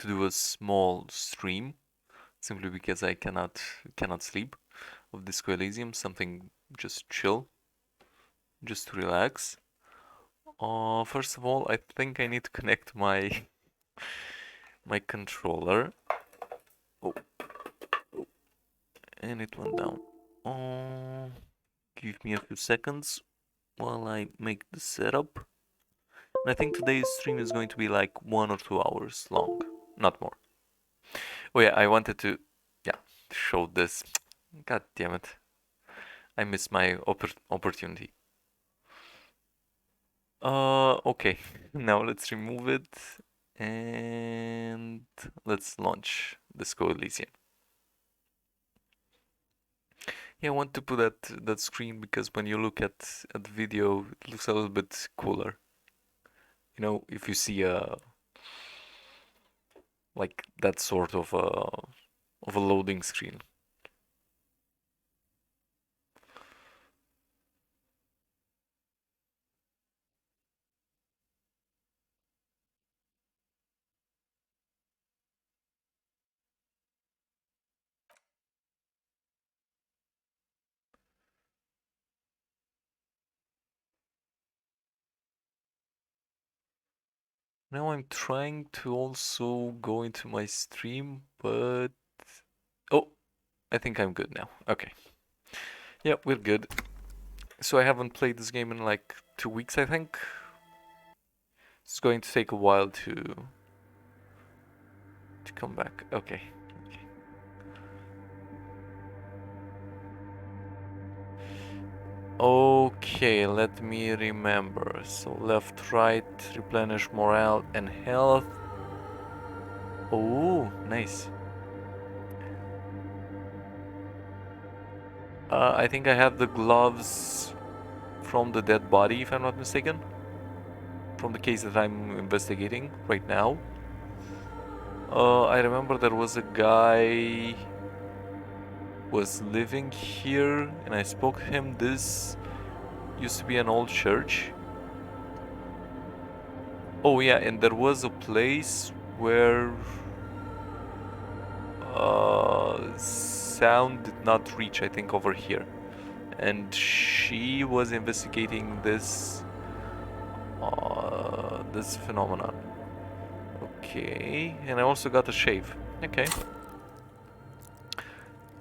to do a small stream simply because I cannot sleep of Disco Elysium, something just chill, just to relax. First of all, I think I need to connect my my controller. Oh, and it went down. Uh, Give me a few seconds while I make the setup. And I think today's stream is going to be like 1 or 2 hours long, not more. Oh yeah, I wanted to, yeah, show this. God damn it. I missed my opportunity. Okay. Now let's remove it and let's launch Disco Elysium. Yeah, I want to put that screen because when you look at the video, it looks a little bit cooler. You know, if you see like that sort of a loading screen. Now I'm trying to also go into my stream, but oh, I think I'm good now. Okay. Yeah, we're good. So I haven't played this game in like 2 weeks, I think. It's going to take a while to come back. Okay. Okay, let me remember. So left, right, replenish morale and health. Oh, nice. I think I have the gloves from the dead body, if I'm not mistaken. From the case that I'm investigating right now. I remember there was a guy was living here and I spoke to him. This used to be an old church. Oh yeah, and there was a place where sound did not reach, I think, over here. And she was investigating this phenomenon. Okay, and I also got a shave. Okay.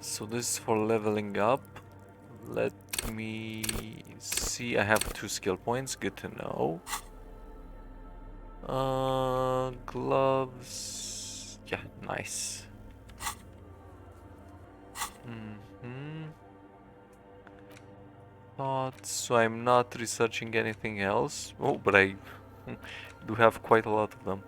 So this is for leveling up. Let me see. I have 2 skill points. Good to know. Gloves. Yeah, nice. So I'm not researching anything else. Oh, but I do have quite a lot of them.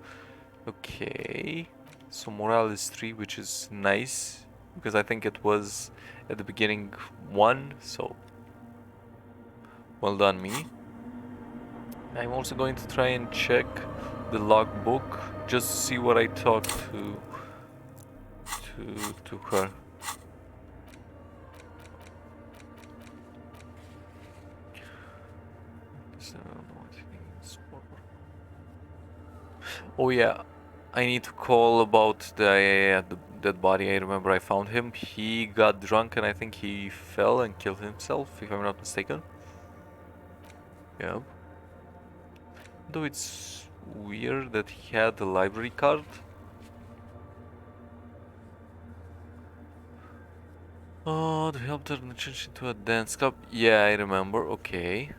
Okay. So morale is 3, which is nice. Because I think it was at the beginning 1, so well done me. I'm also going to try and check the logbook just to see what I talked to her. Oh yeah, I need to call about the dead body. I remember I found him. He got drunk and I think he fell and killed himself, if I'm not mistaken. Yeah. Though it's weird that he had a library card. Oh, to help turn change into a dance club. Yeah, I remember. Okay.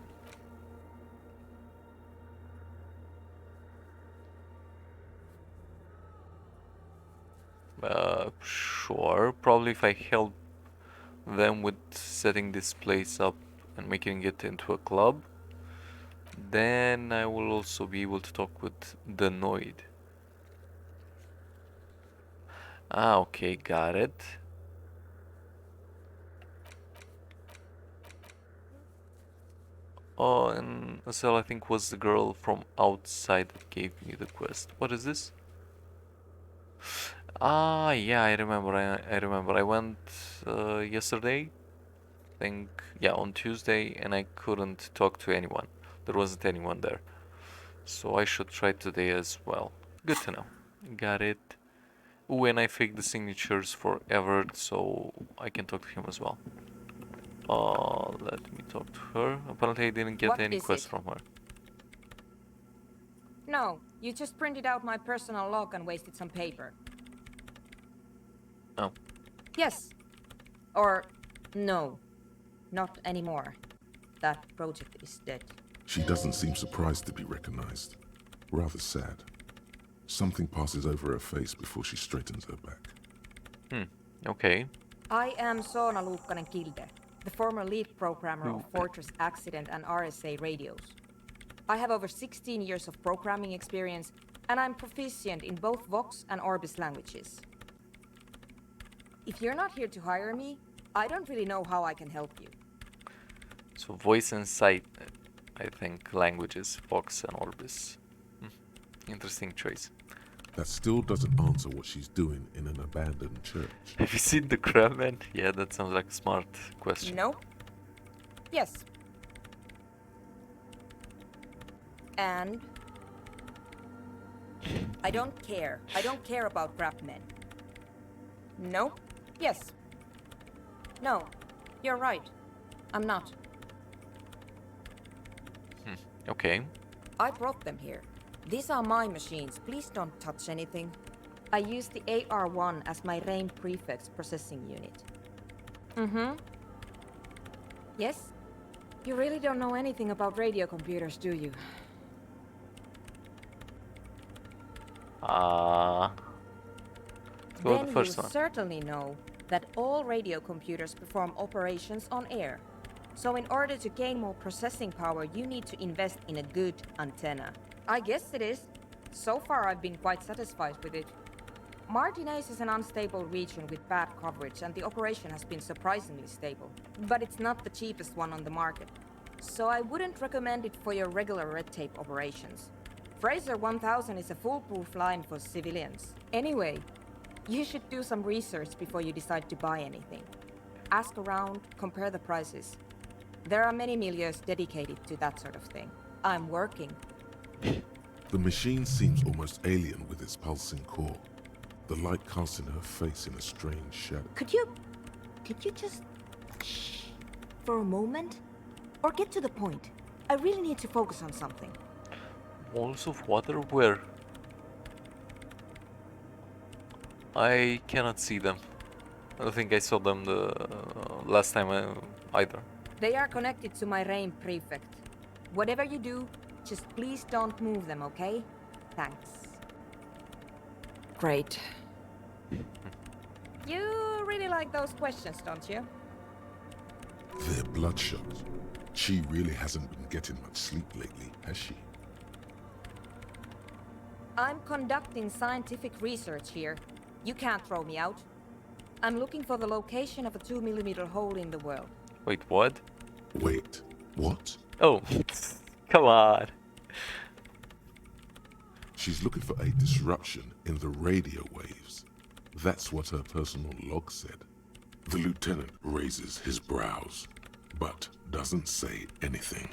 Sure. Probably if I help them with setting this place up and making it into a club, then I will also be able to talk with the Noid. Ah, okay, got it. Oh, and Asel, I think, was the girl from outside that gave me the quest. What is this? Ah, yeah, I remember. I remember. I went yesterday. I think, yeah, on Tuesday, and I couldn't talk to anyone. There wasn't anyone there. So I should try today as well. Good to know. Got it. Ooh, and I faked the signatures for Everett so I can talk to him as well. Let me talk to her. Apparently I didn't get What any is quest it? from her. No, you just printed out my personal log and wasted some paper. Oh. Yes. Or no, not anymore. That project is dead. She doesn't seem surprised to be recognized. Rather sad. Something passes over her face before she straightens her back. Okay. I am Soona Luukkanen-Kilde, the former lead programmer of Luukkanen. Fortress Accident and RSA radios. I have over 16 years of programming experience, and I'm proficient in both Vox and Orbis languages. If you're not here to hire me, I don't really know how I can help you. So voice and sight, I think, languages, Vox and Orbis. Interesting choice. That still doesn't answer what she's doing in an abandoned church. Have you seen the Kremlin? Yeah, that sounds like a smart question. No? Yes. And? I don't care. I don't care about craftsmen. No? Yes. No. You're right. I'm not. Okay. I brought them here. These are my machines. Please don't touch anything. I use the AR-1 as my RAIN prefix processing unit. Mm-hmm. Yes? You really don't know anything about radio computers, do you? Let's go with Then the you first one. certainly know that all radio computers perform operations on air. So in order to gain more processing power, you need to invest in a good antenna. I guess it is. So far, I've been quite satisfied with it. Martinez is an unstable region with bad coverage, and the operation has been surprisingly stable. But it's not the cheapest one on the market. So I wouldn't recommend it for your regular red tape operations. Fraser 1000 is a foolproof line for civilians. Anyway, you should do some research before you decide to buy anything. Ask around, compare the prices. There are many milieus dedicated to that sort of thing. I'm working. The machine seems almost alien with its pulsing core. The light casts in her face in a strange shadow. Could you just shh for a moment? Or get to the point. I really need to focus on something. Walls of water? Where? I cannot see them. I don't think I saw them the last time either. They are connected to my RAIN prefect. Whatever you do, just please don't move them, okay? Thanks. Great. You really like those questions, don't you? They're bloodshot. She really hasn't been getting much sleep lately, has she? I'm conducting scientific research here. You can't throw me out. I'm looking for the location of a 2mm hole in the world. Wait, what? Wait, what? Oh, come on. She's looking for a disruption in the radio waves. That's what her personal log said. The lieutenant raises his brows, but doesn't say anything.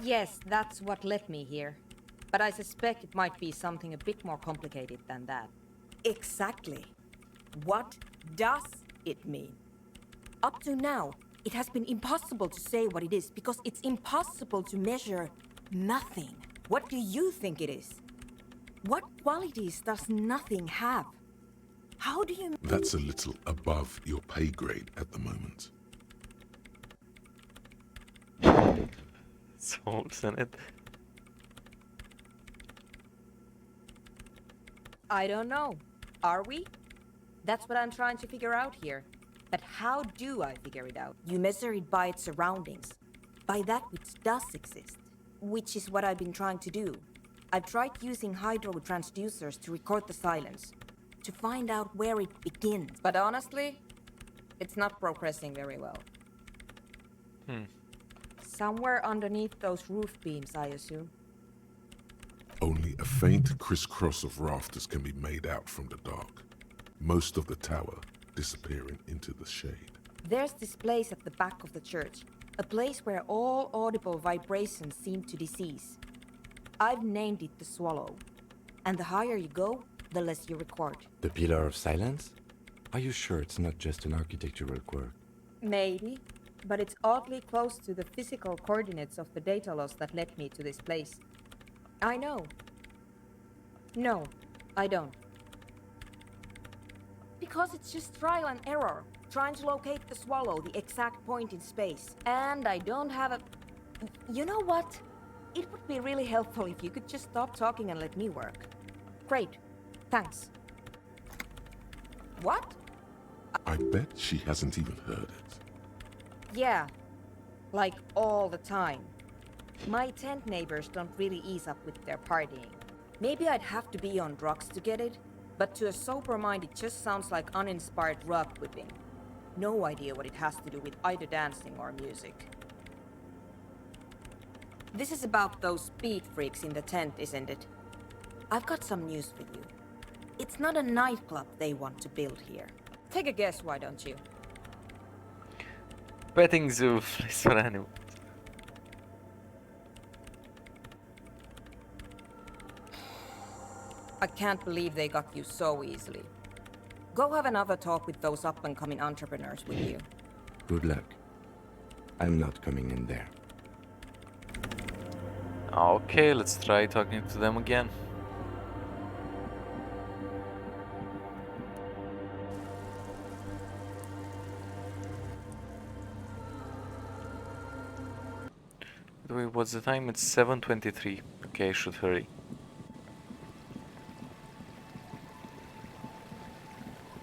Yes, that's what led me here. But I suspect it might be something a bit more complicated than that. Exactly. What does it mean? Up to now, it has been impossible to say what it is because it's impossible to measure nothing. What do you think it is? What qualities does nothing have? How do you... That's a little above your pay grade at the moment. So, isn't it? I don't know. Are we? That's what I'm trying to figure out here. But how do I figure it out? You measure it by its surroundings. By that which does exist. Which is what I've been trying to do. I've tried using hydro transducers to record the silence. To find out where it begins. But honestly, it's not progressing very well. Somewhere underneath those roof beams, I assume. Only a faint crisscross of rafters can be made out from the dark. Most of the tower disappearing into the shade. There's this place at the back of the church. A place where all audible vibrations seem to decease. I've named it the Swallow. And the higher you go, the less you record. The Pillar of Silence? Are you sure it's not just an architectural quirk? Maybe, but it's oddly close to the physical coordinates of the data loss that led me to this place. I know. No, I don't. Because it's just trial and error, trying to locate the swallow, the exact point in space. And I don't have a... You know what? It would be really helpful if you could just stop talking and let me work. Great. Thanks. What? I bet she hasn't even heard it. Yeah. Like all the time. My tent neighbors don't really ease up with their partying. Maybe I'd have to be on drugs to get it, but to a sober mind it just sounds like uninspired rug whipping. No idea what it has to do with either dancing or music. This is about those speed freaks in the tent, isn't it? I've got some news for you. It's not a nightclub they want to build here. Take a guess, why don't you? Petting zoo place for animals. I can't believe they got you so easily. Go have another talk with those up-and-coming entrepreneurs, will you? Good luck. I'm not coming in there. Okay, let's try talking to them again. Wait, what's the time? It's 7:23. Okay, I should hurry.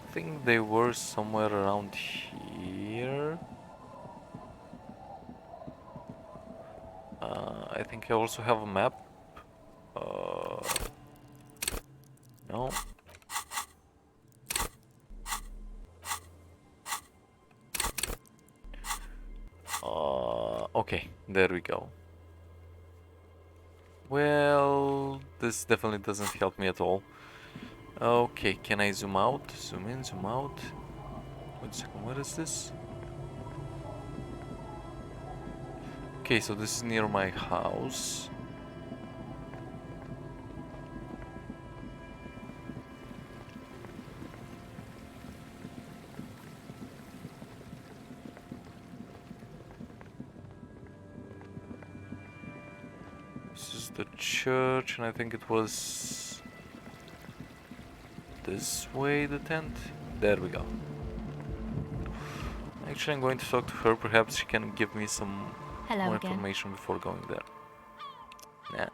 I think they were somewhere around here. I think I also have a map. No. Okay, there we go. Well, this definitely doesn't help me at all. Okay, can I zoom out? Zoom in, zoom out. Wait a second, what is this? Okay, so this is near my house. This is the church, and I think it was this way, the tent. There we go. Actually, I'm going to talk to her. Perhaps she can give me some Hello more again. information before going there. Nah.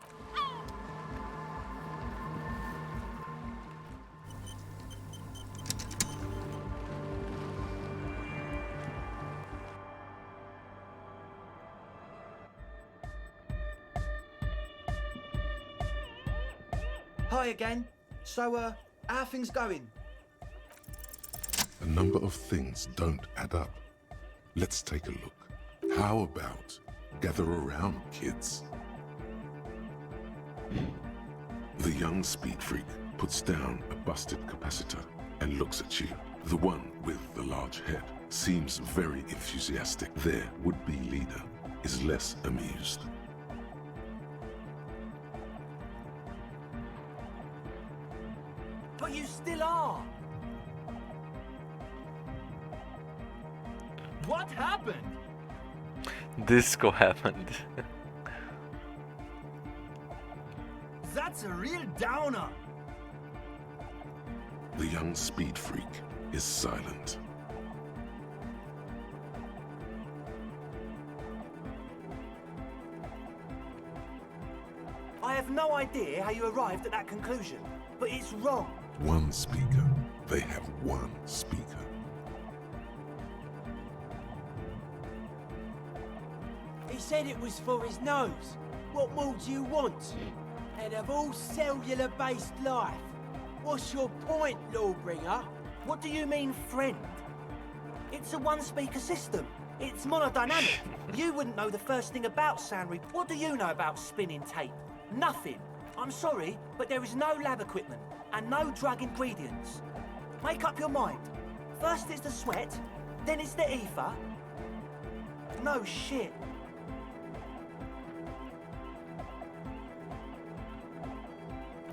Hi again. So, how are things going? A number of things don't add up. Let's take a look. How about gather around, kids? The young speed freak puts down a busted capacitor and looks at you. The one with the large head seems very enthusiastic. Their would-be leader is less amused. But you still are. What happened? Disco happened. That's a real downer. The young speed freak is silent. I have no idea how you arrived at that conclusion, but it's wrong. One speaker. They have one speaker. He said it was for his nose. What more do you want? And of all cellular-based life, what's your point, Lawbringer? What do you mean, friend? It's a one-speaker system. It's monodynamic. You wouldn't know the first thing about sound. What do you know about spinning tape? Nothing. I'm sorry, but there is no lab equipment and no drug ingredients. Make up your mind. First it's the sweat, then it's the ether. No shit.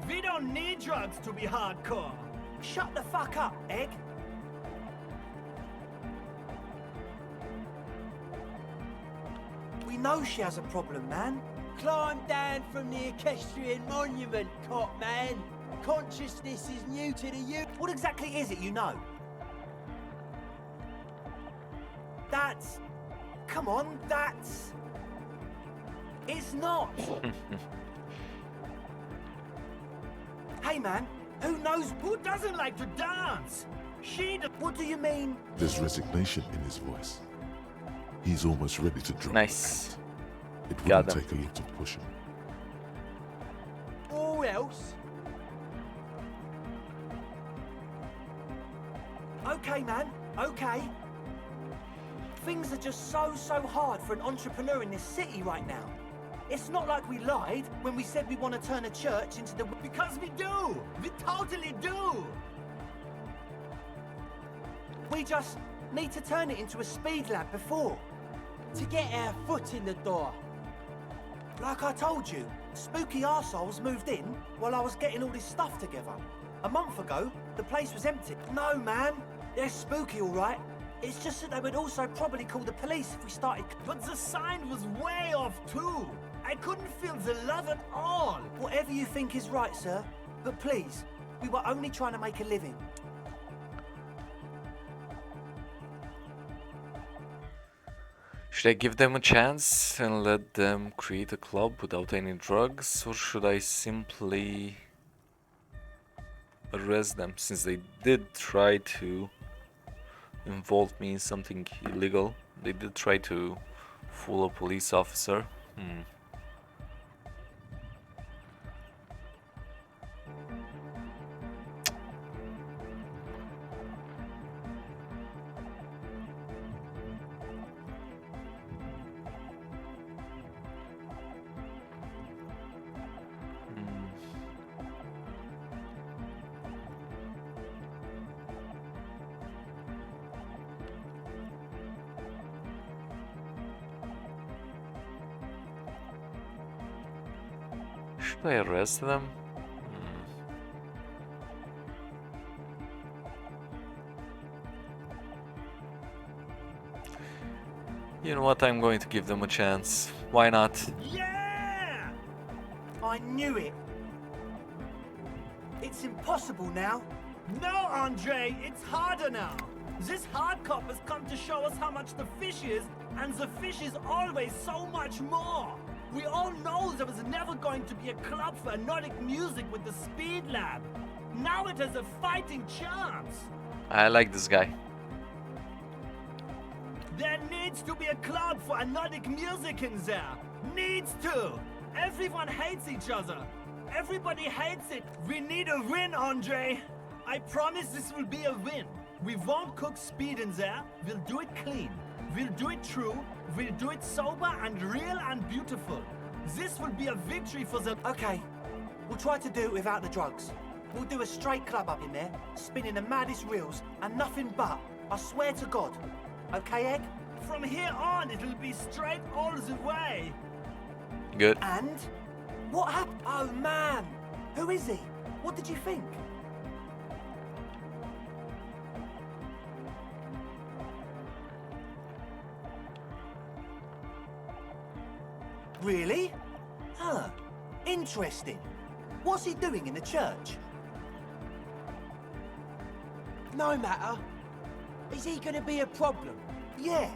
We don't need drugs to be hardcore. Shut the fuck up, Egg. We know she has a problem, man. Climb down from the equestrian monument, cop man. Consciousness is new to the youth. What exactly is it you know? That's... Come on, that's... It's not. Hey, man, who knows? Who doesn't like to dance? What do you mean? There's resignation in his voice. He's almost ready to drop Nice. the act. It Got wouldn't him. take a lot of pushing. Or else, Okay, man, okay. Things are just so hard for an entrepreneur in this city right now. It's not like we lied when we said we want to turn a church into the... Because we do! We totally do! We just need to turn it into a speed lab before. to get our foot in the door. Like I told you, spooky arseholes moved in while I was getting all this stuff together. A month ago, the place was empty. No, man. They're spooky, all right. It's just that they would also probably call the police if we started... But the sign was way off, too. I couldn't feel the love at all. Whatever you think is right, sir. But please, we were only trying to make a living. Should I give them a chance and let them create a club without any drugs, or should I simply arrest them, since they did try to involve me in something illegal? They did try to fool a police officer. Should I arrest them? You know what? I'm going to give them a chance. Why not? Yeah! I knew it. It's impossible now. No, Andre, it's harder now. This hard cop has come to show us how much the fish is, and the fish is always so much more. We all know there was never going to be a club for Nordic music with the Speed Lab. Now it has a fighting chance. I like this guy. There needs to be a club for Nordic music in there. Needs to. Everyone hates each other. Everybody hates it. We need a win, Andre. I promise this will be a win. We won't cook speed in there. We'll do it clean. We'll do it true. We'll do it sober and real and beautiful. This will be a victory for the... Okay, we'll try to do it without the drugs. We'll do a straight club up in there, spinning the maddest reels, and nothing but. I swear to God. Okay, Egg? From here on, it'll be straight all the way. Good. And? What happened? Oh, man. Who is he? What did you think? Really? Huh. Interesting. What's he doing in the church? No matter. Is he gonna be a problem? Yeah.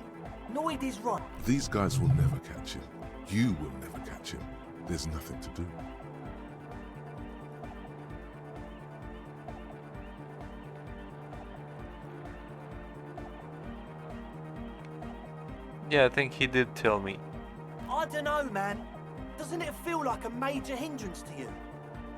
Noid is right. These guys will never catch him. You will never catch him. There's nothing to do. Yeah, I think he did tell me. I don't know, man. Doesn't it feel like a major hindrance to you?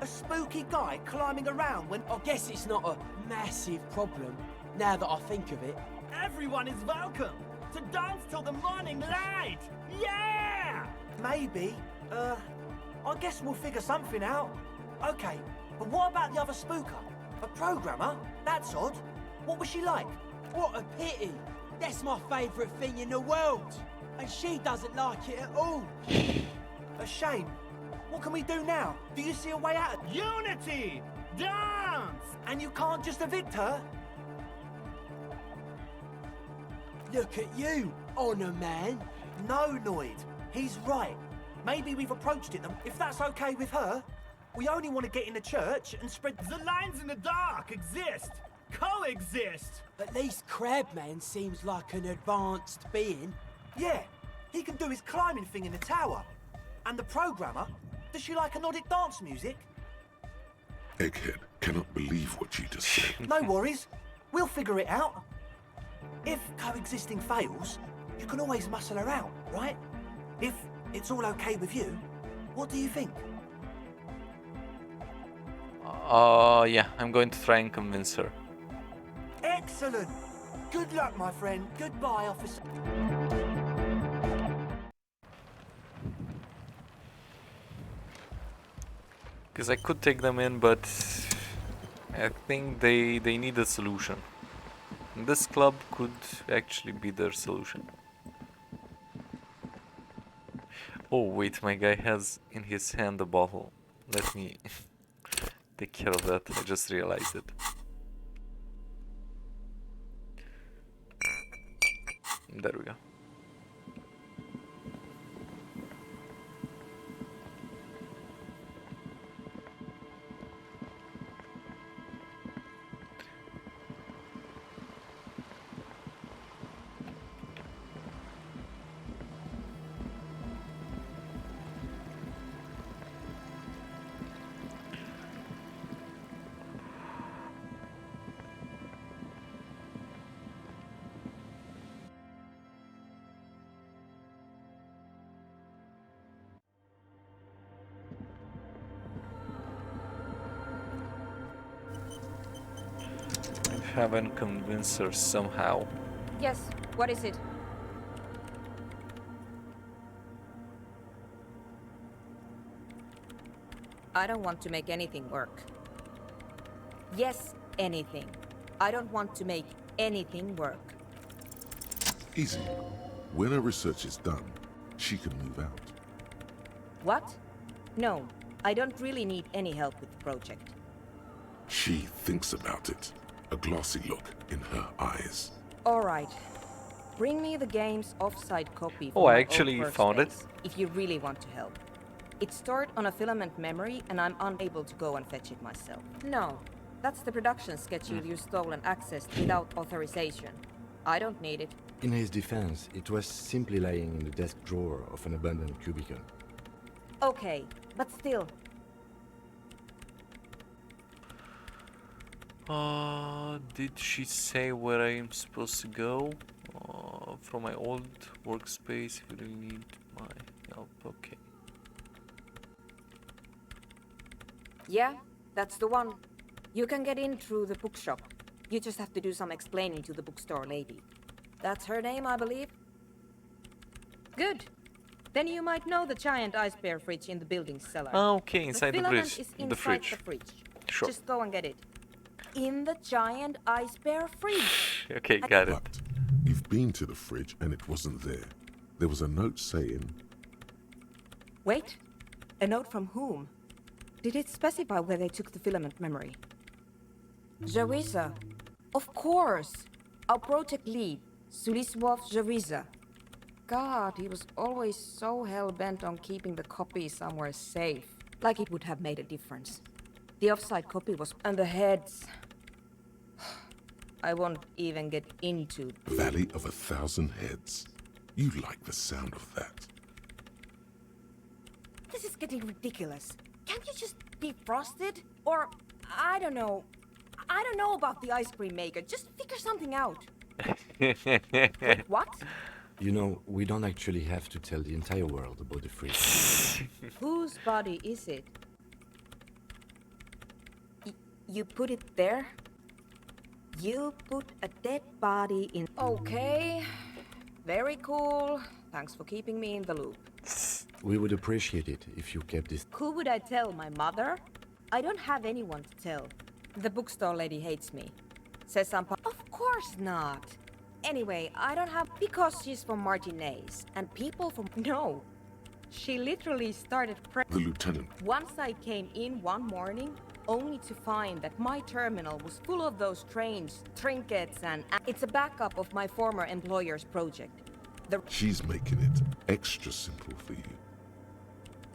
A spooky guy climbing around when... I guess it's not a massive problem, now that I think of it. Everyone is welcome to dance till the morning light. Yeah! Maybe. I guess we'll figure something out. Okay, but what about the other spooker? A programmer? That's odd. What was she like? What a pity! That's my favourite thing in the world! And she doesn't like it at all! A shame. What can we do now? Do you see a way out? Unity! Dance! And you can't just evict her? Look at you, Honor Man. No, Noid. He's right. Maybe we've approached it, if that's okay with her. We only want to get in the church and spread... The lines in the dark exist! Coexist! At least Crabman seems like an advanced being. Yeah, he can do his climbing thing in the tower. And the programmer, does she like anodic dance music? Egghead cannot believe what you just said. No worries. We'll figure it out. If coexisting fails, you can always muscle her out, right? If it's all okay with you, what do you think? Yeah, I'm going to try and convince her. Excellent. Good luck, my friend. Goodbye, officer. Because I could take them in, but I think they need a solution. And this club could actually be their solution. Oh wait, my guy has in his hand a bottle. Let me take care of that. I just realized it. There we go. Haven't convinced her somehow. Yes, what is it? I don't want to make anything work. Yes, anything. I don't want to make anything work. Easy. When her research is done, she can move out. What? No, I don't really need any help with the project. She thinks about it. A glossy look in her eyes. All right. Bring me the game's offside copy. Oh, from I my actually old found it. workspace, if you really want to help. It's stored on a filament memory, and I'm unable to go and fetch it myself. No, that's the production schedule you stole and accessed without authorization. I don't need it. In his defense, it was simply lying in the desk drawer of an abandoned cubicle. Okay, but still. Did she say where I am supposed to go? From my old workspace, if you really need my help, okay. Yeah, that's the one. You can get in through the bookshop. You just have to do some explaining to the bookstore lady. That's her name, I believe. Good. Then you might know the giant ice bear fridge in the building's cellar. Okay, inside the filament fridge. is The inside fridge. the fridge. Sure. Just go and get it. In the giant ice bear fridge. Okay, got it. But you've been to the fridge and it wasn't there. There was a note saying, Wait, a note from whom? Did it specify where they took the filament memory? Jawiza. Of course. Our project lead, Suliswov Jawiza. God, he was always so hell-bent on keeping the copy somewhere safe. Like it would have made a difference. The offside copy was on the heads. I won't even get into... Valley of 1,000 Heads. You like the sound of that. This is getting ridiculous. Can't you just defrost it? Or, I don't know. I don't know about the ice cream maker. Just figure something out. Wait, what? You know, we don't actually have to tell the entire world about the fridge. Whose body is it? You put it there? You put a dead body in... Okay. Very cool. Thanks for keeping me in the loop. We would appreciate it if you kept this. Who would I tell? My mother? I don't have anyone to tell. The bookstore lady hates me. Says I'm... Of course not. Anyway, I don't have... Because she's from Martinez. And people from... No. She literally started The lieutenant. Once I came in one morning, only to find that my terminal was full of those trains, trinkets, and it's a backup of my former employer's project. She's making it extra simple for you.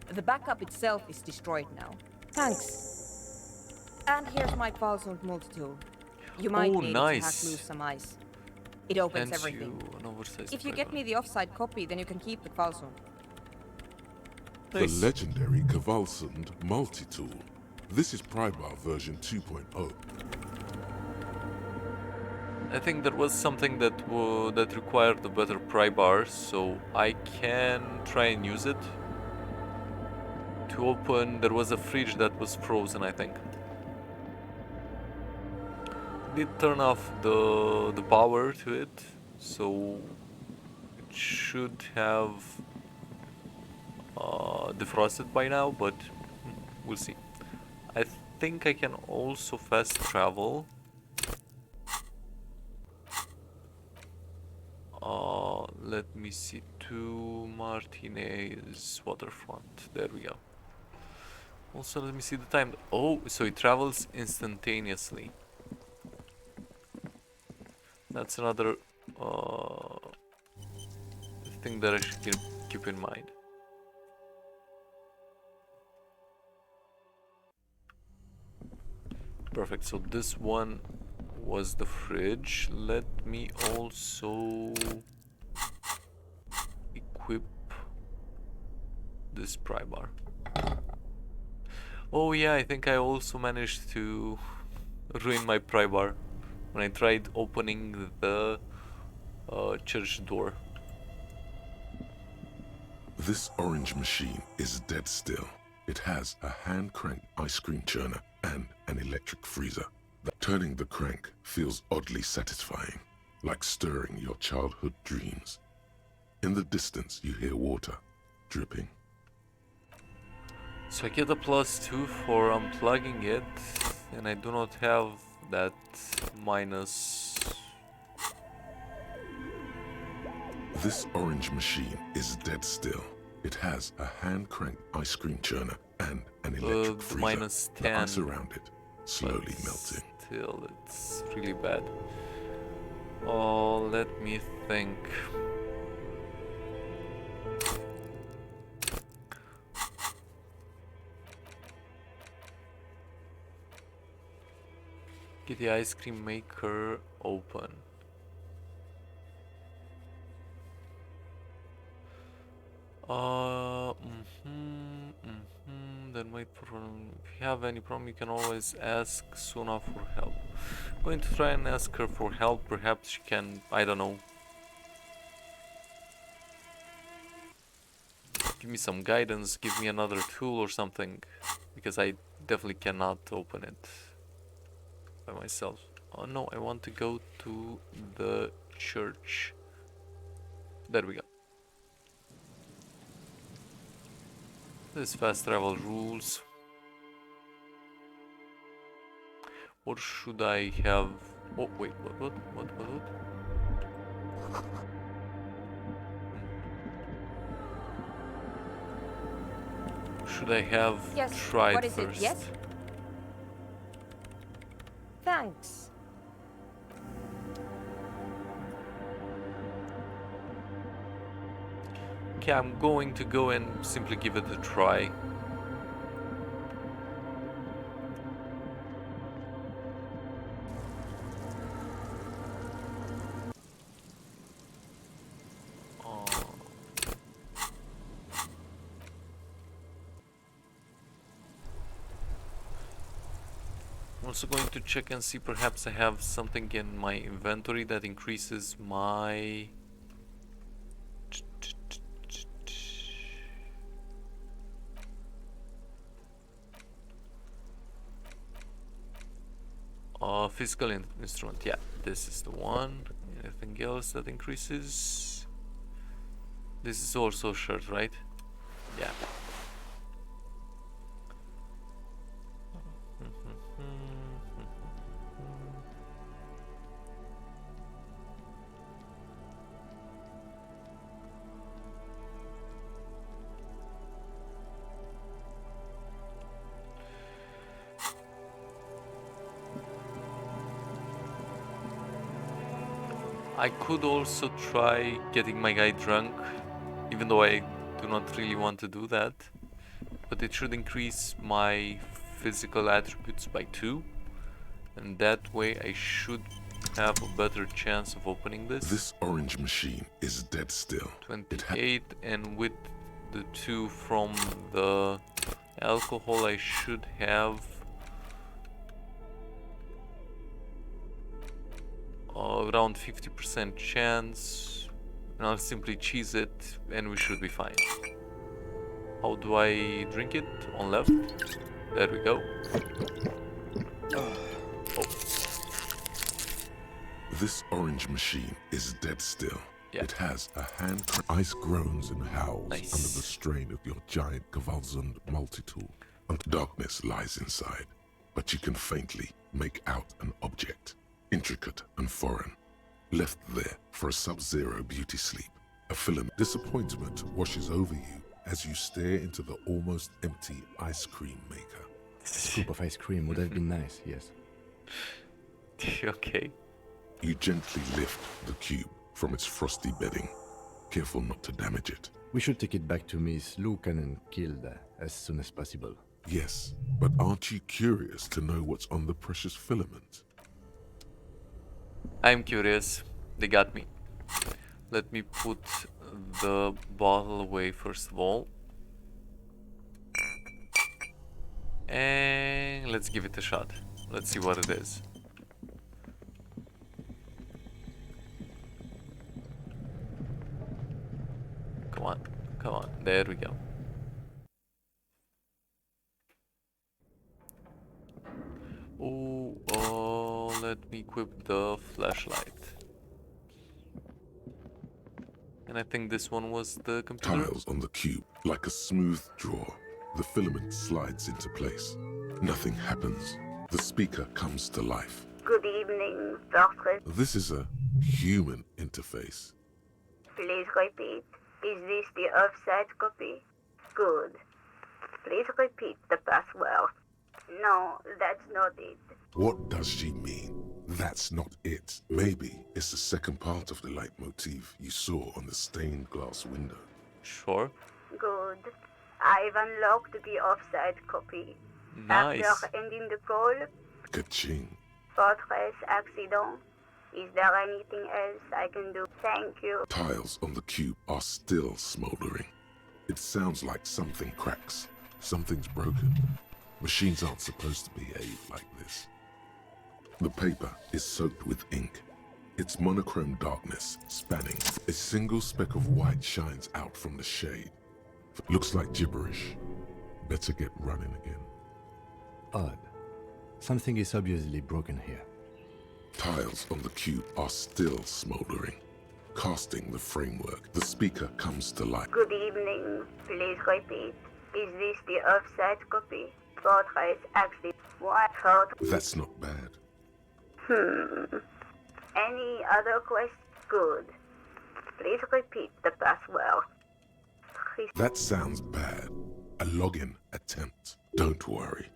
The backup itself is destroyed now. Thanks. And here's my Kvalsund multi-tool. You might Oh, need it to hack nice. loose some ice. It opens Hands everything. you an oversized If you get Prybar. me the offside copy, then you can keep the Kvalsund. Nice. The legendary Kvalsund multi-tool. This is Prybar version 2.0. I think there was something that that required a better pry bar, so I can try and use it to open. There was a fridge that was frozen, I think. Did turn off the power to it, so it should have defrosted by now, but we'll see. I think I can also fast travel. Let me see, to Martinez waterfront. There we go. Also, let me see the time. Oh, so it travels instantaneously. That's another thing that I should keep in mind. Perfect. So this one was the fridge. Let me also equip this pry bar. Oh yeah, I think I also managed to ruin my pry bar when I tried opening the church door. This orange machine is dead still. It has a hand-cranked ice cream churner and an electric freezer. Turning the crank feels oddly satisfying, like stirring your childhood dreams. In the distance, you hear water dripping. So I get a +2 for unplugging it, and I do not have that minus. This orange machine is dead still. It has a hand-cranked ice cream churner and an electric The freezer. minus The ice 10, around it slowly but melting. still, it's really bad. Oh, let me think. Get the ice cream maker open. Then wait for. If you have any problem, you can always ask Suna for help. I'm going to try and ask her for help. Perhaps she can. I don't know. Give me some guidance. Give me another tool or something, because I definitely cannot open it by myself. Oh no! I want to go to the church. There we go. This fast travel rules. Or should I have... Oh, wait, what? Should I have Yes, tried what is first? it? Yes? Thanks. Okay, I'm going to go and simply give it a try. I'm also going to check and see perhaps I have something in my inventory that increases my... physical instrument. Yeah, this is the one. Anything else that increases? This is also shirt, right? Yeah. I could also try getting my guy drunk, even though I do not really want to do that. But it should increase my physical attributes by 2. And that way I should have a better chance of opening this. This orange machine is dead still. 28, and with the 2 from the alcohol I should have around 50% chance, and I'll simply cheese it and we should be fine. How do I drink it? On left. There we go. Oh. This orange machine is dead still. Yeah. It has a hand. Ice groans and howls Nice. under the strain of your giant Gewaltsund multi-tool. And darkness lies inside, but you can faintly make out an object, intricate and foreign, left there for a sub-zero beauty sleep. A film disappointment washes over you as you stare into the almost empty ice cream maker. A scoop of ice cream would have been nice, yes. Okay. You gently lift the cube from its frosty bedding, careful not to damage it. We should take it back to Miss Lucan and killed as soon as possible. Yes, but aren't you curious to know what's on the precious filament? I'm curious. They got me. Let me put the bottle away first of all. And let's give it a shot. Let's see what it is. Come on, come on. There we go. Oh, let me equip the flashlight. And I think this one was the computer. Tiles on the cube, like a smooth draw. The filament slides into place. Nothing happens. The speaker comes to life. Good evening, Doctor. This is a human interface. Please repeat. Is this the offside copy? Good. Please repeat the password. No, that's not it. What does she mean? That's not it. Maybe it's the second part of the leitmotif you saw on the stained glass window. Sure. Good. I've unlocked the offside copy. Nice. After ending the call, Ka-ching. fortress accident. Is there anything else I can do? Thank you. Tiles on the cube are still smoldering. It sounds like something cracks. Something's broken. Machines aren't supposed to behave like this. The paper is soaked with ink. Its monochrome darkness spanning. A single speck of white shines out from the shade. Looks like gibberish. Better get running again. Odd. Something is obviously broken here. Tiles on the cube are still smoldering, casting the framework. The speaker comes to life. Good evening. Please repeat. Is this the offside copy? Fortress accident. What? That's not bad. Any other questions? Good. Please repeat the password. That sounds bad. A login attempt. Don't worry.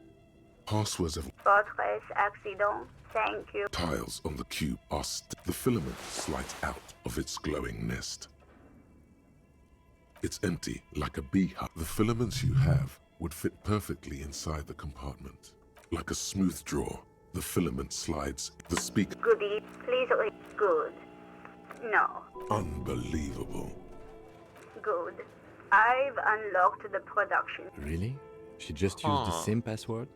Passwords have... Fortress accident. Thank you. Tiles on the cube are the filament slides out of its glowing nest. It's empty, like a beehive. The filaments you have would fit perfectly inside the compartment. Like a smooth draw, the filament slides. The speaker... Good evening. Please repeat. Good. No. Unbelievable. Good. I've unlocked the production. Really? She just used the same password?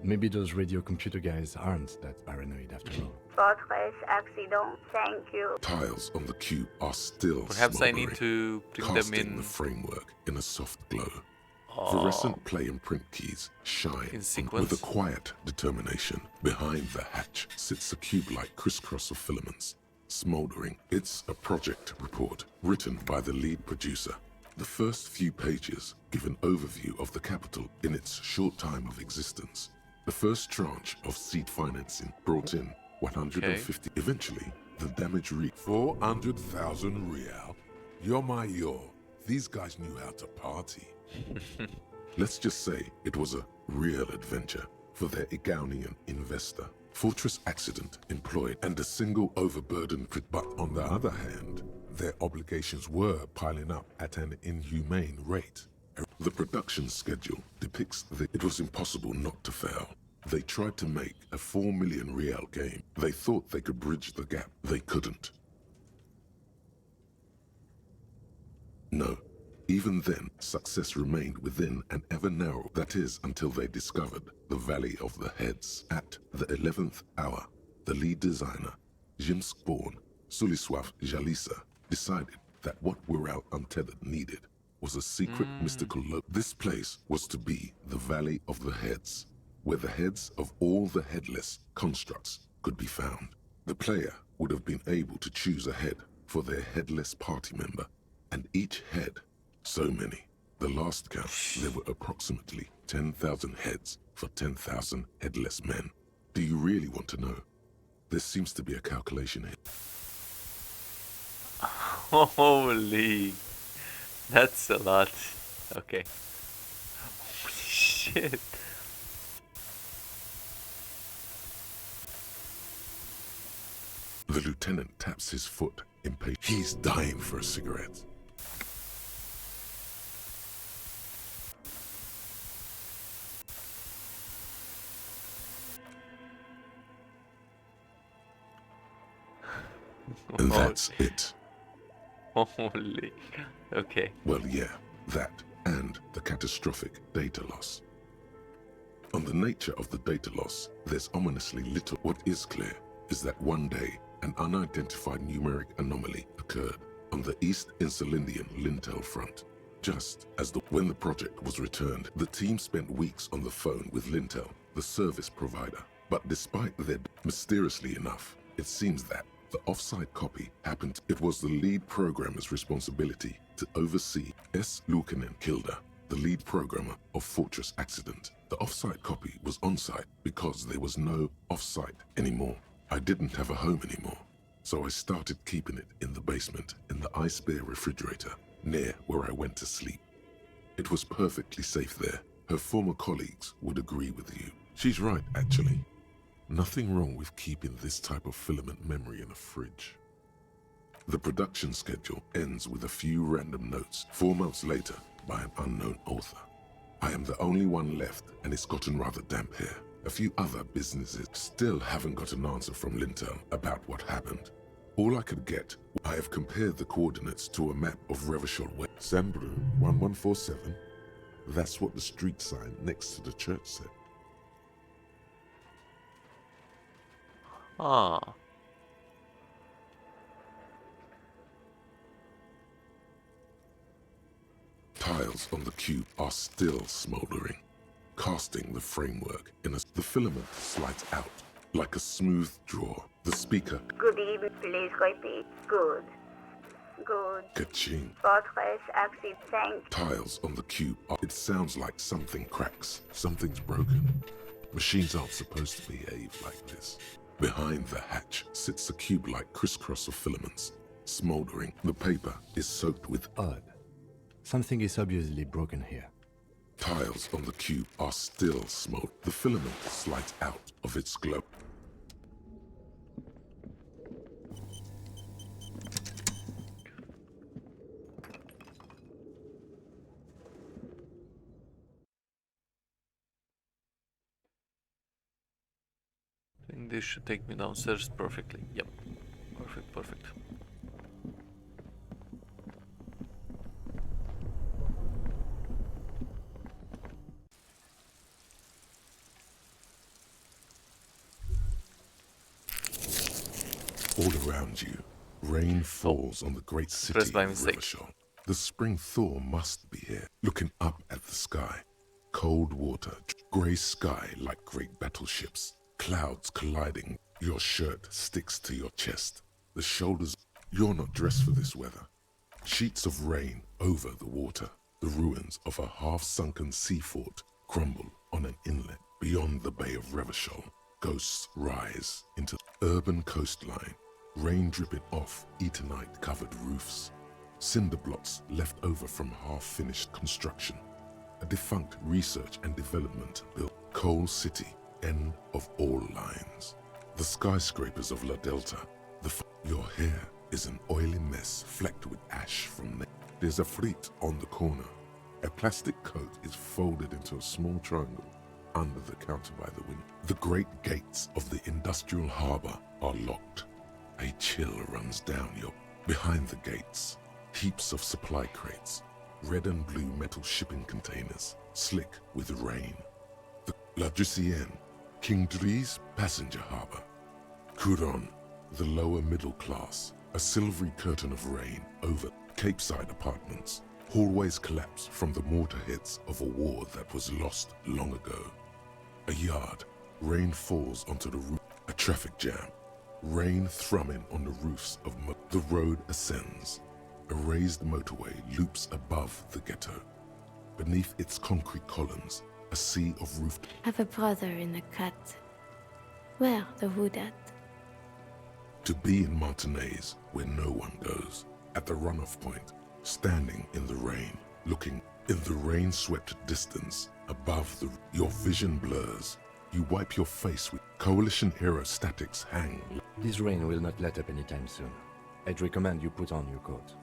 Maybe those radio computer guys aren't that paranoid after all. Fortress accident. Thank you. Tiles on the cube are still Perhaps I need smoldering, to bring them casting in the framework in a soft glow. Fluorescent play and print keys shine in sequence. with a quiet determination. Behind the hatch sits a cube-like crisscross of filaments, smoldering. It's a project report written by the lead producer. The first few pages give an overview of the capital in its short time of existence. The first tranche of seed financing brought in 150. Eventually, the damage reached 400,000 real. You're my yo. These guys knew how to party. Let's just say it was a real adventure for their Igaunian investor. Fortress Accident employed and a single overburdened but on the other hand, their obligations were piling up at an inhumane rate. The production schedule depicts that it was impossible not to fail. They tried to make a 4 million real game. They thought they could bridge the gap. They couldn't. No. Even then, success remained within an ever narrow, that is, until they discovered the Valley of the Heads. At the 11th hour, the lead designer, Jimsk-born Sulisław Jalisa, decided that what Wirral Untethered needed was a secret mystical This place was to be the Valley of the Heads, where the heads of all the headless constructs could be found. The player would have been able to choose a head for their headless party member, and each head, so many. The last count, there were approximately 10,000 heads for 10,000 headless men. Do you really want to know? There seems to be a calculation here. Holy, that's a lot. Okay. Holy shit. The lieutenant taps his foot impatient. He's dying for a cigarette. And that's it. Holy. Okay. Well, yeah, that and the catastrophic data loss. On the nature of the data loss, there's ominously little. What is clear is that one day, an unidentified numeric anomaly occurred on the East Insulindian Lintel front. Just as when the project was returned, the team spent weeks on the phone with Lintel, the service provider. But despite their mysteriously enough, it seems that the offsite copy happened. It was the lead programmer's responsibility to oversee S. Lukanen Kilda, the lead programmer of Fortress Accident. The offsite copy was on-site because there was no off-site anymore. I didn't have a home anymore, so I started keeping it in the basement in the ice bear refrigerator near where I went to sleep. It was perfectly safe there. Her former colleagues would agree with you. She's right, actually. Nothing wrong with keeping this type of filament memory in a fridge. The production schedule ends with a few random notes 4 months later by an unknown author. I am the only one left, and it's gotten rather damp here. A few other businesses still haven't got an answer from Lintel about what happened. All I could get, I have compared the coordinates to a map of Revachol Way. Sambru 1147. That's what the street sign next to the church said. Ah. Tiles on the cube are still smoldering, casting the framework in a... The filament slides out like a smooth draw. The speaker... Good evening, please repeat. Good. Good. Ka-ching. Fortress Accident. Thank. Tiles on the cube are... It sounds like something cracks. Something's broken. Machines aren't supposed to behave like this. Behind the hatch sits a cube-like crisscross of filaments, smoldering. The paper is soaked with... Odd. Something is obviously broken here. Tiles on the cube are still smoldering. The filament slides out of its glow. I think this should take me downstairs perfectly. Yep. Perfect, perfect. All around you, rain falls on the great city Pressed of by mistake. Revachol. The spring thaw must be here. Looking up at the sky, cold water, grey sky like great battleships, clouds colliding. Your shirt sticks to your chest. The shoulders... You're not dressed for this weather. Sheets of rain over the water. The ruins of a half-sunken sea fort crumble on an inlet beyond the Bay of Revachol. Ghosts rise into urban coastline. Rain dripping off Eternite-covered roofs. Cinder blocks left over from half-finished construction. A defunct research and development built. Coal City, end of all lines. The skyscrapers of La Delta. Your hair is an oily mess flecked with ash from There's a fleet on the corner. A plastic coat is folded into a small triangle under the counter by the window. The great gates of the industrial harbor are locked. A chill runs down your... Behind the gates, heaps of supply crates, red and blue metal shipping containers, slick with rain. The La Drusienne, King Dries passenger harbor. Couron, the lower middle class, a silvery curtain of rain over Capeside apartments. Hallways collapse from the mortar hits of a war that was lost long ago. A yard, rain falls onto the roof. A traffic jam, rain thrumming on the roofs of the road ascends. A raised motorway loops above the ghetto. Beneath its concrete columns, a sea of roof. Have a brother in the cut. Where the wood at? To be in Martinez, where no one goes, at the runoff point, standing in the rain, looking in the rain-swept distance, above your vision blurs. You wipe your face with Coalition-era statics hang. This rain will not let up anytime soon. I'd recommend you put on your coat.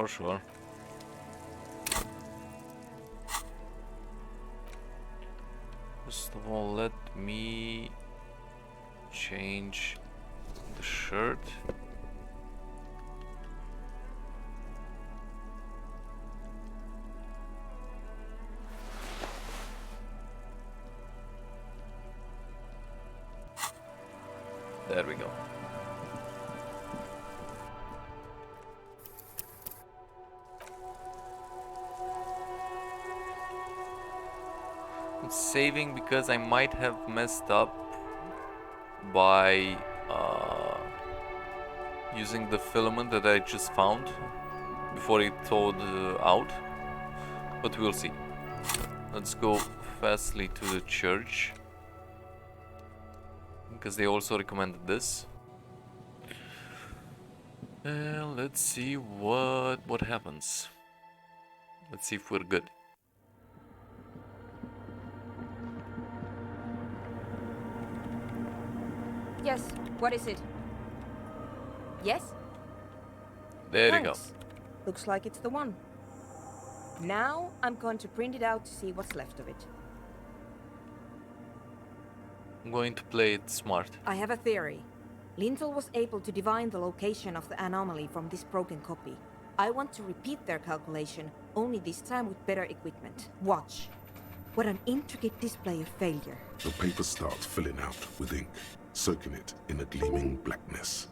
Sure. First of all, let me change the shirt. There we go. I'm saving because I might have messed up by using the filament that I just found before it thawed out, but we'll see. Let's go fastly to the church because they also recommended this. Let's see what happens. Let's see if we're good. Yes, what is it? Yes? There you go. Thanks. Looks like it's the one. Now I'm going to print it out to see what's left of it. I'm going to play it smart. I have a theory. Lintel was able to divine the location of the anomaly from this broken copy. I want to repeat their calculation, only this time with better equipment. Watch. What an intricate display of failure. The paper starts filling out with ink, soaking it in a gleaming blackness.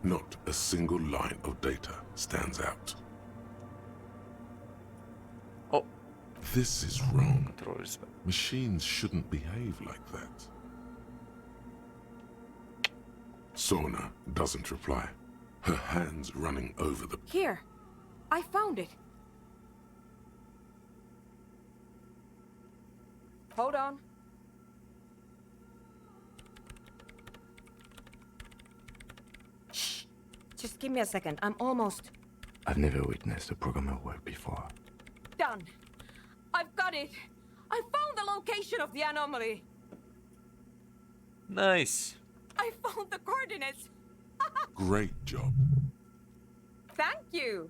Not a single line of data stands out. Oh, This is wrong. control is back. Machines shouldn't behave like that. Sorna doesn't reply, her hands running over the... Here. I found it. Hold on. Shh. Just give me a second. I'm almost I've never witnessed a programmer work before. done. I've got it. I found the location of the anomaly. Nice. I found the coordinates. Great job. Thank you.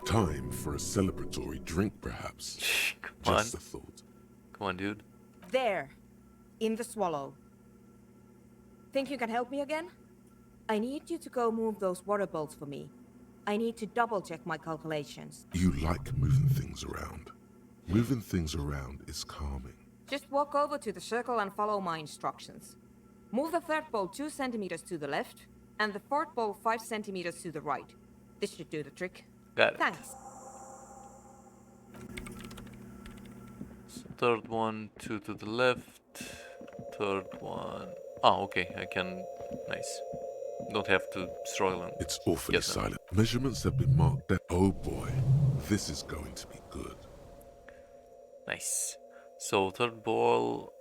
Time for a celebratory drink, perhaps. Come on. Just a thought. Come on, dude. There. In the swallow. Think you can help me again? I need you to go move those water bolts for me. I need to double check my calculations. You like moving things around. Moving things around is calming. Just walk over to the circle and follow my instructions. Move the third bolt 2 centimeters to the left, and the fourth bolt 5 centimeters to the right. This should do the trick. Got it. Thanks. So third one, 2 to the left. Third one. Oh, okay. I can. Nice. Don't have to struggle. And It's awfully get them. silent. Measurements have been marked that... Oh boy, this is going to be good. Nice. So third ball.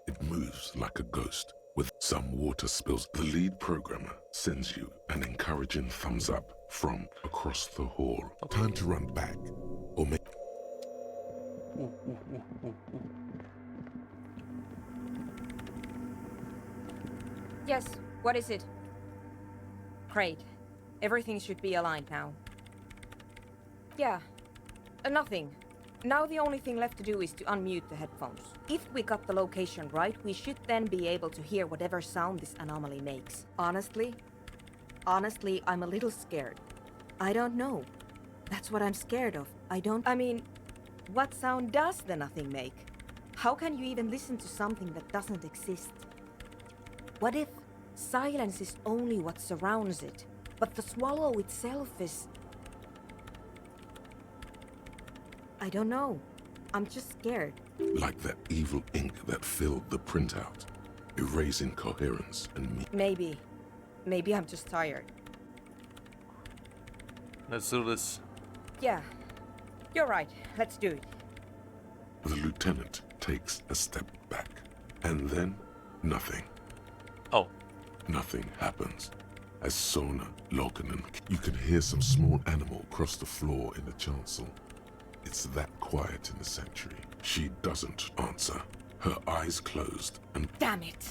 It moves like a ghost with some water spills. The lead programmer sends you an encouraging thumbs up from across the hall. Time to run back. Or make... Yes, what is it? Great. Everything should be aligned now. Yeah, nothing. Now the only thing left to do is to unmute the headphones. If we got the location right, we should then be able to hear whatever sound this anomaly makes. Honestly, I'm a little scared. I don't know. That's what I'm scared of. I mean, what sound does the nothing make? How can you even listen to something that doesn't exist? What if silence is only what surrounds it, but the swallow itself is... I don't know. I'm just scared. Like that evil ink that filled the printout, erasing coherence and me. Maybe I'm just tired. Let's do this. Yeah, you're right. Let's do it. The lieutenant takes a step back, and then nothing. Oh. Nothing happens. As Sona, Lokinen, you can hear some small animal cross the floor in the chancel. It's that quiet in the sanctuary. She doesn't answer. Her eyes closed and... Damn it!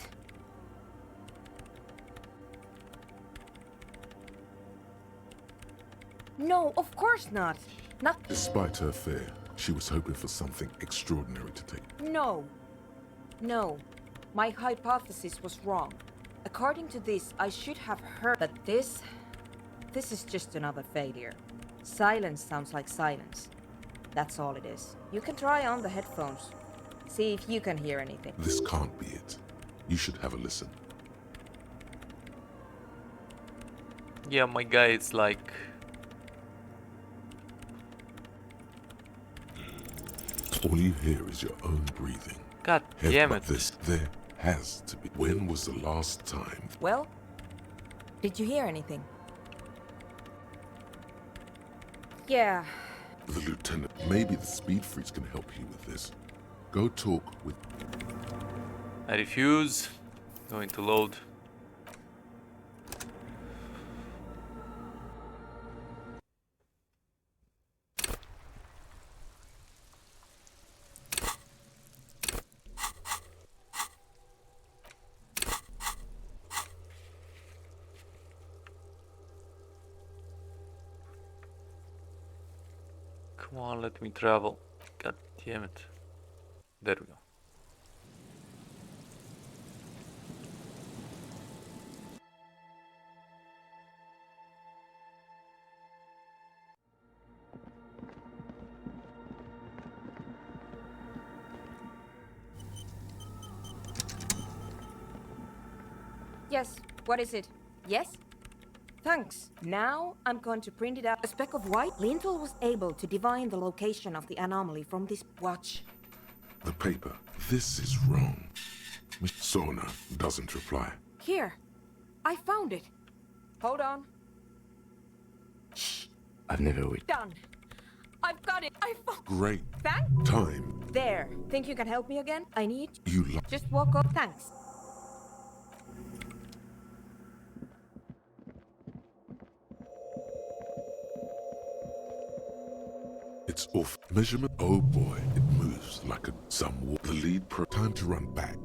No, of course not. Not... Despite her fear, she was hoping for something extraordinary to take. No. My hypothesis was wrong. According to this, I should have heard... But this is just another failure. Silence sounds like silence. That's all it is. You can try on the headphones. See if you can hear anything. This can't be it. You should have a listen. Yeah, my guy, it's like... All you hear is your own breathing. God Heavy, damn but it. there has to be. When was the last time? Well, did you hear anything? Yeah. The lieutenant, maybe the speed freaks can help you with this. Go talk with... I refuse. Going to load. Come on, let me travel. God damn it. There we go. Yes, what is it? Yes? Thanks. Now I'm going to print it out. A speck of white? Lintel was able to divine the location of the anomaly from this watch. The paper. This is wrong. Sona doesn't reply. Here. I found it. Hold on. Shh. I've never waited. Done. I've got it. I found... Great. Thanks. Time. There. Think you can help me again? I need... You Just walk up. Thanks. It's off. Measurement. Oh boy, it moves like a some. The lead pro. Time to run back.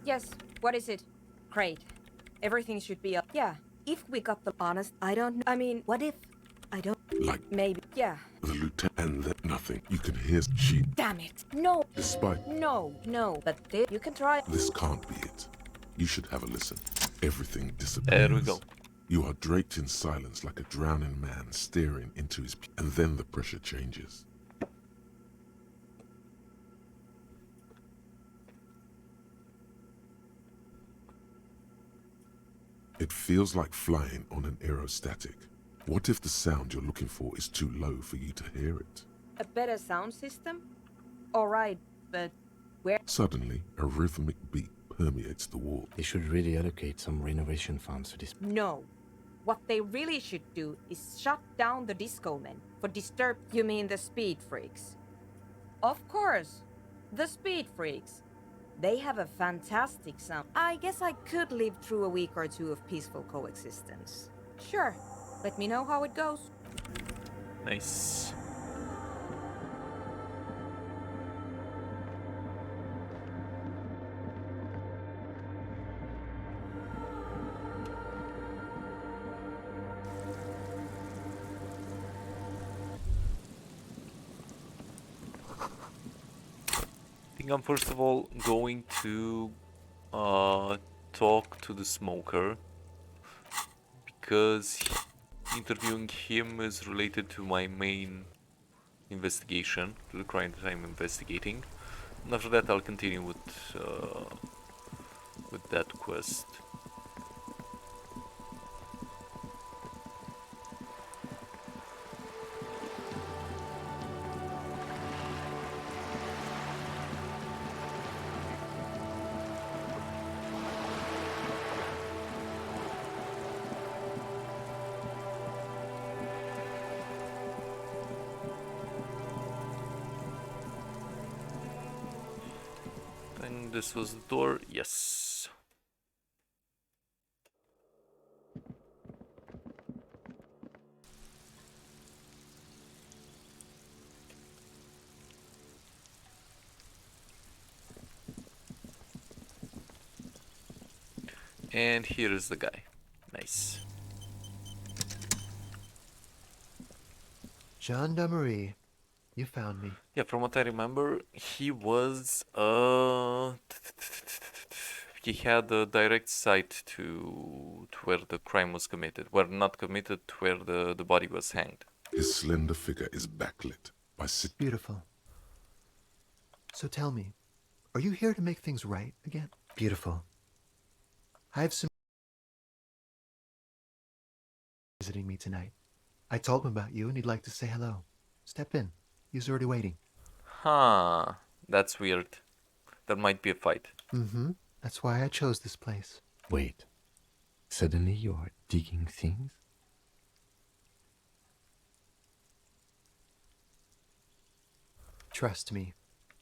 Yes, what is it? Great. Everything should be up. Yeah, if we got the honest, I don't know. I mean, what if? I don't... Like... Maybe. Yeah. The lieutenant and then nothing. You can hear she... Damn it. No. Despite... No. But this... You can try... This can't be it. You should have a listen. Everything disappears. There we go. You are draped in silence like a drowning man staring into his... And then the pressure changes. It feels like flying on an aerostatic. What if the sound you're looking for is too low for you to hear it? A better sound system? Alright, but where... Suddenly, a rhythmic beat permeates the wall. They should really allocate some renovation funds to this. No. What they really should do is shut down the disco men. For disturb, you mean the speed freaks. Of course. The Speed Freaks. They have a fantastic sound. I guess I could live through a week or two of peaceful coexistence. Sure. Let me know how it goes. Nice. I think I'm first of all going to talk to the smoker because interviewing him is related to my main investigation, to the crime that I'm investigating. And after that, I'll continue with that quest. And this was the door. Yes. And here is the guy. Nice. Gendarmerie, you found me. Yeah, from what I remember, he was he had a direct sight to where the crime was committed. Well, not committed, to where the body was hanged. His slender figure is backlit by Beautiful. So tell me, are you here to make things right again? Beautiful. I have some visiting me tonight. I told him about you and he'd like to say hello. Step in. He's already waiting. Huh. That's weird. There might be a fight. Mm-hmm. That's why I chose this place. Wait. Suddenly you are digging things? Trust me.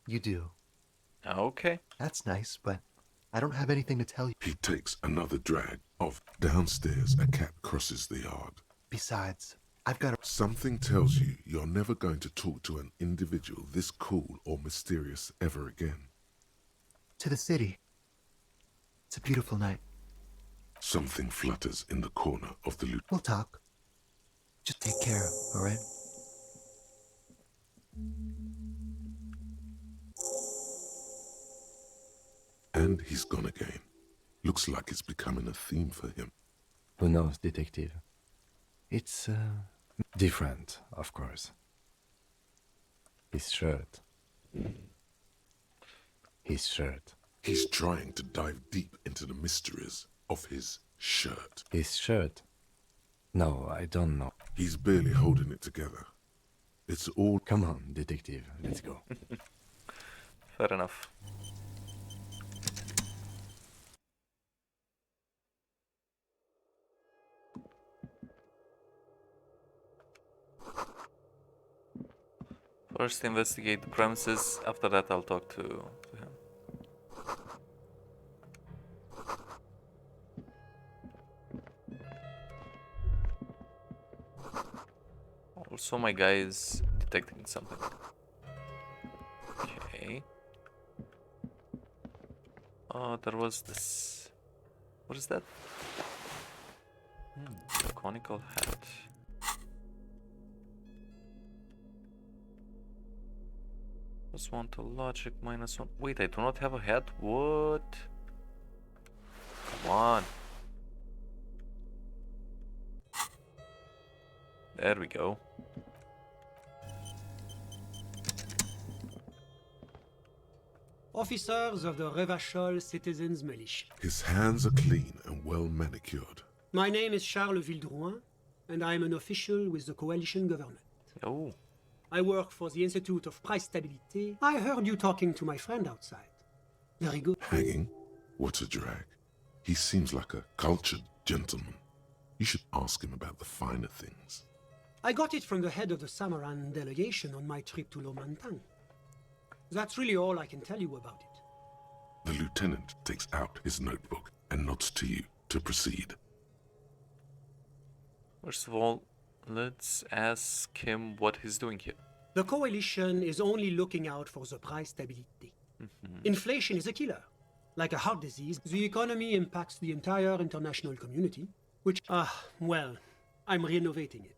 You do. Okay. That's nice, but I don't have anything to tell you. He takes another drag of downstairs. A cat crosses the yard. Besides, I've got a... Something tells you you're never going to talk to an individual this cool or mysterious ever again. to the city. It's a beautiful night. Something flutters in the corner of the We'll talk. Just take care, all right? And he's gone again. Looks like it's becoming a theme for him. Who knows, detective? It's different, of course. His shirt. His shirt. He's trying to dive deep into the mysteries of his shirt. His shirt? No, I don't know. He's barely holding it together. It's all... Come on, detective, let's go. Fair enough. First investigate the premises, after that I'll talk to him. Also my guy is detecting something. Okay. Oh, there was this... What is that? A conical hat. +1 to logic, -1. Wait, I do not have a hat? What? Come on. There we go. Officers of the Revachol Citizens Militia. His hands are clean and well manicured. My name is Charles Vildrouin, and I am an official with the coalition government. Oh. I work for the Institute of Price Stability. I heard you talking to my friend outside. Very good. Hanging? What a drag. He seems like a cultured gentleman. You should ask him about the finer things. I got it from the head of the Samaran delegation on my trip to Lomantang. That's really all I can tell you about it. The lieutenant takes out his notebook and nods to you to proceed. First of all, let's ask him what he's doing here. The coalition is only looking out for the price stability. Inflation is a killer. Like a heart disease, the economy impacts the entire international community, which, well, I'm renovating it.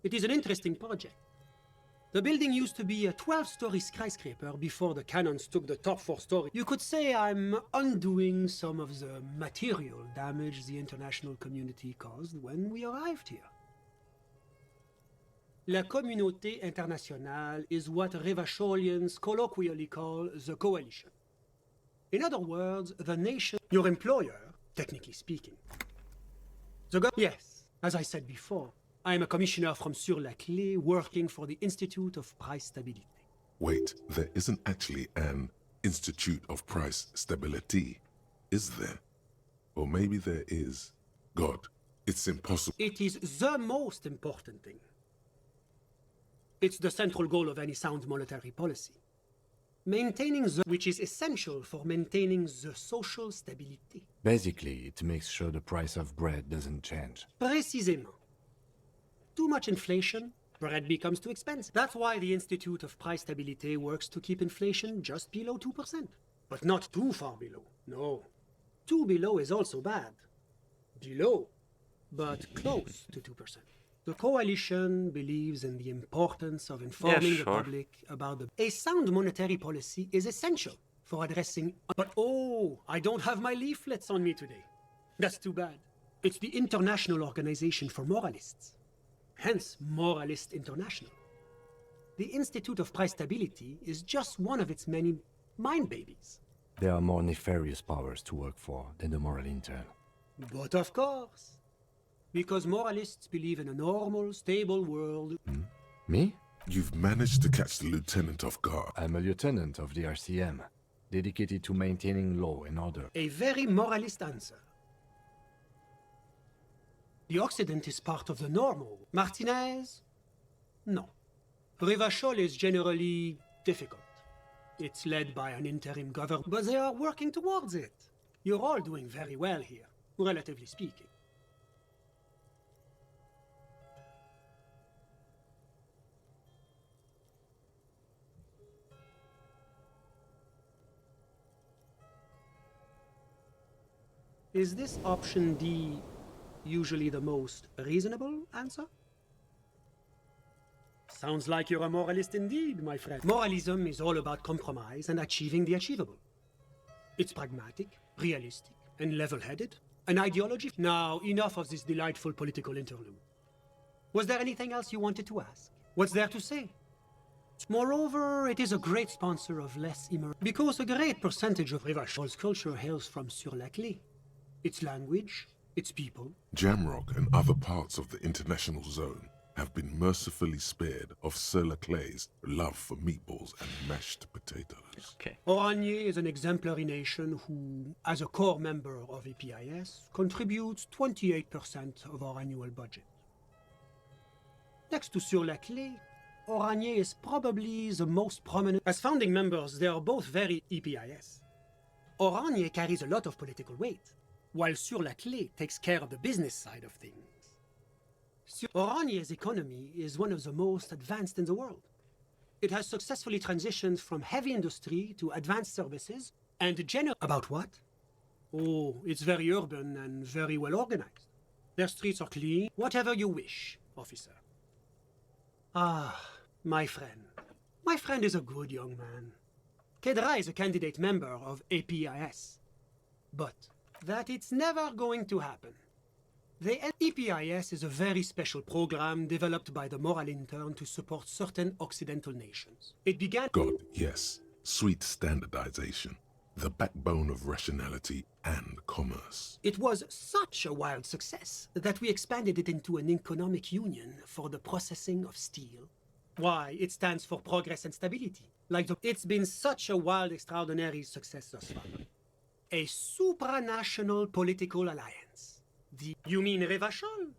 It is an interesting project. The building used to be a 12-story skyscraper before the cannons took the top 4 stories. You could say I'm undoing some of the material damage the international community caused when we arrived here. La communauté internationale is what Revacholians colloquially call the coalition. In other words, the nation, your employer, technically speaking. Yes, as I said before, I am a commissioner from Sur-la-Clé working for the Institute of Price Stability. Wait, there isn't actually an Institute of Price Stability, is there? Or maybe there is. God, it's impossible. It is the most important thing. It's the central goal of any sound monetary policy. Maintaining which is essential for maintaining the social stability. Basically, it makes sure the price of bread doesn't change. Précisément. Too much inflation, bread becomes too expensive. That's why the Institute of Price Stability works to keep inflation just below 2%. But not too far below, no. Too below is also bad. Below, but close to 2%. The coalition believes in the importance of informing the public about a sound monetary policy is essential for addressing... But oh, I don't have my leaflets on me today. That's too bad. It's the International Organization for Moralists. Hence, Moralist International. The Institute of Price Stability is just one of its many mind babies. There are more nefarious powers to work for than the moral intern. But of course. Because moralists believe in a normal, stable world. Me? You've managed to catch the lieutenant off guard. I'm a lieutenant of the RCM, dedicated to maintaining law and order. A very moralist answer. The Occident is part of the normal. Martinez? No. Revachol is generally difficult. It's led by an interim government, but they are working towards it. You're all doing very well here, relatively speaking. Is this option D usually the most reasonable answer? Sounds like you're a moralist indeed, my friend. Moralism is all about compromise and achieving the achievable. It's pragmatic, realistic, and level-headed. An ideology. Now, enough of this delightful political interlude. Was there anything else you wanted to ask? What's there to say? Moreover, it is a great sponsor of less because a great percentage of Revachol's culture hails from Sur-la-Clé. Its language, its people. Jamrock and other parts of the international zone have been mercifully spared of Sur-la-Clé's love for meatballs and mashed potatoes. Okay. Oranje is an exemplary nation who, as a core member of EPIS, contributes 28% of our annual budget. Next to Sur-la-Clé, Oranje is probably the most prominent. As founding members, they are both very EPIS. Oranje carries a lot of political weight, while Sur-la-Clé takes care of the business side of things. Oranje's economy is one of the most advanced in the world. It has successfully transitioned from heavy industry to advanced services and About what? Oh, it's very urban and very well organized. Their streets are clean. Whatever you wish, officer. Ah, my friend. My friend is a good young man. Kedra is a candidate member of APIS. But that it's never going to happen. The EPIS is a very special program developed by the Moral Intern to support certain Occidental nations. It began... God, yes. Sweet standardization. The backbone of rationality and commerce. It was such a wild success that we expanded it into an economic union for the processing of steel. Why, it stands for progress and stability. It's been such a wild, extraordinary success thus far. A supranational political alliance. You mean Revachol?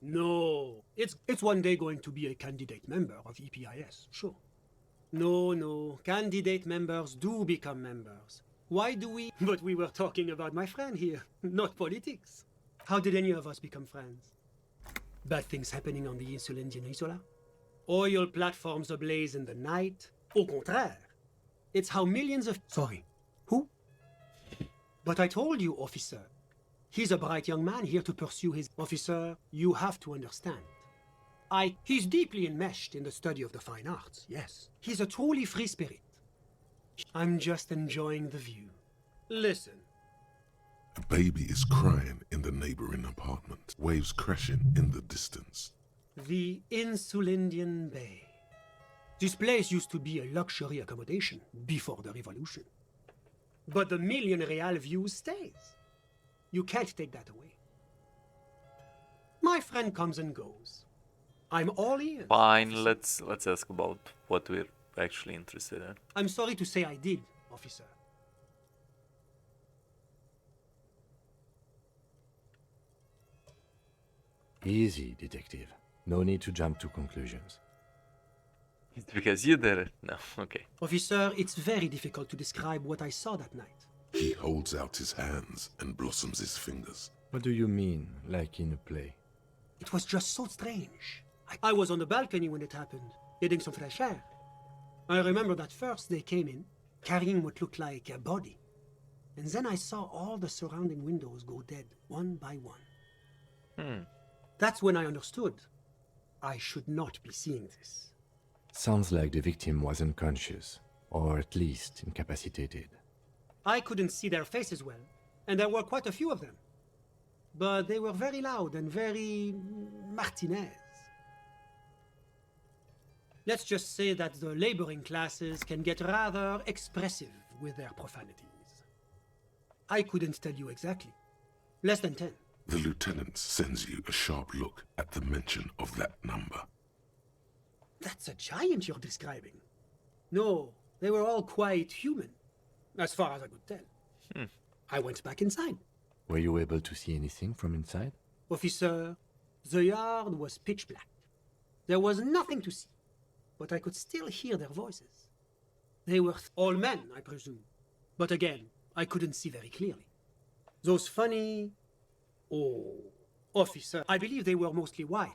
No. It's one day going to be a candidate member of EPIS, sure. No. Candidate members do become members. Why do we? But we were talking about my friend here, not politics. How did any of us become friends? Bad things happening on the Insulindian Isola? Oil platforms ablaze in the night? Au contraire. It's how millions of... Sorry. Who? But I told you, officer. He's a bright young man here to pursue his... Officer, you have to understand. He's deeply enmeshed in the study of the fine arts, yes. He's a truly free spirit. I'm just enjoying the view. Listen. A baby is crying in the neighboring apartment. Waves crashing in the distance. The Insulindian Bay. This place used to be a luxury accommodation before the revolution. But the million real view stays. You can't take that away. My friend comes and goes. I'm all ears. Fine, let's ask about what we're actually interested in. I'm sorry to say I did, officer. Easy, detective. No need to jump to conclusions. It's because you did it. No, okay. Officer, it's very difficult to describe what I saw that night. He holds out his hands and blossoms his fingers. What do you mean, like in a play? It was just so strange. I was on the balcony when it happened, getting some fresh air. I remember that first they came in, carrying what looked like a body. And then I saw all the surrounding windows go dead, one by one. That's when I understood. I should not be seeing this. Sounds like the victim was unconscious, or at least incapacitated. I couldn't see their faces well, and there were quite a few of them. But they were very loud and very... Martinez. Let's just say that the laboring classes can get rather expressive with their profanities. I couldn't tell you exactly. Less than 10. The lieutenant sends you a sharp look at the mention of that number. That's a giant you're describing. No, they were all quite human, as far as I could tell. I went back inside. Were you able to see anything from inside? Officer, the yard was pitch black. There was nothing to see, but I could still hear their voices. They were all men, I presume. But again, I couldn't see very clearly. Those funny... Oh, officer, I believe they were mostly white,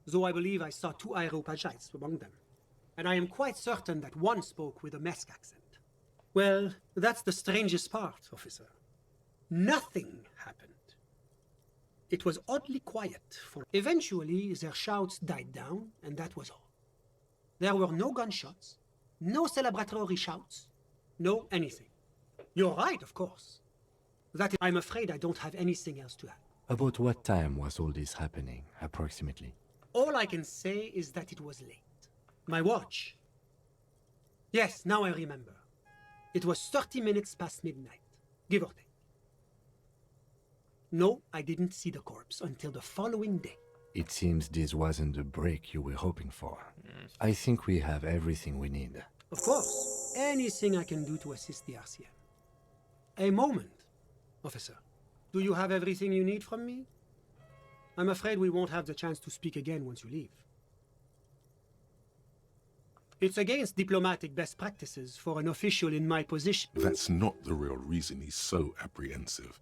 though I believe I saw 2 Areopagites among them. And I am quite certain that one spoke with a Mesk accent. Well, that's the strangest part, officer. Nothing happened. It was oddly quiet, for eventually their shouts died down, and that was all. There were no gunshots, no celebratory shouts, no anything. You're right, of course. I'm afraid I don't have anything else to add. About what time was all this happening, approximately? All I can say is that it was late. My watch. Yes, now I remember. It was 30 minutes past midnight, give or take. No, I didn't see the corpse until the following day. It seems this wasn't the break you were hoping for. I think we have everything we need. Of course, anything I can do to assist the RCM. A moment, officer. Do you have everything you need from me? I'm afraid we won't have the chance to speak again once you leave. It's against diplomatic best practices for an official in my position. That's not the real reason he's so apprehensive.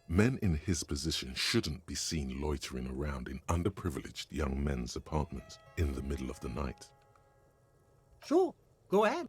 Men in his position shouldn't be seen loitering around in underprivileged young men's apartments in the middle of the night. Sure, go ahead.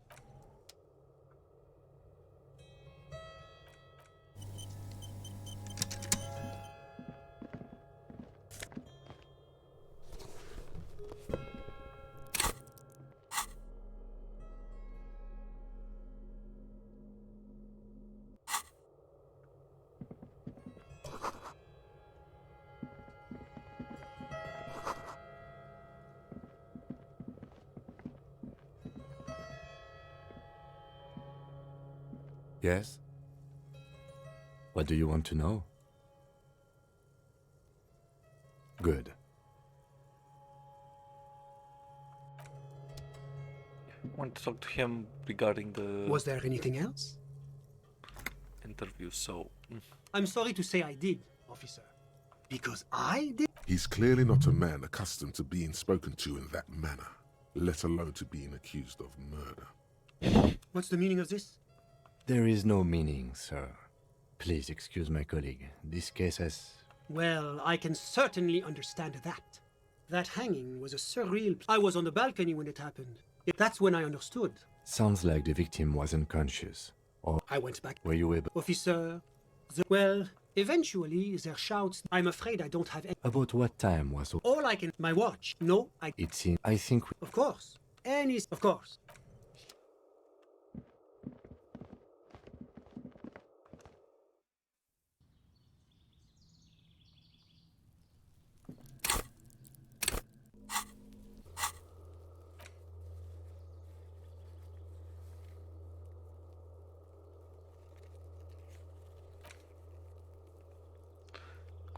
Yes? What do you want to know? Good. I want to talk to him regarding the Was there anything else? interview, so... I'm sorry to say I did, officer. Because I did? He's clearly not a man accustomed to being spoken to in that manner, let alone to being accused of murder. What's the meaning of this? There is no meaning, sir. Please excuse my colleague. This case has... Well, I can certainly understand that. That hanging was a surreal... I was on the balcony when it happened. That's when I understood. Sounds like the victim was unconscious. Or I went back. were you able... Officer... Well, eventually, their shouts... I'm afraid I don't have any... About what time was... All I can... My watch. No, I... It seemed... I think... Of course. Of course.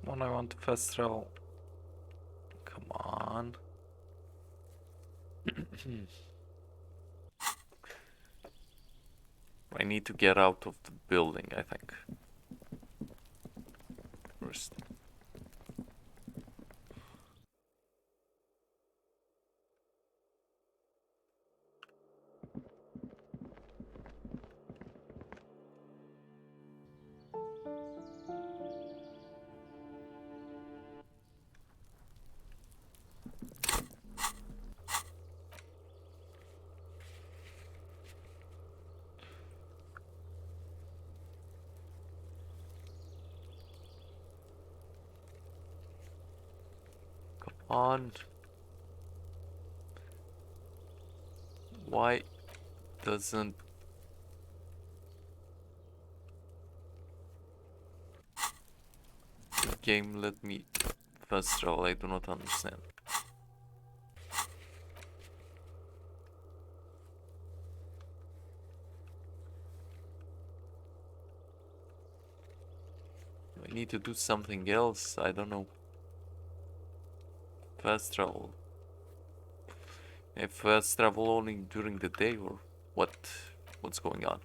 Come on, I want to fast travel. Come on. I need to get out of the building, I think. First. On. Why doesn't the game let me fast travel? I do not understand. I need to do something else. I don't know. Fast travel. Fast travel only during the day, or what? What's going on?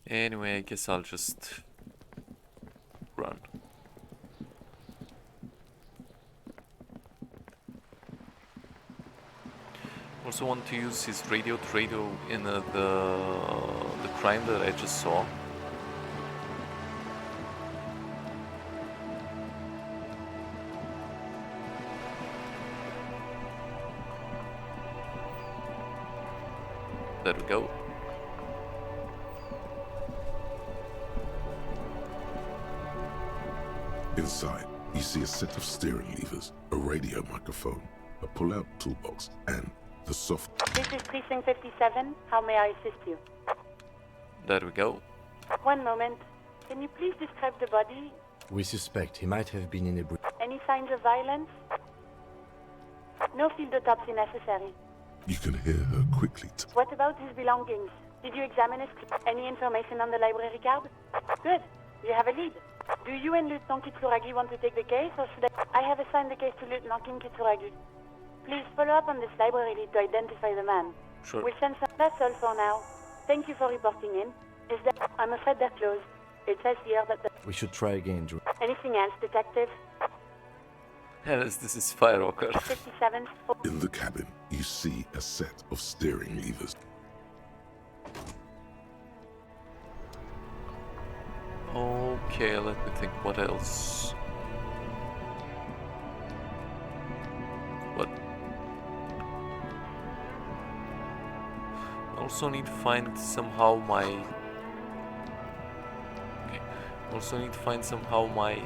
Anyway, I guess I'll just run. Also want to use his radio in the crime that I just saw. There we go. Inside, you see a set of steering levers, a radio microphone, a pull-out toolbox, and the soft... This is Precinct 57. How may I assist you? There we go. One moment. Can you please describe the body? We suspect he might have been in a... Any signs of violence? No field autopsy necessary. You can hear her quickly. What about his belongings? Did you examine his... Any information on the library card? Good. You have a lead. Do you and Lieutenant Kitsuragi want to take the case, or should I have assigned the case to Lieutenant Kim Kitsuragi. Please follow up on this library lead to identify the man. Sure. We'll send some... That's all for now. Thank you for reporting in. Is that... I'm afraid they're closed. It says here that the... We should try again, Drew. Anything else, Detective? Yes, this is Firewalker. 57. In the cabin, you see a set of steering levers. Okay, let me think what else. What? I also need to find somehow my... Okay. Also need to find somehow my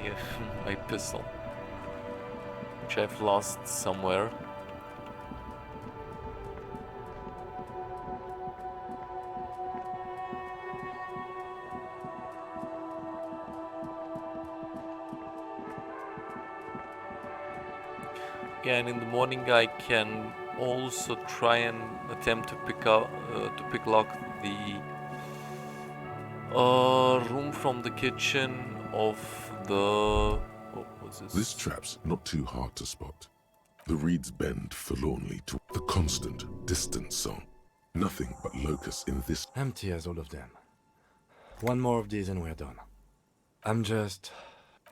my pistol, which I've lost somewhere. Yeah, and in the morning I can also try and attempt to pick lock the room from the kitchen of the... Oh, what's this? This trap's not too hard to spot. The reeds bend forlornly to the constant, distant song. Nothing but locusts in this... Empty as all of them. One more of these and we're done. I'm just...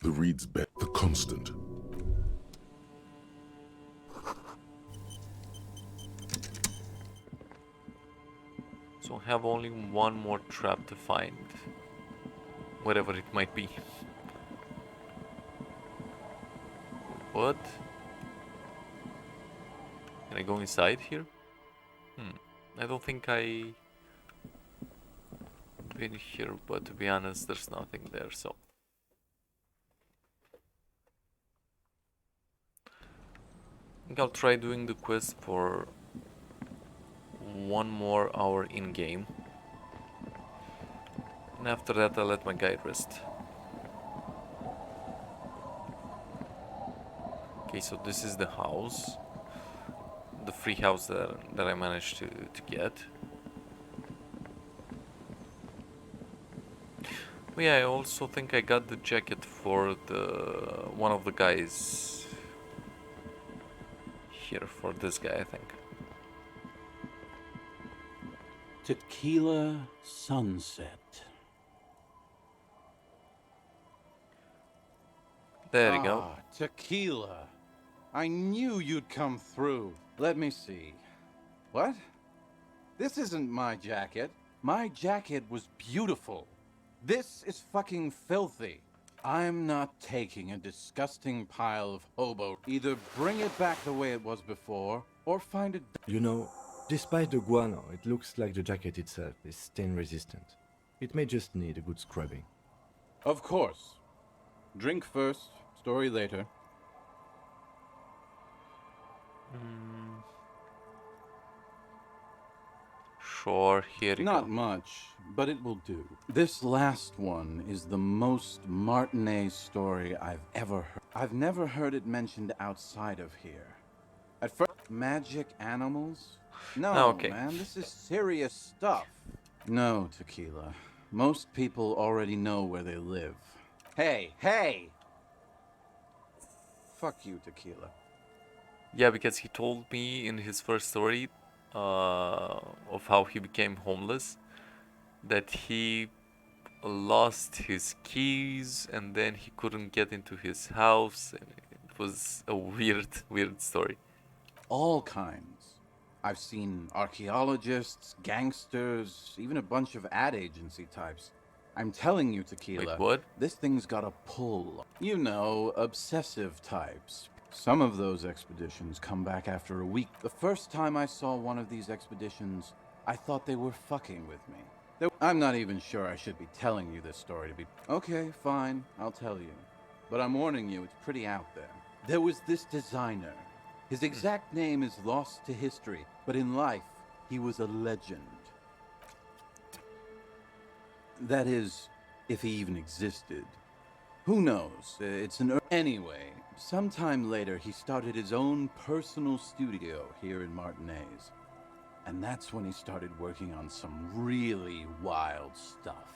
The reeds bend... The constant... So I have only one more trap to find. Whatever it might be. What? Can I go inside here? I don't think I been here, but to be honest, there's nothing there, so. I think I'll try doing the quest for one more hour in-game. And after that, I'll let my guide rest. Okay, so this is the house. The free house that I managed to get. Oh yeah, I also think I got the jacket for the one of the guys here, for this guy, I think. Tequila Sunset. There you go. Tequila. I knew you'd come through. Let me see. What? This isn't my jacket. My jacket was beautiful. This is fucking filthy. I'm not taking a disgusting pile of hobo. Either bring it back the way it was before, or find it. You know, despite the guano, it looks like the jacket itself is stain resistant. It may just need a good scrubbing. Of course. Drink first, story later. Sure, here you go. Not much, but it will do. This last one is the most Martinet story I've ever heard. I've never heard it mentioned outside of here. At first, magic animals? No, Okay. man, this is serious stuff. No, Tequila. Most people already know where they live. Hey, hey! Fuck you, Tequila. Yeah, because he told me in his first story of how he became homeless, that he lost his keys and then he couldn't get into his house, and it was a weird story. All kinds. I've seen archaeologists, gangsters, even a bunch of ad agency types. I'm telling you, Tequila, Wait, what? this thing's got a pull. You know, obsessive types. Some of those expeditions come back after a week. The first time I saw one of these expeditions, I thought they were fucking with me. I'm not even sure I should be telling you this story to be... Okay, fine, I'll tell you. But I'm warning you, it's pretty out there. There was this designer. His exact name is lost to history, but in life, he was a legend. That is, if he even existed. Who knows? It's an... Anyway, sometime later, he started his own personal studio here in Martinez. And that's when he started working on some really wild stuff.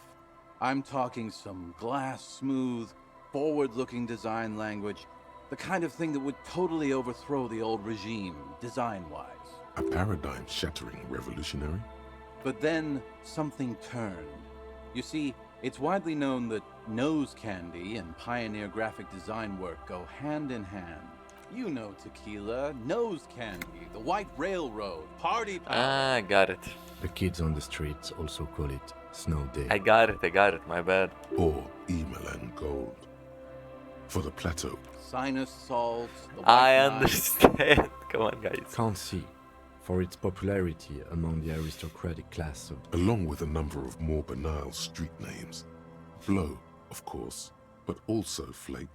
I'm talking some glass-smooth, forward-looking design language, the kind of thing that would totally overthrow the old regime, design-wise. A paradigm-shattering revolutionary? But then, something turned. You see, it's widely known that nose candy and pioneer graphic design work go hand in hand. You know Tequila, nose candy, the White Railroad, party power. Ah, got it. The kids on the streets also call it Snow Day. I got it, my bad. Or Emelan gold. For the plateau. Sinus salts, the I white knight. understand. Come on, guys. Can't see, for its popularity among the aristocratic class of... Along with a number of more banal street names. Blow, of course, but also Flake.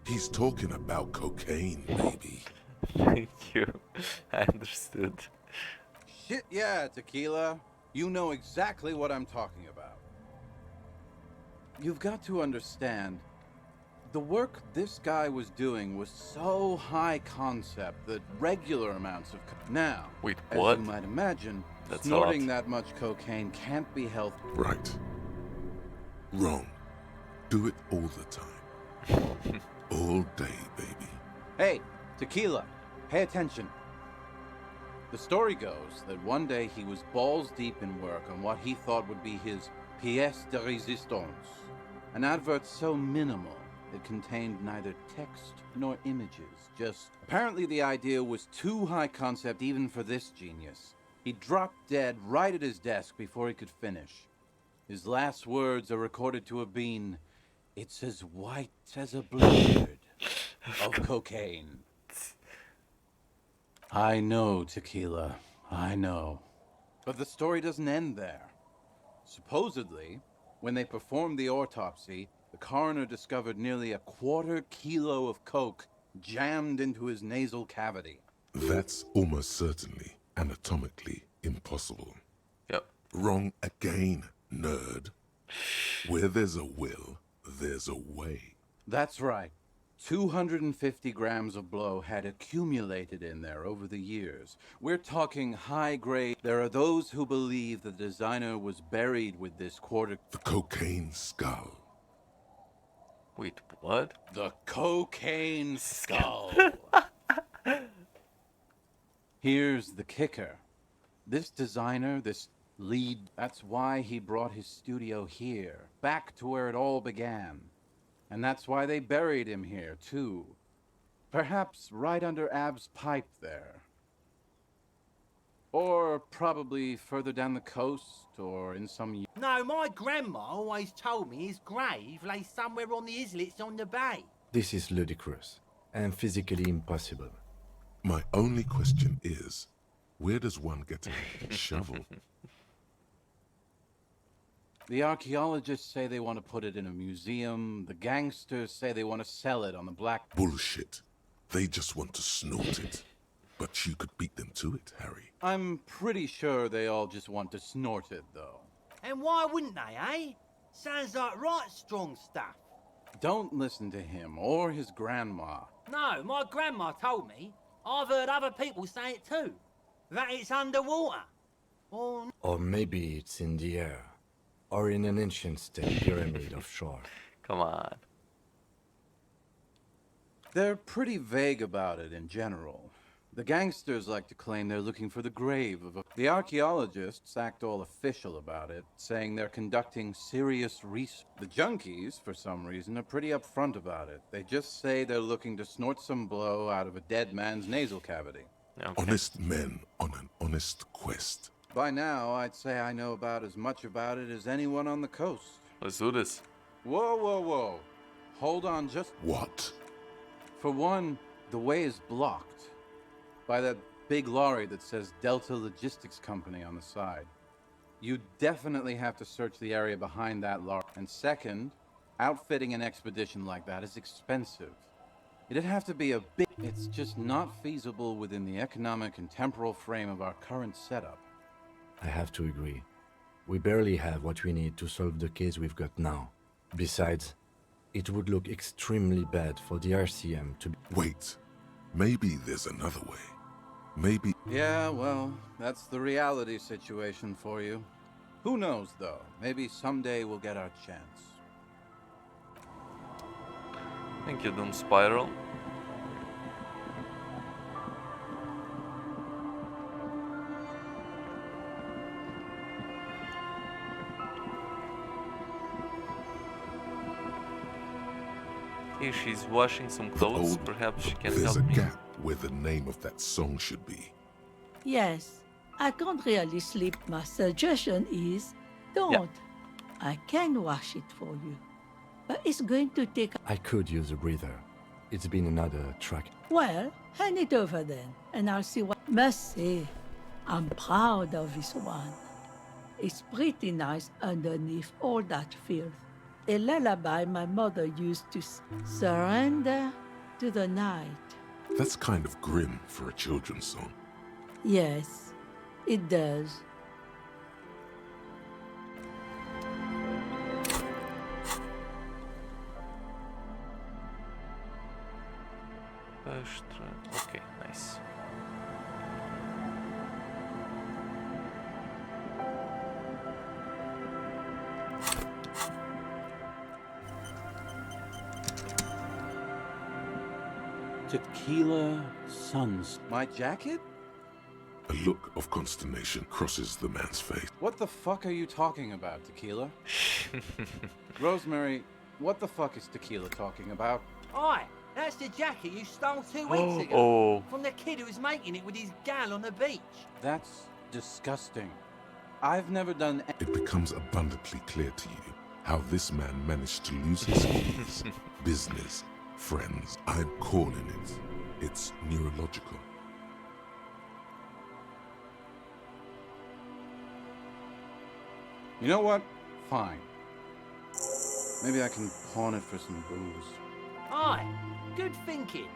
He's talking about cocaine, baby. Thank you. I understood. Shit, yeah, Tequila. You know exactly what I'm talking about. You've got to understand, the work this guy was doing was so high concept that regular amounts of... Now, Wait, as what? you might imagine, That's a snorting lot. that much cocaine can't be healthy. Right. Wrong. Do it all the time. All day, baby. Hey, Tequila, pay attention. The story goes that one day he was balls deep in work on what he thought would be his pièce de résistance, an advert so minimal it contained neither text nor images, just... Apparently the idea was too high concept even for this genius, He dropped dead right at his desk before he could finish. His last words are recorded to have been, "It's as white as a blizzard of cocaine." I know, Tequila. I know. But the story doesn't end there. Supposedly, when they performed the autopsy, the coroner discovered nearly a quarter kilo of coke jammed into his nasal cavity. That's almost certainly anatomically impossible. Yep. Wrong again, nerd. Where there's a will, there's a way. That's right. 250 grams of blow had accumulated in there over the years. We're talking high grade. There are those who believe the designer was buried with this quarter. The cocaine skull. Wait, what? The cocaine skull. Here's the kicker. This designer, this lead, that's why he brought his studio here, back to where it all began. And that's why they buried him here, too. Perhaps right under Ab's pipe there. Or probably further down the coast, or in some... No, my grandma always told me his grave lay somewhere on the islets on the bay. This is ludicrous and physically impossible. My only question is, where does one get a shovel? The archaeologists say they want to put it in a museum. The gangsters say they want to sell it on the black... Bullshit. They just want to snort it. But you could beat them to it, Harry. I'm pretty sure they all just want to snort it, though. And why wouldn't they, eh? Sounds like right strong stuff. Don't listen to him or his grandma. No, my grandma told me. I've heard other people say it too. That it's underwater. Or maybe it's in the air. Or in an ancient state pyramid offshore. Come on. They're pretty vague about it in general. The gangsters like to claim they're looking for the grave of a... The archaeologists act all official about it, saying they're conducting serious research. The junkies, for some reason, are pretty upfront about it. They just say they're looking to snort some blow out of a dead man's nasal cavity. Okay. Honest men on an honest quest. By now, I'd say I know about as much about it as anyone on the coast. Let's do this. Whoa, whoa, whoa. Hold on just... What? For one, the way is blocked by that big lorry that says Delta Logistics Company on the side. You definitely have to search the area behind that lorry. And second, outfitting an expedition like that is expensive. It'd have to be a big... It's just not feasible within the economic and temporal frame of our current setup. I have to agree. We barely have what we need to solve the case we've got now. Besides, it would look extremely bad for the RCM to be... Wait. Maybe there's another way. Maybe... Yeah, well, that's the reality situation for you. Who knows, though? Maybe someday we'll get our chance. Thank you, Doom Spiral. Here she's washing some clothes. Perhaps she can There's help a me. gap where the name of that song should be. Yes, I can't really sleep. My suggestion is, don't. Yeah. I can wash it for you. But it's going to take... I could use a breather. It's been another track. Well, hand it over then, and I'll see what... Must say, I'm proud of this one. It's pretty nice underneath all that filth. A lullaby my mother used to surrender to the night. That's kind of grim for a children's song. Yes, it does. Okay, nice. Tequila Suns. My jacket? A look of consternation crosses the man's face. What the fuck are you talking about, Tequila? Rosemary, what the fuck is Tequila talking about? Aye, that's the jacket you stole 2 weeks ago. Oh. From the kid who was making it with his gal on the beach. That's disgusting. I've never done. It becomes abundantly clear to you how this man managed to lose his keys, business, friends. I'm calling it. It's neurological. You know what? Fine. Maybe I can pawn it for some booze. Aye, good thinking.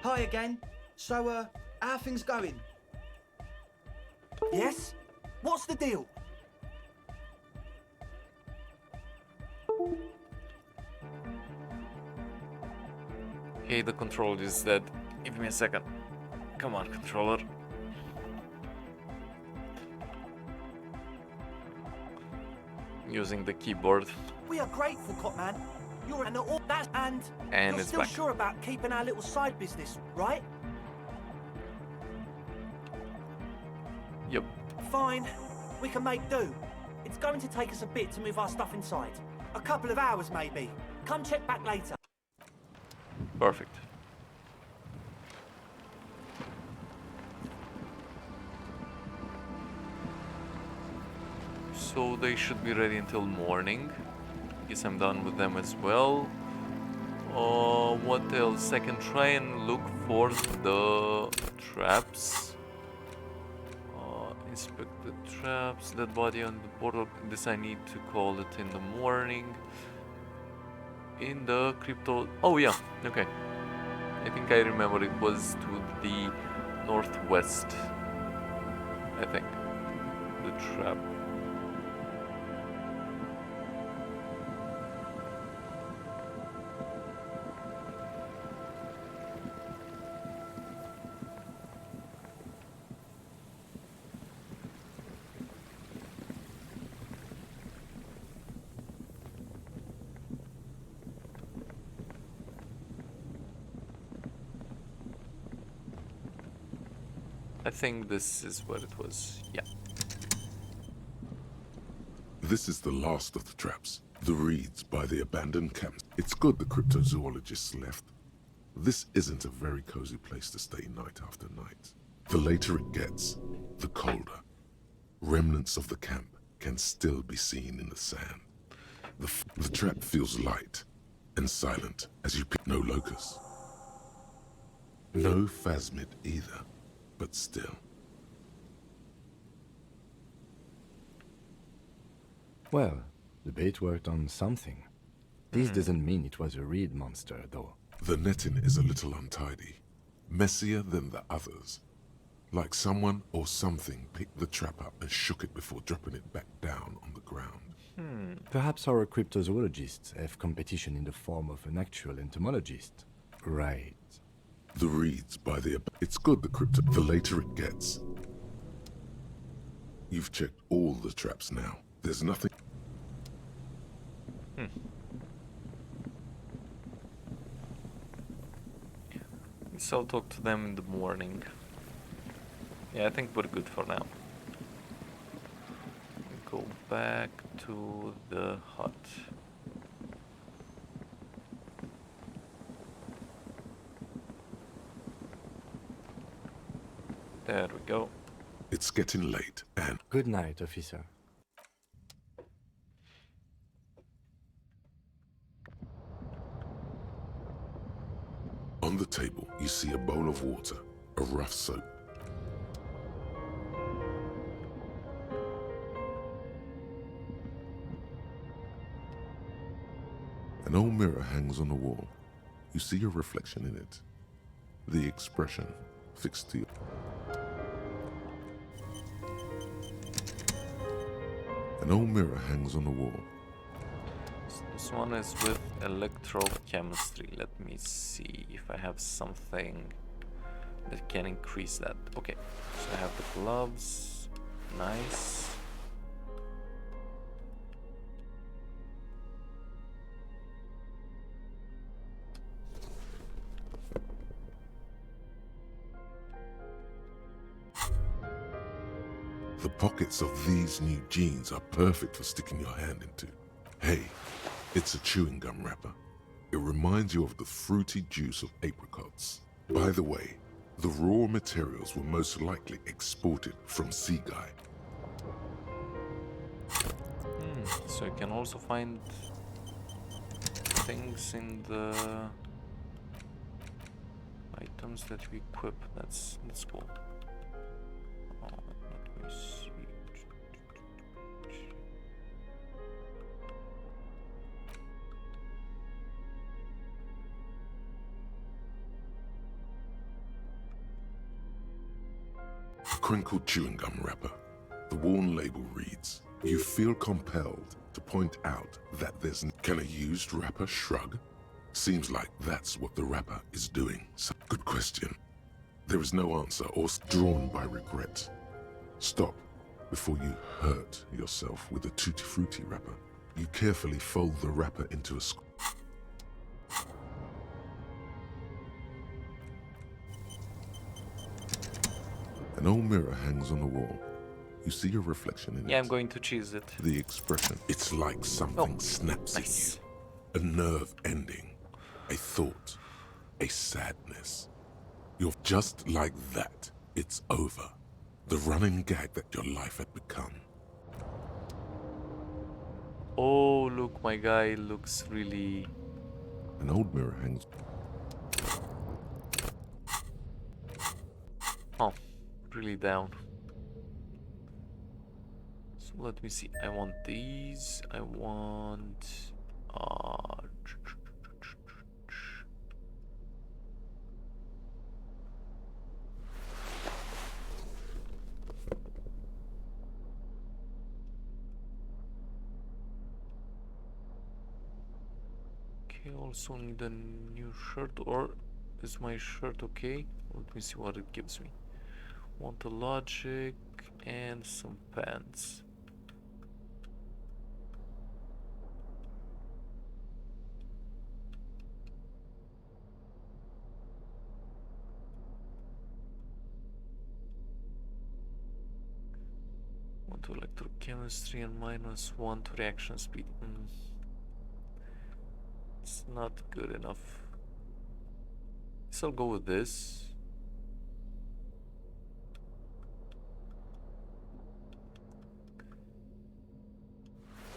Hi again. So, how are things going? Yes? What's the deal? Okay, the controller is dead. Give me a second. Come on, controller. Using the keyboard. We are grateful, Cotman. You're an all that and you're it's still back. sure about keeping our little side business, right? Yep. Fine. We can make do. It's going to take us a bit to move our stuff inside. A couple of hours, maybe. Come check back later. Perfect. So they should be ready until morning. Guess I'm done with them as well. What else? I can try and look for the traps. Inspect the traps. Dead body on the portal. This I need to call it in the morning. In the crypto. Oh yeah. Okay. I think I remember it was to the northwest. I think the trap. I think this is where it was, yeah. This is the last of the traps. The reeds by the abandoned camp. It's good the cryptozoologists left. This isn't a very cozy place to stay night after night. The later it gets, the colder. Remnants of the camp can still be seen in the sand. The trap feels light and silent as you pick no locust. No phasmid either. But still. Well, the bait worked on something. This doesn't mean it was a reed monster, though. The netting is a little untidy. Messier than the others. Like someone or something picked the trap up and shook it before dropping it back down on the ground. Perhaps our cryptozoologists have competition in the form of an actual entomologist. Right. The reeds by the... It's good the later it gets. You've checked all the traps now. There's nothing... Guess I'll talk to them in the morning. Yeah, I think we're good for now. Go back to the hut. There we go. It's getting late and... Good night, officer. On the table, you see a bowl of water, a rough soap. mirror hangs on the wall. You see your reflection in it. The expression fixed to you. An old mirror hangs on the wall. This one is with electrochemistry. Let me see if I have something that can increase that. Okay, so I have the gloves. Nice. The pockets of these new jeans are perfect for sticking your hand into. Hey, it's a chewing gum wrapper. It reminds you of the fruity juice of apricots. By the way, the raw materials were most likely exported from Seaguy. So you can also find things in the items that we equip. That's cool. Let me see. Crinkled chewing gum wrapper. The worn label reads, "You feel compelled to point out that there's Can a used wrapper shrug? Seems like that's what the wrapper is doing." So, good question. There is no answer or drawn by regret. Stop before you hurt yourself with a Tutti Frutti wrapper. You carefully fold the wrapper into a square. An old mirror hangs on the wall. You see your reflection in it. Yeah, I'm going to cheese it. The expression, it's like something snaps at you. A nerve ending, a thought, a sadness. You're just like that. It's over. The running gag that your life had become. Oh, look, my guy looks really... An old mirror hangs. Oh, really down. So let me see. I want these. I want... Okay, also need a new shirt, or is my shirt okay? Let me see what it gives me. Want a logic and some pants. Want to electrochemistry and -1 to reaction speed. It's not good enough. So I'll go with this.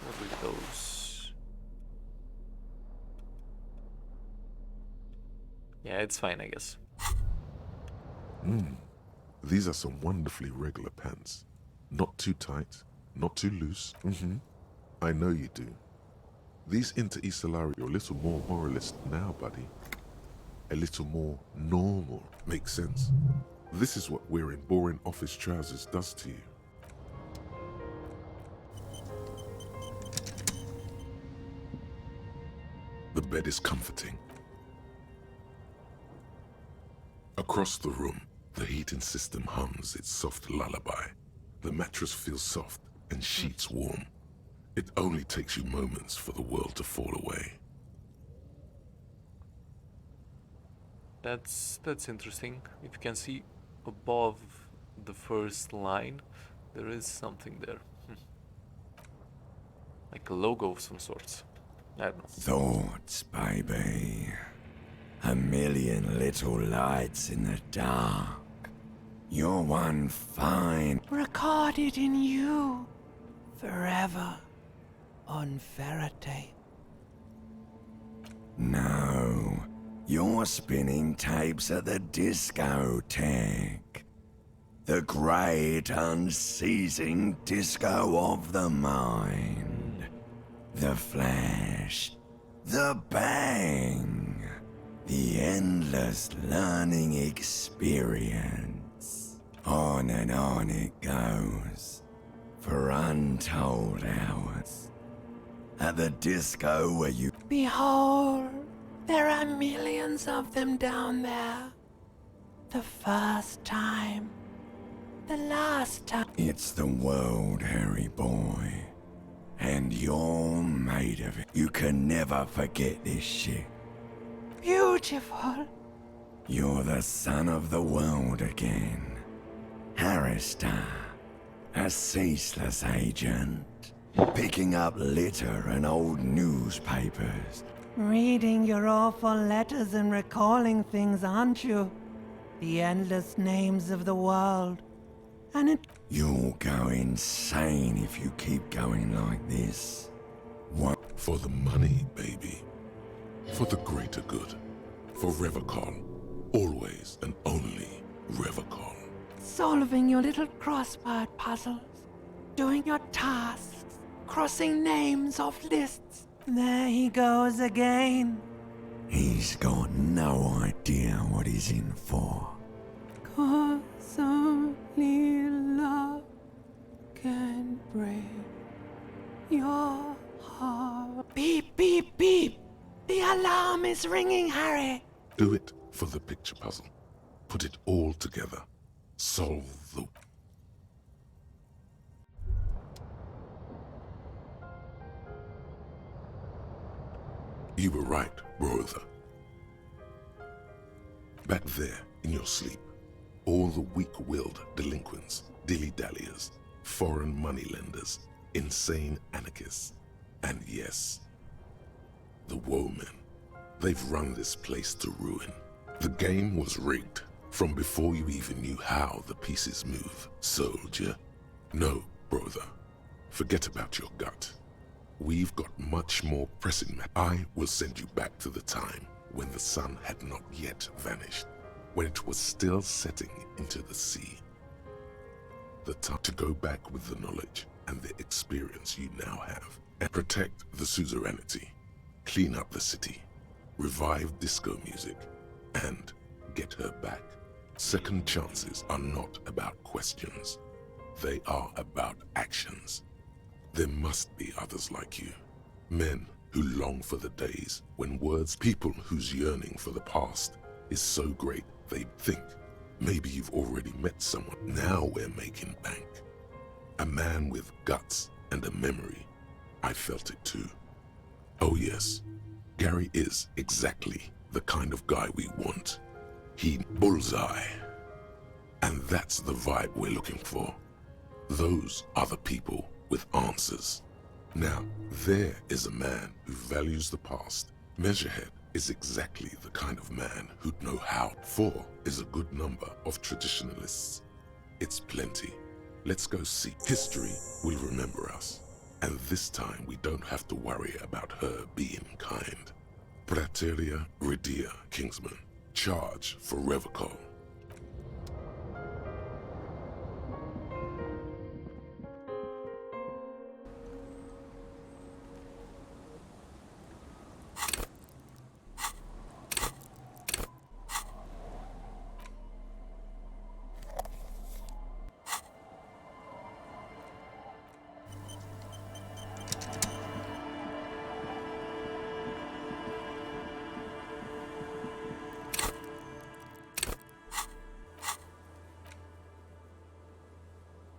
What with those? Yeah, it's fine, I guess. These are some wonderfully regular pants. Not too tight, not too loose. I know you do. These Interstellari are a little more moralist now, buddy. A little more normal. Makes sense. This is what wearing boring office trousers does to you. The bed is comforting. Across the room, the heating system hums its soft lullaby. The mattress feels soft and sheets warm. It only takes you moments for the world to fall away. That's interesting. If you can see above the first line, there is something there. Like a logo of some sorts. I don't know. Thoughts, baby. A million little lights in the dark. You're one fine... Recorded in you. Forever. On Faraday. No. You're spinning tapes at the discotheque. The great unceasing disco of the mind. The flash. The bang! The endless learning experience. On and on it goes, for untold hours. At the disco where you... Behold, there are millions of them down there. The first time. The last time. It's the world, Harry boy. And you're made of it. You can never forget this shit. Beautiful. You're the son of the world again. Harrister, a ceaseless agent. Picking up litter and old newspapers. Reading your awful letters and recalling things, aren't you? The endless names of the world. And it... You'll go insane if you keep going like this. What? For the money, baby. For the greater good. For Revacol. Always and only Revacol. Solving your little crossword puzzles. Doing your tasks. Crossing names off lists. There he goes again. He's got no idea what he's in for. 'Cause only love can break your heart. Beep, beep, beep. The alarm is ringing, Harry. Do it for the picture puzzle. Put it all together. Solve the... You were right, brother. Back there, in your sleep, all the weak-willed delinquents, dilly-dalliers, foreign moneylenders, insane anarchists, and yes, the woemen. They've run this place to ruin. The game was rigged from before you even knew how the pieces move, soldier. No, brother. Forget about your gut. We've got much more pressing matter. I will send you back to the time when the sun had not yet vanished, when it was still setting into the sea. The time to go back with the knowledge and the experience you now have, and protect the suzerainty, clean up the city, revive disco music, and get her back. Second chances are not about questions. They are about actions. There must be others like you. Men who long for the days when words, people whose yearning for the past is so great they think maybe you've already met someone. Now we're making bank. A man with guts and a memory. I felt it too. Oh yes, Gary is exactly the kind of guy we want. He bullseye. And that's the vibe we're looking for. Those are the people with answers. Now, there is a man who values the past. Measurehead is exactly the kind of man who'd know how. 4 is a good number of traditionalists. It's plenty. Let's go see. History will remember us. And this time we don't have to worry about her being kind. Praeterea Redia, Kingsman. Charge for Revacol.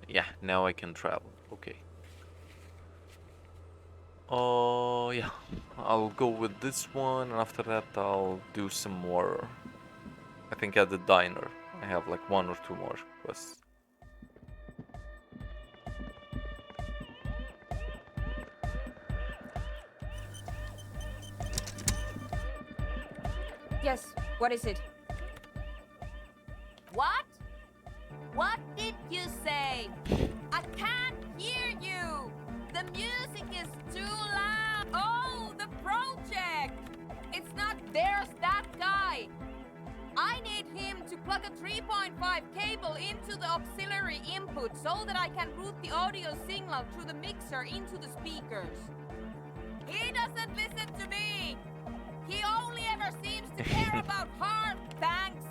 Yeah, now I can travel. Okay. Oh, yeah. I'll go with this one, and after that I'll do some more. I think at the diner I have like 1 or 2 more quests. Yes, what is it? What? What did you say? I can't hear you! The music is too loud! Oh, the project! It's not there's that guy! I need him to plug a 3.5 cable into the auxiliary input so that I can route the audio signal through the mixer into the speakers. He doesn't listen to me! He only ever seems to care about harm. Thanks.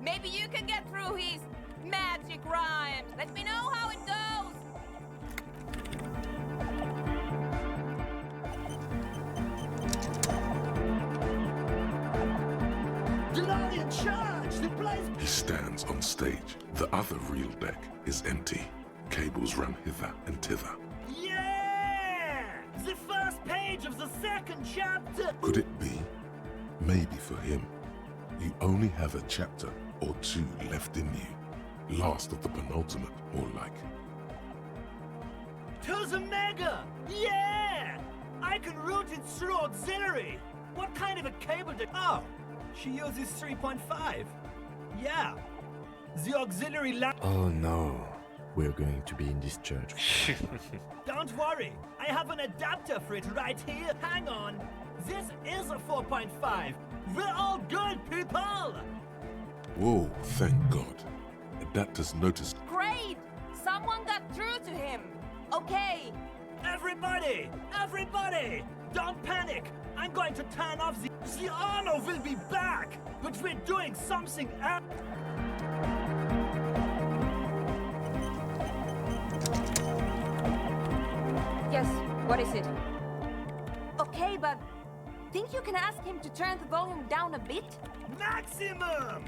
Maybe you can get through his magic rhymes. Let me know how it goes. Glorian charge! The place... He stands on stage. The other real deck is empty. Cables run hither and thither. Yeah! The first page of the second chapter! Could it be? Maybe for him, you only have a chapter or two left in you. Last of the penultimate, more like. To the Mega! Yeah! I can route it through auxiliary! What kind of a cable did... Oh! She uses 3.5. Yeah. The auxiliary lamp... Oh no. We're going to be in this church. Don't worry. I have an adapter for it right here. Hang on. This is a 4.5. We're all good, people! Whoa, thank God. Adapters noticed. Great! Someone got through to him. Okay. Everybody! Everybody! Don't panic! I'm going to turn off the... The Arno will be back! But we're doing something else! Yes, what is it? Okay, but think you can ask him to turn the volume down a bit? Maximum!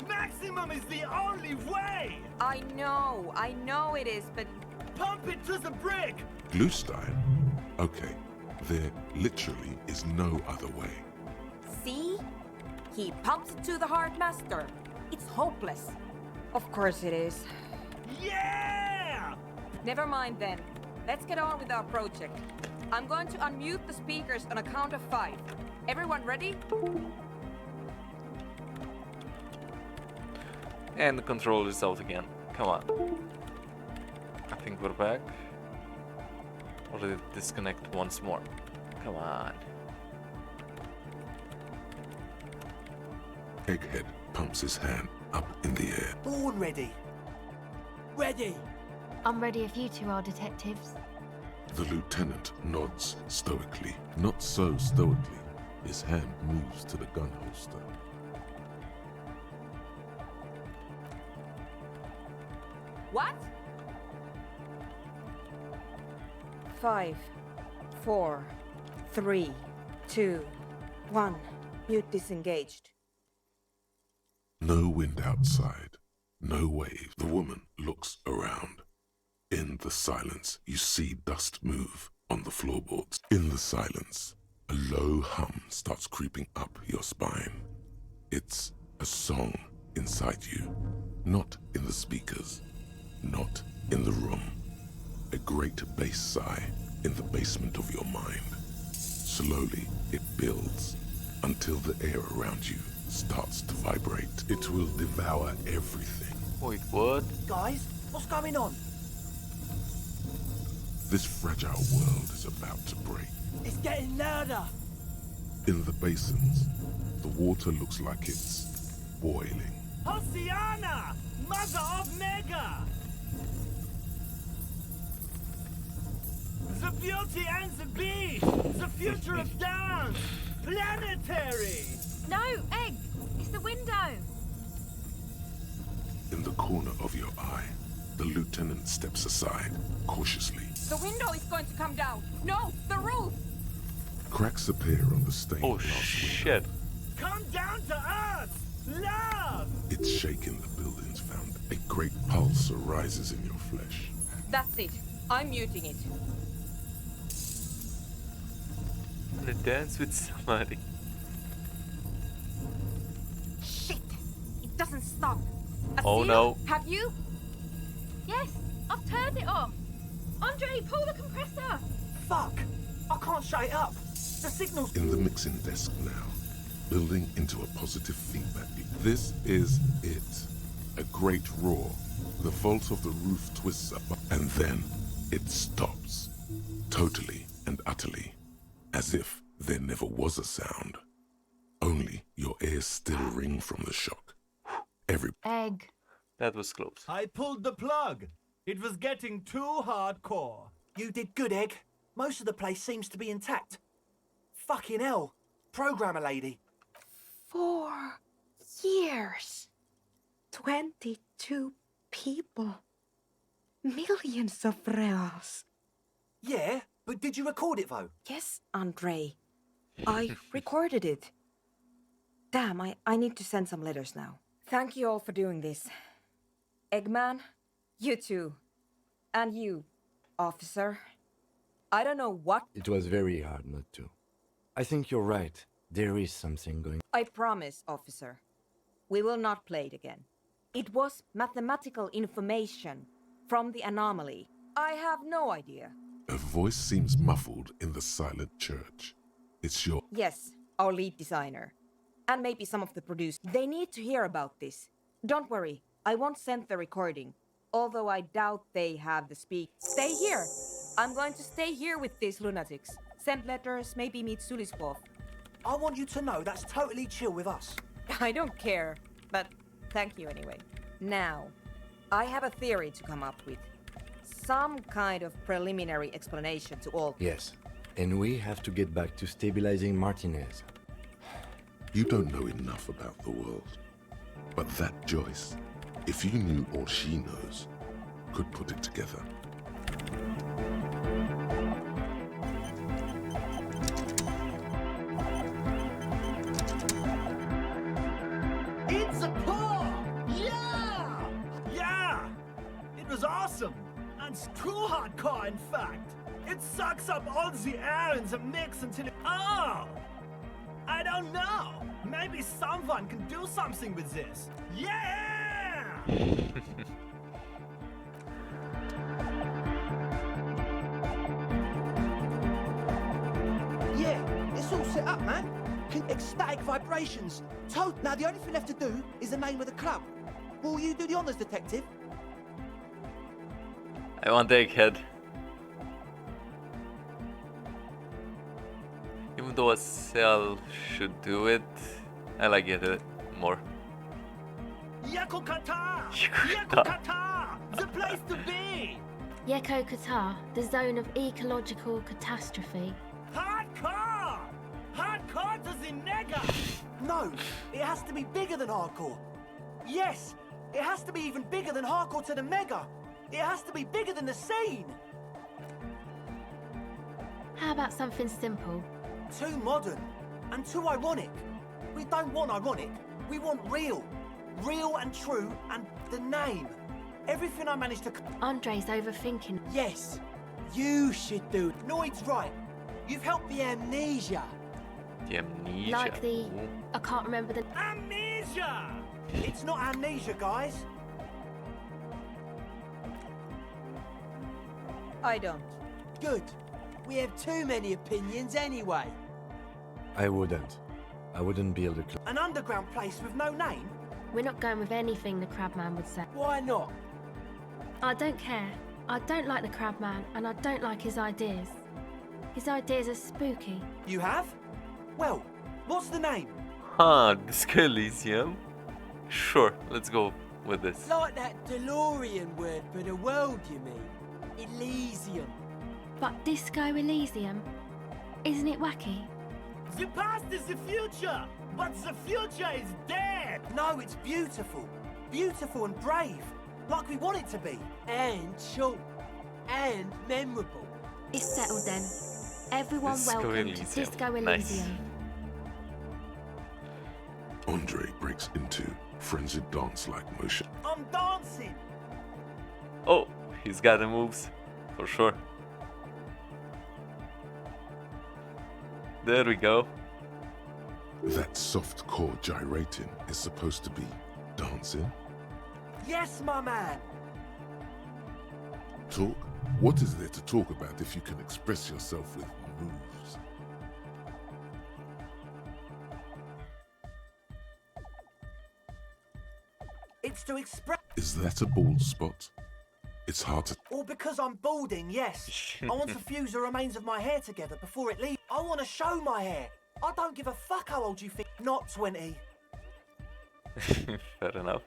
Maximum is the only way! I know it is, but... Pump it to the brick! Gluestein? Okay, there literally is no other way. See? He pumps it to the Heartmaster. It's hopeless. Of course it is. Yeah! Never mind then. Let's get on with our project. I'm going to unmute the speakers on a count of 5. Everyone ready? And the control is out again. Come on. I think we're back. Or did it disconnect once more? Come on. Egghead pumps his hand up in the air. Born ready. Ready. I'm ready if you two are detectives. The lieutenant nods stoically. Not so stoically. His hand moves to the gun holster. What? 5, 4, 3, 2, 1. Mute disengaged. No wind outside. No wave. The woman looks around. In the silence, you see dust move on the floorboards. In the silence, a low hum starts creeping up your spine. It's a song inside you, not in the speakers, not in the room. A great bass sigh in the basement of your mind. Slowly, it builds until the air around you starts to vibrate. It will devour everything. Wait, what? Guys, what's going on? This fragile world is about to break. It's getting louder. In the basins, the water looks like it's boiling. Oceana! Mother of Mega! The Beauty and the Beast! The future of dance! Planetary! No, Egg! It's the window! In the corner of your eye, the lieutenant steps aside, cautiously. The window is going to come down. No, the roof! Cracks appear on the stained glass shit. Come down to earth! Love! It's shaking the building's found. A great pulse arises in your flesh. That's it. I'm muting it. Wanna dance with somebody? Shit! It doesn't stop. Oh Asir, no. Have you? Yes, I've turned it off. Andre, pull the compressor. Fuck! I can't shut it up. The signal's... In the mixing desk now, building into a positive feedback loop. This is it. A great roar. The vault of the roof twists up, and then it stops. Totally and utterly. As if there never was a sound. Only your ears still ring from the shock. Every Egg. That was close. I pulled the plug. It was getting too hardcore. You did good, Egg. Most of the place seems to be intact. Fucking hell. Programmer lady. 4 years. 22 people. Millions of reals. Yeah, but did you record it though? Yes, Andre. I recorded it. Damn, I need to send some letters now. Thank you all for doing this. Eggman, you too. And you, officer. I don't know what... It was very hard not to. I think you're right. There is something going... I promise, officer. We will not play it again. It was mathematical information from the anomaly. I have no idea. A voice seems muffled in the silent church. It's your... Yes, our lead designer. And maybe some of the producers. They need to hear about this. Don't worry, I won't send the recording. Although I doubt they have the speak. Stay here! I'm going to stay here with these lunatics. Send letters, maybe meet Suliswolf. I want you to know that's totally chill with us. I don't care, but thank you anyway. Now, I have a theory to come up with. Some kind of preliminary explanation to all... Yes, and we have to get back to stabilizing Martinez. You don't know enough about the world. But that Joyce, if you knew all she knows, could put it together. It's a paw! Yeah! Yeah! It was awesome! And too hardcore, in fact! It sucks up all the air in the mix until it... Oh! I don't know! Maybe someone can do something with this! Yeah! Yeah, it's all set up, man. Ecstatic vibrations. Now the only thing left to do is the name of the club. Will you do the honors, detective? I want the egghead. Even though a cell should do it, I like it more. Yakukata! Yakukata! The place to be! Yeko Qatar, the zone of ecological catastrophe. Hardcore! Hardcore to the mega! No, it has to be bigger than hardcore. Yes, it has to be even bigger than hardcore to the mega. It has to be bigger than the scene. How about something simple? Too modern and too ironic. We don't want ironic. We want real. Real and true and the name. Everything I managed to... Andre's overthinking. Yes, you should do it. Noid's right. You've helped the amnesia. The amnesia. Like the... Ooh. I can't remember the... Amnesia! It's not amnesia, guys. I don't. Good. We have too many opinions anyway. I wouldn't. I wouldn't build a club. An underground place with no name? We're not going with anything the Crabman would say. Why not? I don't care. I don't like the Crabman, and I don't like his ideas. His ideas are spooky. You have? Well, what's the name? Huh, Disco Elysium? Sure, let's go with this. Like that DeLorean word for the world, you mean? Elysium. But Disco Elysium? Isn't it wacky? The past is the future, but the future is dead! No, it's beautiful. Beautiful and brave. Like we want it to be. And short. And memorable. It's settled then. Everyone Disco welcome Elysium. to Disco Elysium. Nice. Andre breaks into frenzied dance-like motion. I'm dancing! Oh, he's got the moves, for sure. There we go. That soft core gyrating is supposed to be dancing? Yes, my man. Talk? What is there to talk about if you can express yourself with moves? It's to express... Is that a bald spot? It's hard to... Or because I'm balding, yes. I want to fuse the remains of my hair together before it leaves. I want to show my hair. I don't give a fuck how old you think. Not 20. Fair enough.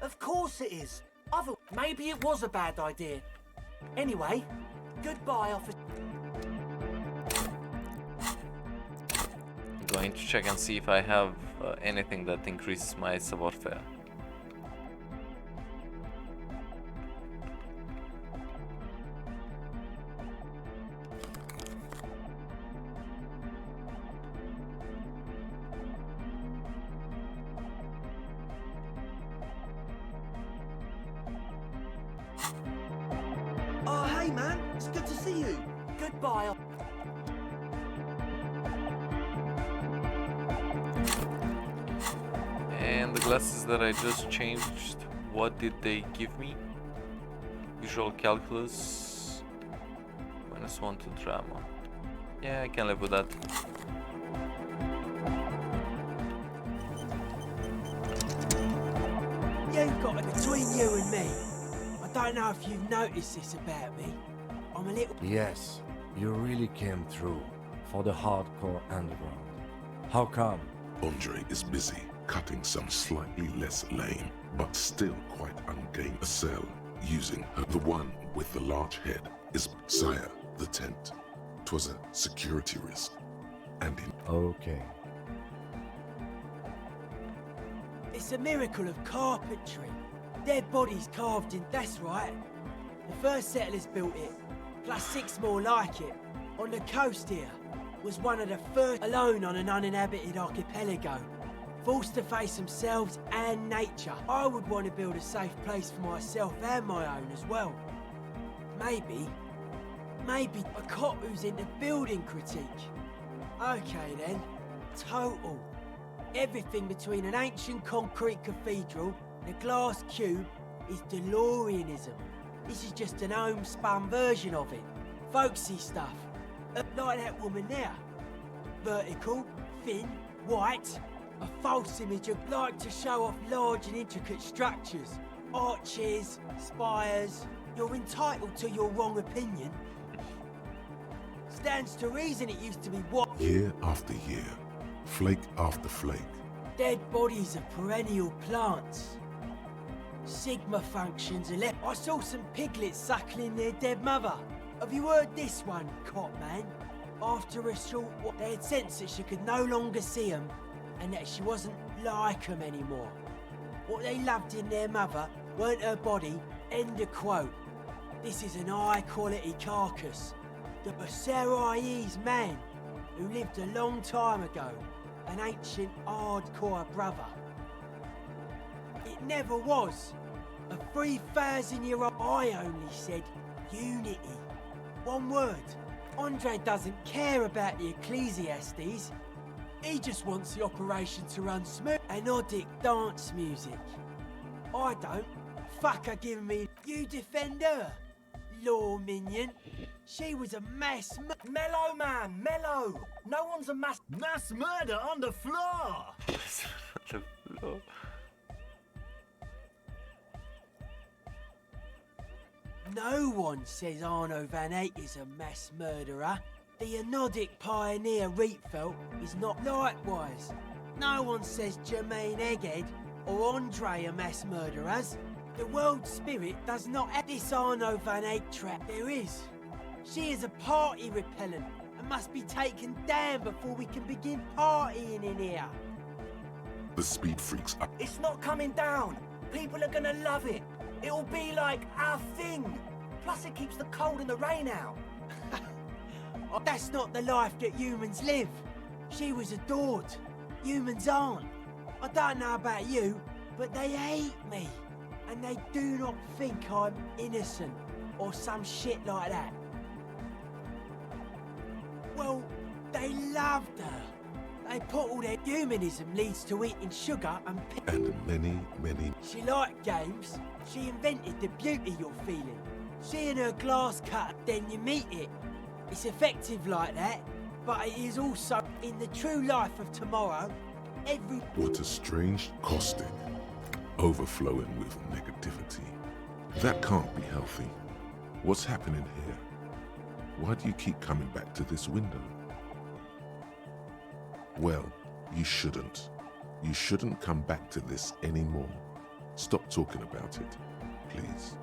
Of course it is. Maybe it was a bad idea. Anyway, goodbye, officer. going to check and see if I have anything that increases my savoir-faire. Oh, hey, man. It's good to see you. Goodbye. And the glasses that I just changed, what did they give me? Visual calculus, -1 to drama. Yeah, I can live with that. You've got it between you and me. I don't know if you've noticed this about me. I'm a little... Yes, you really came through for the hardcore underground. How come? Andre is busy cutting some slightly less lame, but still quite ungainly cell using her. The one with the large head is Sire, the tent. 'Twas a security risk. And in... Okay. It's a miracle of carpentry. Dead bodies carved in, that's right. The first settlers built it, plus 6 more like it. On the coast here, was one of the first alone on an uninhabited archipelago. Forced to face themselves and nature. I would want to build a safe place for myself and my own as well. Maybe a cop who's into building critique. Okay then, total. Everything between an ancient concrete cathedral and a glass cube is DeLoreanism. This is just an homespun version of it. Folksy stuff. Like that woman there. Vertical, thin, white. A false image of like to show off large and intricate structures. Arches, spires. You're entitled to your wrong opinion. Stands to reason it used to be what? Year after year, flake after flake. Dead bodies of perennial plants. Sigma functions are left. I saw some piglets suckling their dead mother. Have you heard this one, cop man? After a short while, they had sensed that she could no longer see them and that she wasn't like them anymore. What they loved in their mother weren't her body. End of quote. This is an high-quality carcass. The Basarai's man who lived a long time ago. An ancient hardcore brother. It never was. A 3,000-year-old. I only said unity. One word. Andre doesn't care about the Ecclesiastes. He just wants the operation to run smooth. Anodic dance music. I don't. Fuck her giving me. You defend her. Law minion. She was a mass Mellow, man, mellow. No one's a mass murder on the floor. The floor. No one says Arno van Eyck is a mass murderer. The Anodic pioneer Rietveld is not likewise. No one says Jermaine Egghead or Andre are mass murderers. The world spirit does not have this Arno van Eyck trap. There is. She is a party repellent and must be taken down before we can begin partying in here. The speed freaks are... It's not coming down. People are gonna love it. It'll be like our thing. Plus it keeps the cold and the rain out. That's not the life that humans live. She was adored. Humans aren't. I don't know about you, but they hate me. And they do not think I'm innocent or some shit like that. Well, they loved her. They put all their humanism leads to eating sugar and many. She liked games. She invented the beauty you're feeling. Seeing her glass cut, then you meet it. It's effective like that, but it is also in the true life of tomorrow. What a strange caustic, overflowing with negativity. That can't be healthy. What's happening here? Why do you keep coming back to this window? Well, you shouldn't. You shouldn't come back to this anymore. Stop talking about it, please.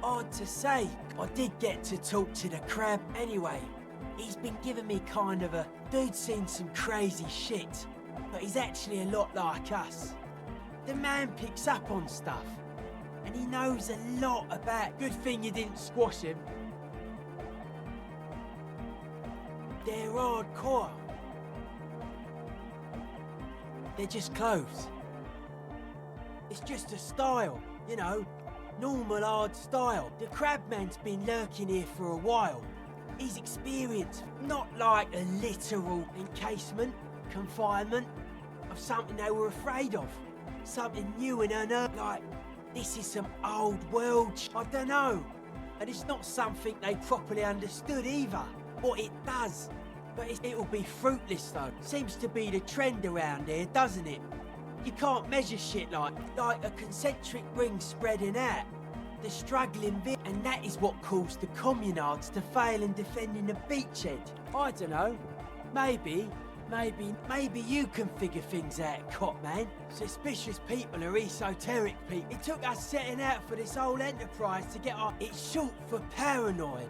Odd to say, I did get to talk to the crab anyway. He's been giving me kind of a dude's seen some crazy shit, but he's actually a lot like us. The man picks up on stuff, and he knows a lot about. Good thing you didn't squash him. They're hardcore. They're just clothes. It's just a style, you know, normal hard style. The Crabman's been lurking here for a while. He's experienced, not like a literal encasement, confinement of something they were afraid of. Something new and unearthly, like, this is some old world I don't know. And it's not something they properly understood either, what it does. But it'll be fruitless though. Seems to be the trend around here, doesn't it? You can't measure shit like a concentric ring spreading out. The struggling bit, and that is what caused the communards to fail in defending the beachhead. I don't know. Maybe you can figure things out, Copman. Suspicious people are esoteric people. It took us setting out for this whole enterprise to get our... It's short for paranoid.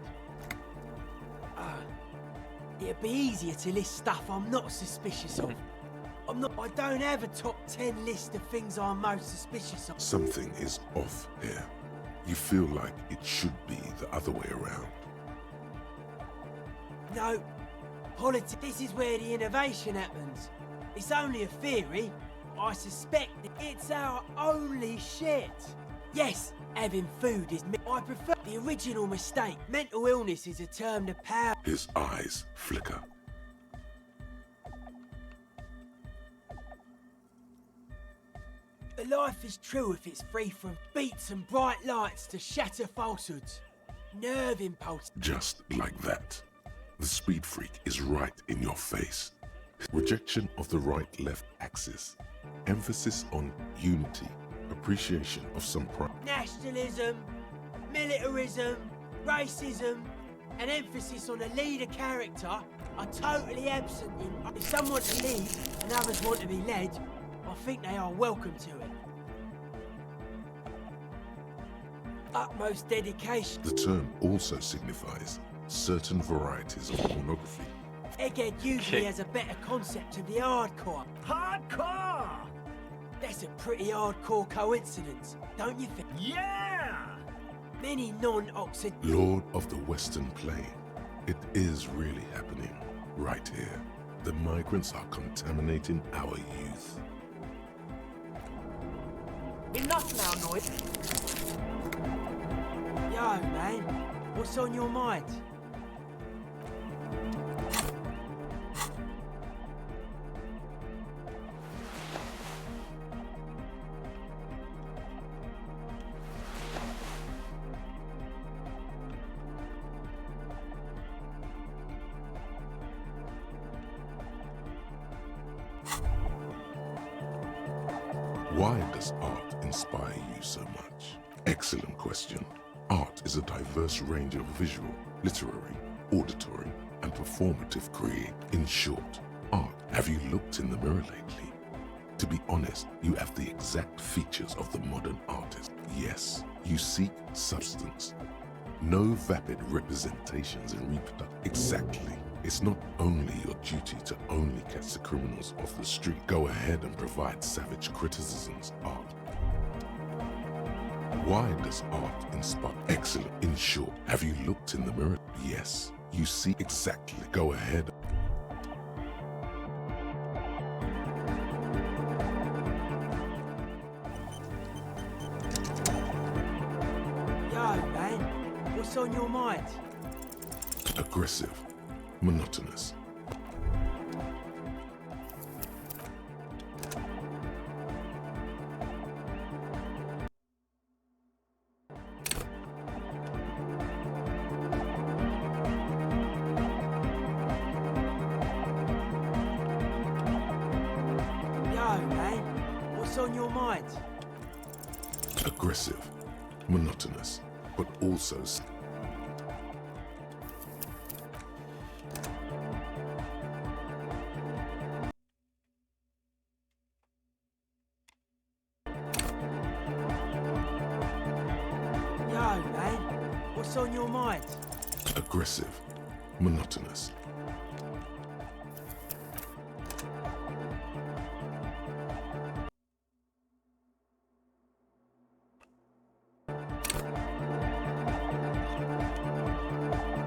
It'd be easier to list stuff I'm not suspicious of. I don't have a top 10 list of things I'm most suspicious of. Something is off here. You feel like it should be the other way around. No. Politics, this is where the innovation happens. It's only a theory. I suspect it's our only shit. Yes, having food is... I prefer the original mistake. Mental illness is a term to power. His eyes flicker. A life is true if it's free from beats and bright lights to shatter falsehoods. Nerve impulse. Just like that. The speed freak is right in your face. Rejection of the right-left axis. Emphasis on unity. Appreciation of some pride. Nationalism, militarism, racism, and emphasis on a leader character are totally absent in... If some want to lead and others want to be led, I think they are welcome to it. Utmost dedication. The term also signifies certain varieties of pornography. Egghead usually has a better concept of the hardcore. Hardcore! That's a pretty hardcore coincidence, don't you think? Yeah! Many non-Oxford... Lord of the Western Plain. It is really happening right here. The migrants are contaminating our youth. Enough now, Noid. Yo, man, what's on your mind? Why does art inspire you so much? Excellent question. Art is a diverse range of visual, literary, auditory, and performative create. In short, art. Have you looked in the mirror lately? To be honest, you have the exact features of the modern artist. Yes, you seek substance. No vapid representations and reproduction. Exactly. It's not only your duty to only catch the criminals off the street. Go ahead and provide savage criticisms. Art. Why does art inspire? Excellent. In short, have you looked in the mirror? Yes, you see exactly. Go ahead. Yo, man, what's on your mind? Aggressive. Monotonous. Yo, man, what's on your mind? Aggressive. Monotonous. But also... Yo, man, what's on your mind? aggressive. monotonous.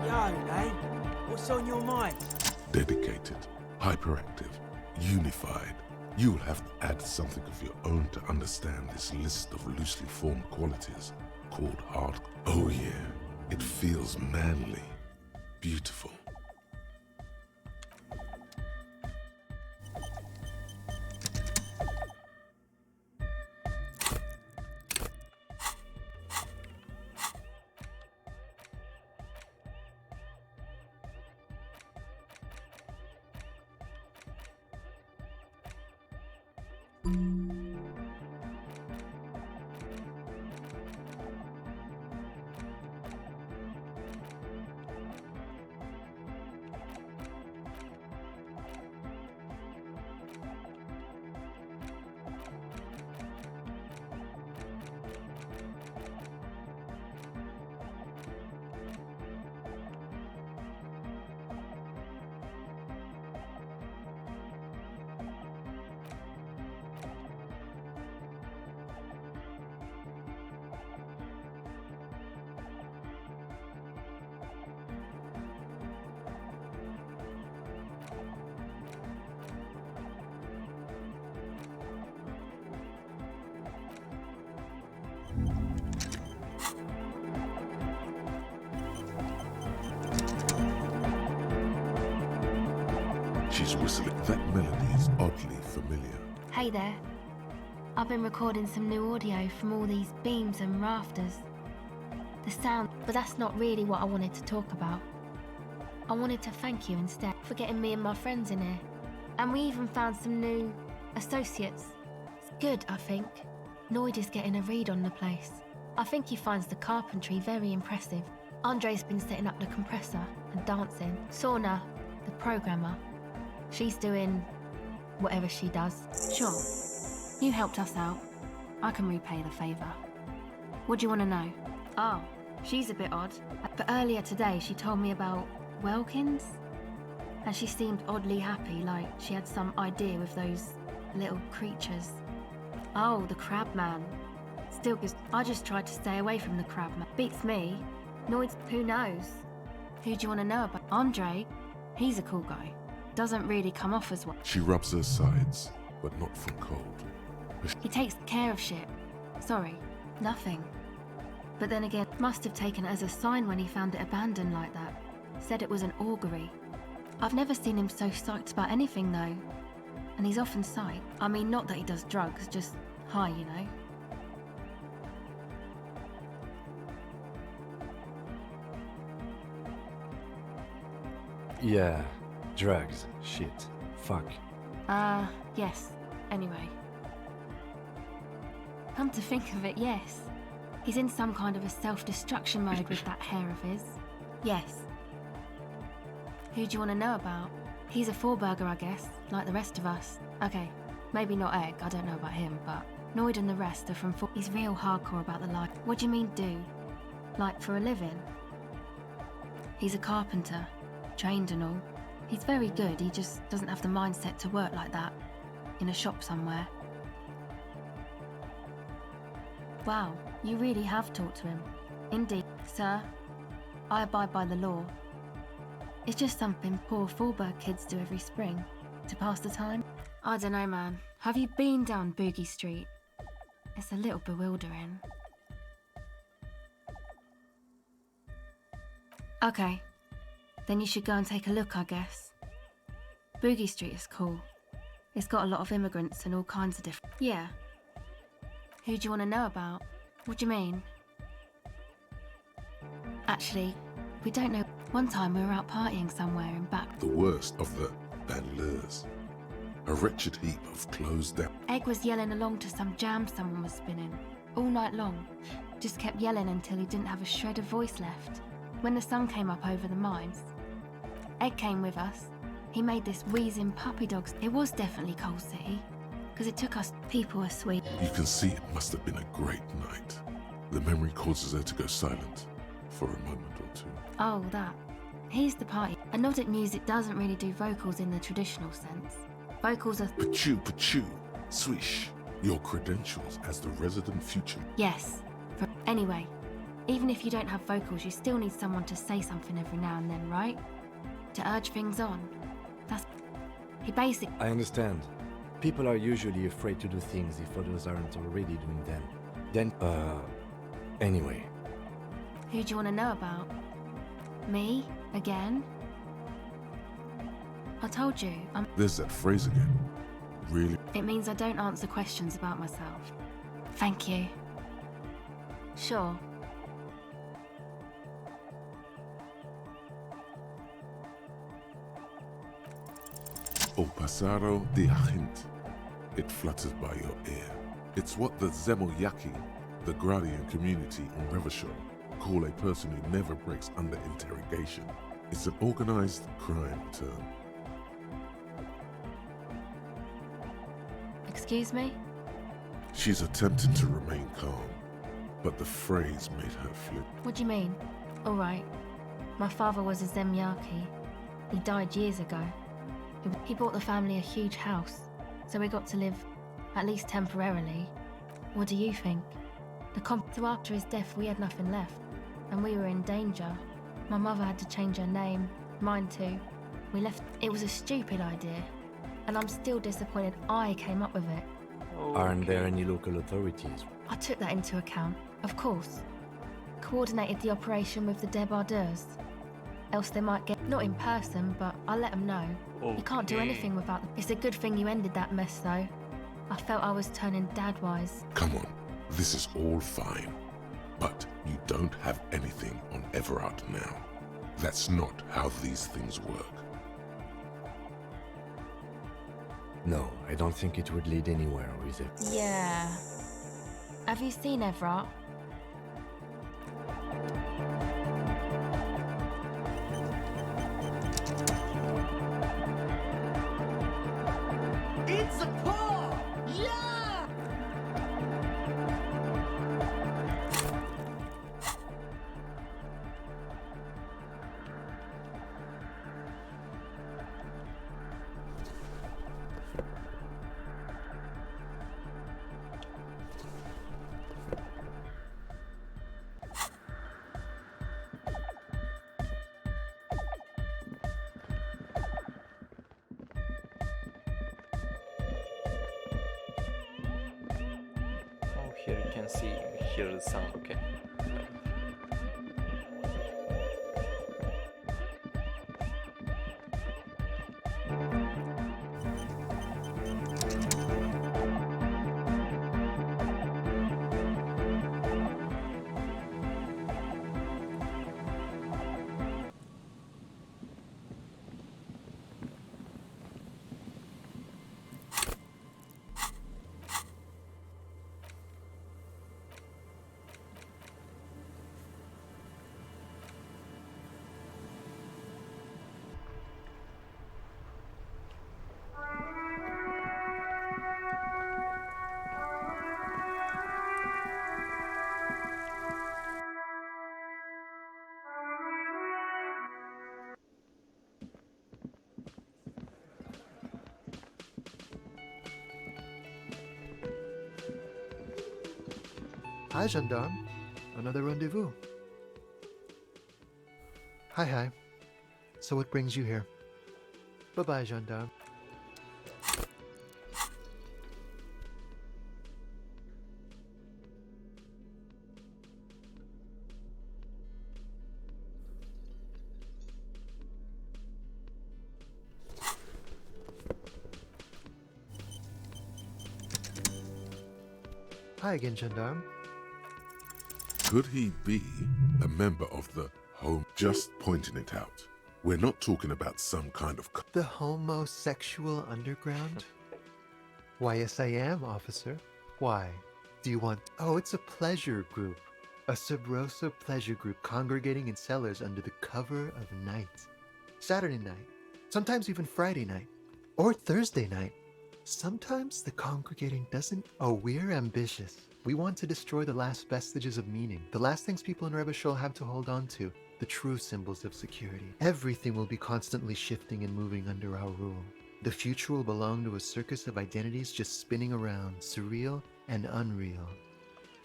Yo, man, what's on your mind? Dedicated, hyperactive, unified. You will have to add something of your own to understand this list of loosely formed qualities called hard. Oh yeah, it feels manly, beautiful. She's whistling. That melody is oddly familiar. Hey there. I've been recording some new audio from all these beams and rafters. The sound, but that's not really what I wanted to talk about. I wanted to thank you instead for getting me and my friends in here. And we even found some new associates. It's good, I think. Noid is getting a read on the place. I think he finds the carpentry very impressive. Andre's been setting up the compressor and dancing. Sorna, the programmer, she's doing whatever she does. Sure, you helped us out. I can repay the favour. What do you want to know? Oh, she's a bit odd. But earlier today she told me about Welkins. And she seemed oddly happy, like she had some idea with those little creatures. Oh, the crab man. Still gives. I just tried to stay away from the crab man. Beats me. Noid's. Who knows? Who do you want to know about? Andre. He's a cool guy. Doesn't really come off as one. She rubs her sides, but not from cold. He takes care of shit. Sorry, nothing. But then again, must have taken it as a sign when he found it abandoned like that. Said it was an augury. I've never seen him so psyched about anything though. And he's often psyched. I mean, not that he does drugs, just high, you know. Yeah, drugs, shit, fuck. Yes. Anyway. Come to think of it, yes. He's in some kind of a self-destruction mode with that hair of his. Yes. Who do you want to know about? He's a four-burger, I guess, like the rest of us. Okay, maybe not Egg, I don't know about him, but Noid and the rest are from four. He's real hardcore about the life. What do you mean do? Like for a living? He's a carpenter, trained and all. He's very good, he just doesn't have the mindset to work like that, in a shop somewhere. Wow, you really have talked to him. Indeed, sir. I abide by the law. It's just something poor Fallberg kids do every spring, to pass the time. I don't know, man. Have you been down Boogie Street? It's a little bewildering. Okay. Then you should go and take a look, I guess. Boogie Street is cool. It's got a lot of immigrants and all kinds of different... Yeah. Who do you want to know about? What do you mean? Actually, we don't know. One time we were out partying somewhere in back... The worst of the banlieues. A wretched heap of closed down... Egg was yelling along to some jam someone was spinning. All night long. Just kept yelling until he didn't have a shred of voice left. When the sun came up over the mines, Egg came with us. He made this wheezing puppy dog. It was definitely Coal City, because it took us. People were sweet. You can see it must have been a great night. The memory causes her to go silent for a moment or two. Oh, that. Here's the party. I know that music doesn't really do vocals in the traditional sense. Vocals are... Pachoo, pachoo, swish. Your credentials as the resident future. Yes. Anyway, even if you don't have vocals, you still need someone to say something every now and then, right? To urge things on. That's... He basically... I understand. People are usually afraid to do things if others aren't already doing them. Then, anyway. Who do you want to know about? Me? Again? I told you, I'm... There's that phrase again. Really? It means I don't answer questions about myself. Thank you. Sure. O pasaro de agint. It flutters by your ear. It's what the Zemoyaki, the Gradian community in Revachol, call a person who never breaks under interrogation. It's an organized crime term. Excuse me? She's attempting to remain calm, but the phrase made her flip. What do you mean? All right. My father was a Zemyaki. He died years ago. He bought the family a huge house, so we got to live, at least temporarily. What do you think? So after his death, we had nothing left, and we were in danger. My mother had to change her name, mine too. We left. It was a stupid idea, and I'm still disappointed I came up with it. Aren't there any local authorities? I took that into account, of course. Coordinated the operation with the débardeurs. Else they might get, not in person, but I'll let them know. You can't do anything without them. It's a good thing you ended that mess, though. I felt I was turning dad-wise. Come on, this is all fine. But you don't have anything on Everard now. That's not how these things work. No, I don't think it would lead anywhere, is it? Yeah. Have you seen Everard? It's a paw! Yeah! Oh, here you can hear the sound, okay. Hi, gendarme. Another rendezvous. Hi. So what brings you here? Bye-bye, gendarme. Hi again, gendarme. Could he be a member of the home? Just pointing it out. We're not talking about some kind of... The homosexual underground? Why, yes I am, officer. Why? Do you want... Oh, it's a pleasure group. A Sub Rosa pleasure group congregating in cellars under the cover of night. Saturday night. Sometimes even Friday night. Or Thursday night. Sometimes the congregating doesn't... Oh, we're ambitious. We want to destroy the last vestiges of meaning. The last things people in Revachol have to hold on to. the true symbols of security. Everything will be constantly shifting and moving under our rule. The future will belong to a circus of identities just spinning around, surreal and unreal.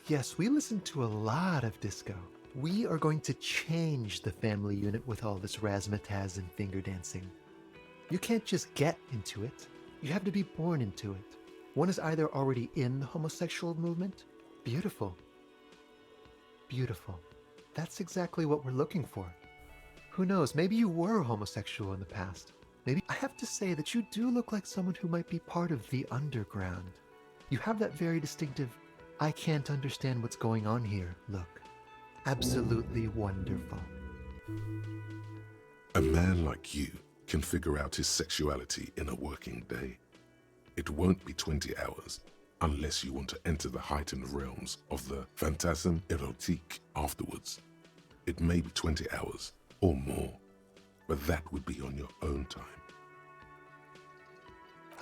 Yes, we listen to a lot of disco. We are going to change the family unit with all this razzmatazz and finger dancing. You can't just get into it. You have to be born into it. One is either already in the homosexual movement. Beautiful. Beautiful. That's exactly what we're looking for. Who knows, maybe you were homosexual in the past. Maybe I have to say that you do look like someone who might be part of the underground. You have that very distinctive, I can't understand what's going on here look. Absolutely wonderful. A man like you can figure out his sexuality in a working day. It won't be 20 hours unless you want to enter the heightened realms of the phantasme erotique afterwards. It may be 20 hours or more, but that would be on your own time.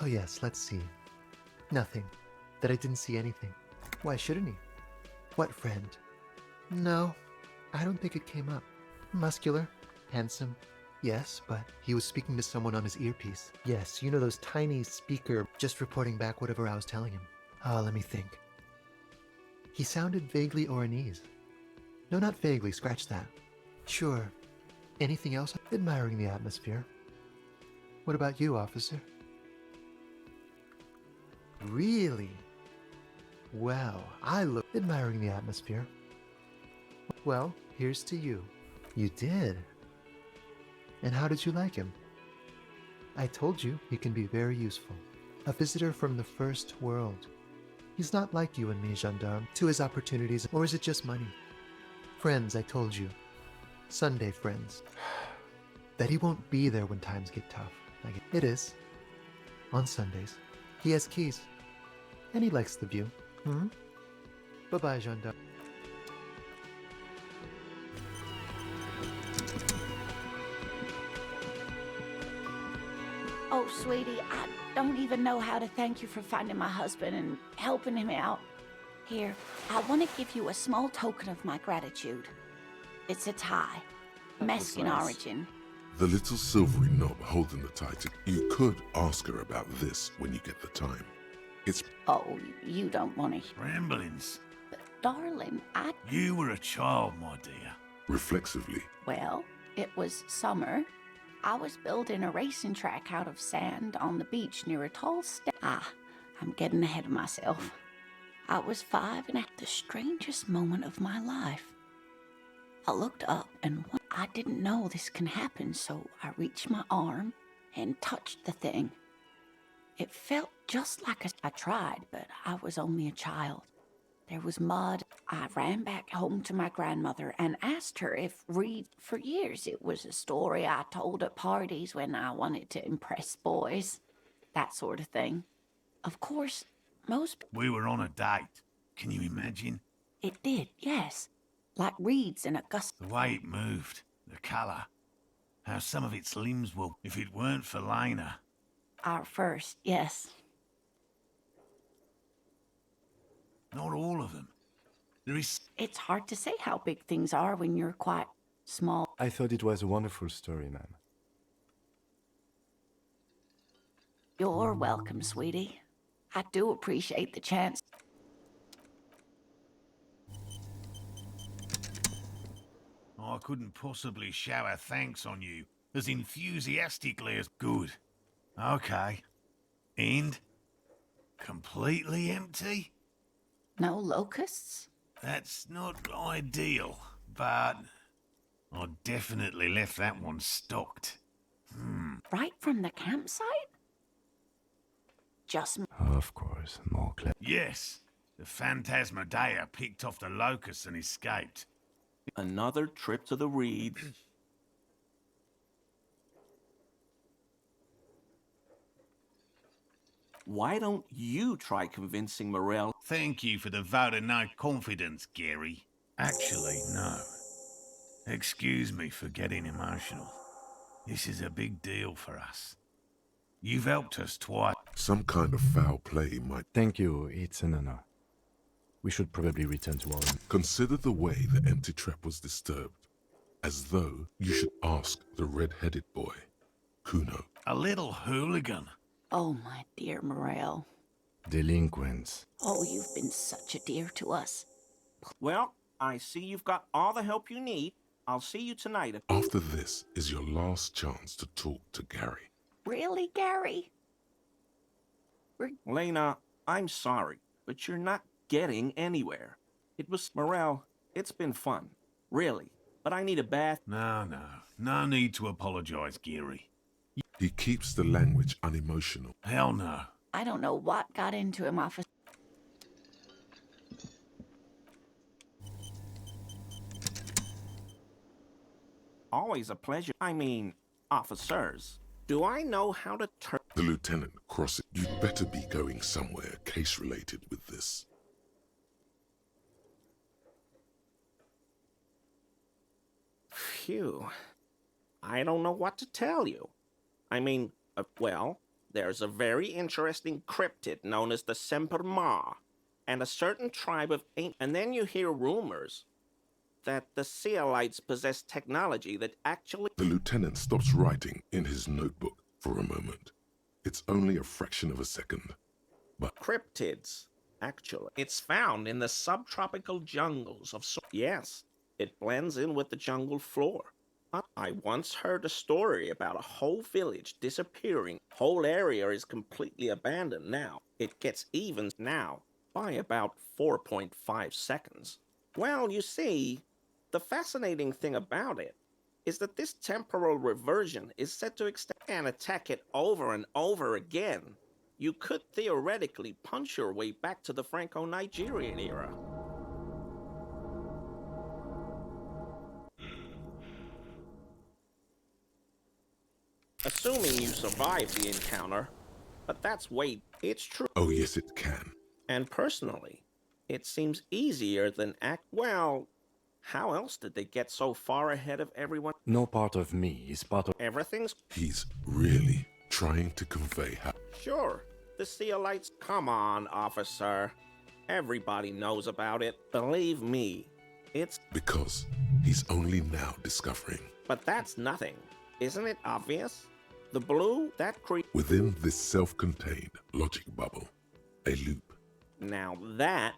Oh yes, let's see. Nothing. That I didn't see anything. Why shouldn't he? What friend? No, I don't think it came up. Muscular, handsome, yes, but he was speaking to someone on his earpiece. Yes, you know those tiny speaker, just reporting back whatever I was telling him. Let me think. He sounded vaguely Oranese. No, not vaguely, scratch that. Sure. Anything else? Admiring the atmosphere. What about you, officer? Really? Well, I look admiring the atmosphere. Well, here's to you. You did. And how did you like him? I told you he can be very useful. A visitor from the first world. He's not like you and me, gendarme, to his opportunities, or is it just money? Friends, I told you. Sunday friends. That he won't be there when times get tough. It is. On Sundays. He has keys. And he likes the view. Bye-bye, gendarme. Oh, sweetie, I don't even know how to thank you for finding my husband and helping him out. Here, I want to give you a small token of my gratitude. It's a tie. Mexican origin. The little silvery knob holding the tie. You could ask her about this when you get the time. It's... Oh, you don't want to... Ramblings. But, darling, You were a child, my dear. Reflexively. Well, it was summer. I was building a racing track out of sand on the beach near a tall I'm getting ahead of myself. I was 5 and at the strangest moment of my life. I looked up and I didn't know this can happen, so I reached my arm and touched the thing. It felt just like I tried, but I was only a child. There was mud. I ran back home to my grandmother and asked her if for years it was a story I told at parties when I wanted to impress boys. That sort of thing. Of course, We were on a date. Can you imagine? It did, yes. Like reeds in a gust. The way it moved, the colour. How some of its limbs will, if it weren't for Lena. Our first, yes. Not all of them. There is... It's hard to say how big things are when you're quite small. I thought it was a wonderful story, ma'am. You're welcome, sweetie. I do appreciate the chance. I couldn't possibly shower thanks on you as enthusiastically as... Good. Okay. And? Completely empty? No locusts? That's not ideal, but I definitely left that one stocked. Right from the campsite? Just... Of course, more clever. Yes, the Phantasmadea picked off the locusts and escaped. Another trip to the reeds. Why don't you try convincing Morel? Thank you for the vote of no confidence, Gary. Actually, no. Excuse me for getting emotional. This is a big deal for us. You've helped us twice. Some kind of foul play might... Thank you, it's an honor. We should probably return to our... Consider the way the empty trap was disturbed. as though you should ask the red-headed boy, Kuno. A little hooligan. Oh, my dear Morel. Delinquents. Oh, you've been such a dear to us. Well, I see you've got all the help you need. I'll see you tonight. After this is your last chance to talk to Gary. Really, Gary? Lena, I'm sorry, but you're not getting anywhere. It was Morel. It's been fun, really. But I need a bath. No need to apologize, Geary. He keeps the language unemotional. Hell no. I don't know what got into him, officer. Always a pleasure. I mean, officers. Do I know how to turn? The lieutenant crosses. You'd better be going somewhere case-related with this. Phew. I don't know what to tell you. I mean, well, there's a very interesting cryptid known as the Semper Ma, and a certain tribe of and then you hear rumors that the Sealites possess technology that actually... The lieutenant stops writing in his notebook for a moment. It's only a fraction of a second, but... Cryptids, actually. It's found in the subtropical jungles of... Yes, it blends in with the jungle floor. I once heard a story about a whole village disappearing. Whole area is completely abandoned now. It gets even now by about 4.5 seconds. Well, you see, the fascinating thing about it is that this temporal reversion is set to extend and attack it over and over again. You could theoretically punch your way back to the Franco-Nigerian era. Assuming you survive the encounter, but that's it's true. Oh yes, it can. And personally, it seems easier than well, how else did they get so far ahead of everyone? No part of me is part of... Everything's... He's really trying to convey how... Sure, the Sealites... Come on, officer. Everybody knows about it. Believe me, it's... Because he's only now discovering. But that's nothing. Isn't it obvious? The blue, that within this self-contained logic bubble, a loop. Now that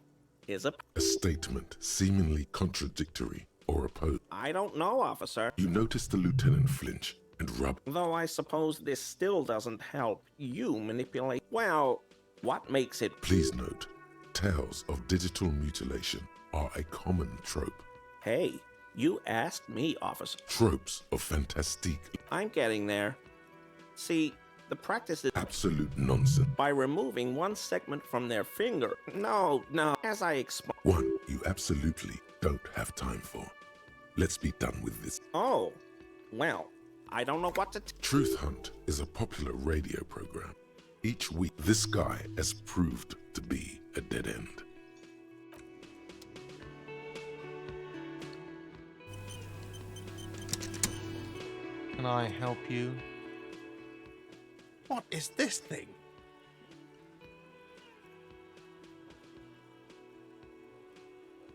is a statement seemingly contradictory or opposed. I don't know, officer. You notice the lieutenant flinch and rub. Though I suppose this still doesn't help you manipulate. Well, what makes it... Please note, tales of digital mutilation are a common trope. Hey, you asked me, officer. Tropes of fantastique. I'm getting there. See, the practice is... Absolute nonsense. By removing one segment from their finger. No, as I explained... One you absolutely don't have time for. Let's be done with this. Oh, well, I don't know what to... Truth Hunt is a popular radio program. Each week, this guy has proved to be a dead end. Can I help you? What is this thing?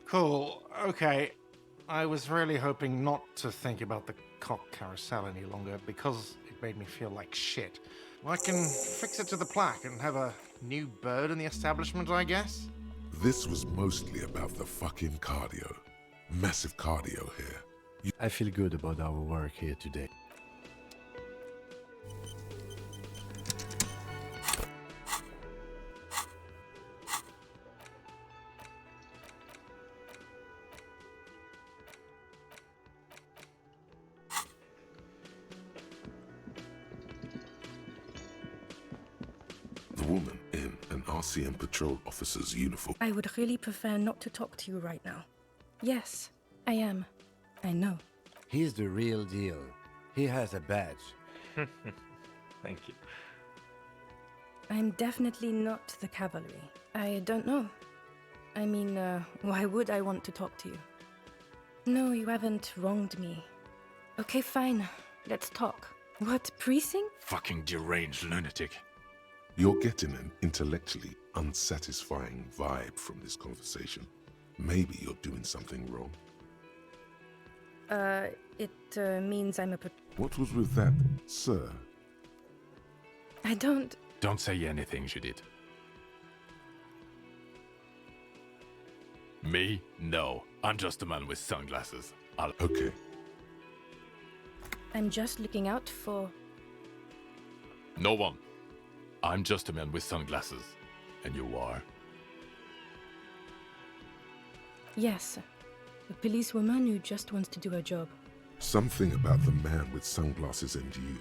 Cool, okay. I was really hoping not to think about the cock carousel any longer because it made me feel like shit. I can fix it to the plaque and have a new bird in the establishment, I guess? This was mostly about the fucking cardio. Massive cardio here. I feel good about our work here today. Woman in an RCM patrol officer's uniform. I would really prefer not to talk to you right now. Yes, I am. I know. He's the real deal. He has a badge. Thank you. I'm definitely not the cavalry. I don't know. I mean, why would I want to talk to you? No, you haven't wronged me. Okay, fine. Let's talk. What, precinct? Fucking deranged lunatic. You're getting an intellectually unsatisfying vibe from this conversation. Maybe you're doing something wrong. It means I'm a. What was with that, sir? I don't. Don't say anything, Judith. Me? No. I'm just a man with sunglasses. Okay. I'm just looking out for. No one. I'm just a man with sunglasses. And you are? Yes, a policewoman who just wants to do her job. Something about the man with sunglasses and you.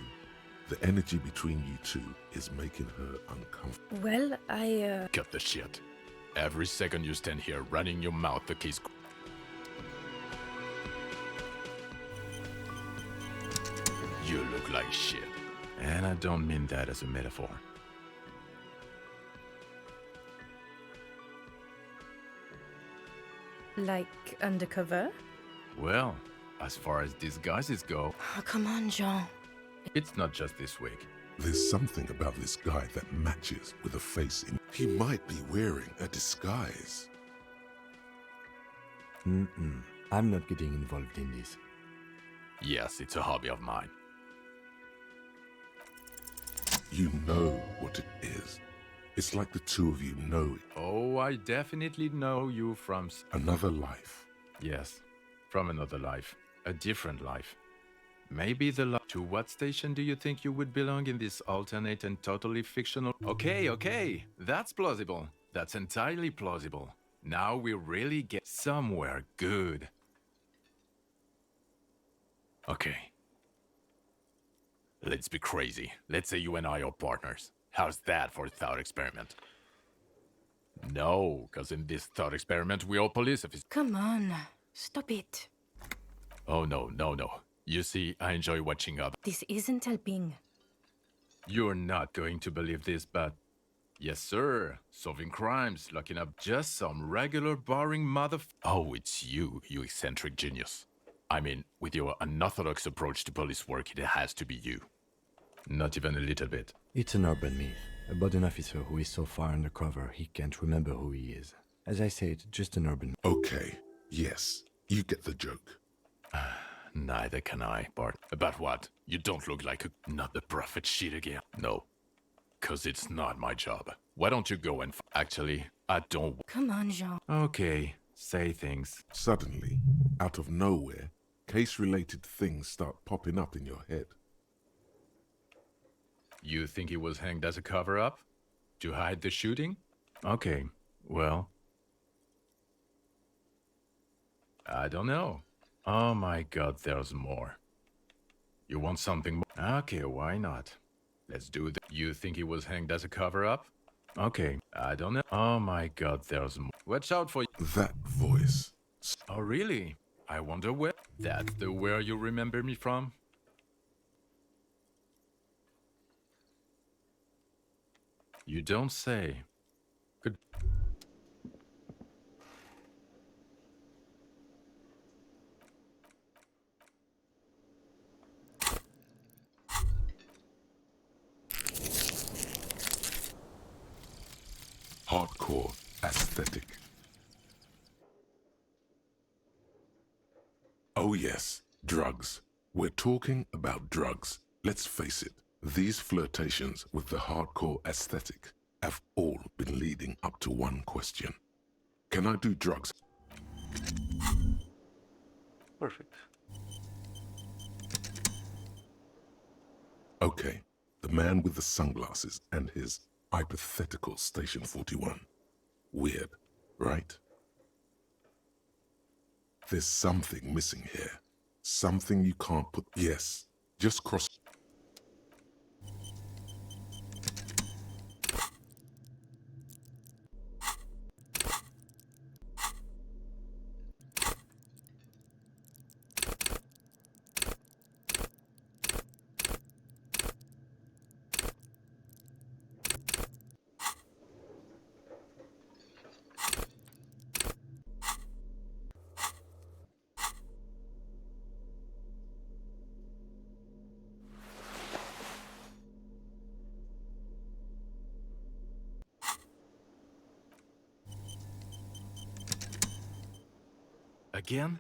The energy between you two is making her uncomfortable. Well, I. Cut the shit. Every second you stand here running your mouth, the case. You look like shit. And I don't mean that as a metaphor. Like undercover? Well, as far as disguises go, Oh, come on, Jean. it's not just this week. There's something about this guy that matches with a face in. He might be wearing a disguise. I'm not getting involved in this. Yes, it's a hobby of mine. You know what it is. It's like the two of you know it. Oh, I definitely know you from Another life. Yes, from another life. A different life. Maybe to what station do you think you would belong in this alternate and totally fictional? Okay, that's plausible. That's entirely plausible. Now we really get somewhere good. Okay. Let's be crazy. Let's say you and I are partners. How's that for a thought experiment? No, because in this thought experiment we are police officers. Come on, stop it. Oh no. You see, I enjoy watching others. This isn't helping. You're not going to believe this, but... Yes, sir. Solving crimes, locking up just some regular boring Oh, it's you eccentric genius. I mean, with your unorthodox approach to police work, it has to be you. Not even a little bit. It's an urban myth about an officer who is so far undercover he can't remember who he is. As I said, just an urban myth. Okay, yes, you get the joke. Neither can I, Bart. About what? You don't look like not the prophet shit again. No. 'Cause it's not my job. Why don't you go and Actually, I don't... Come on, Jean. Okay, say things. Suddenly, out of nowhere, case-related things start popping up in your head. You think he was hanged as a cover-up? To hide the shooting? Okay, well... I don't know. Oh my god, there's more. You want something more? Okay, why not? Let's do that. You think he was hanged as a cover-up? Okay, I don't know. Oh my god, there's more. Watch out for... That voice. Oh really? I wonder where... That's the where you remember me from? You don't say. Good. Hardcore aesthetic. Oh yes, drugs. We're talking about drugs. Let's face it, these flirtations with the hardcore aesthetic have all been leading up to one question. Can I do drugs? Perfect. Okay, the man with the sunglasses and his hypothetical Station 41. Weird, right? There's something missing here. Something you can't put... Yes, just cross... Again?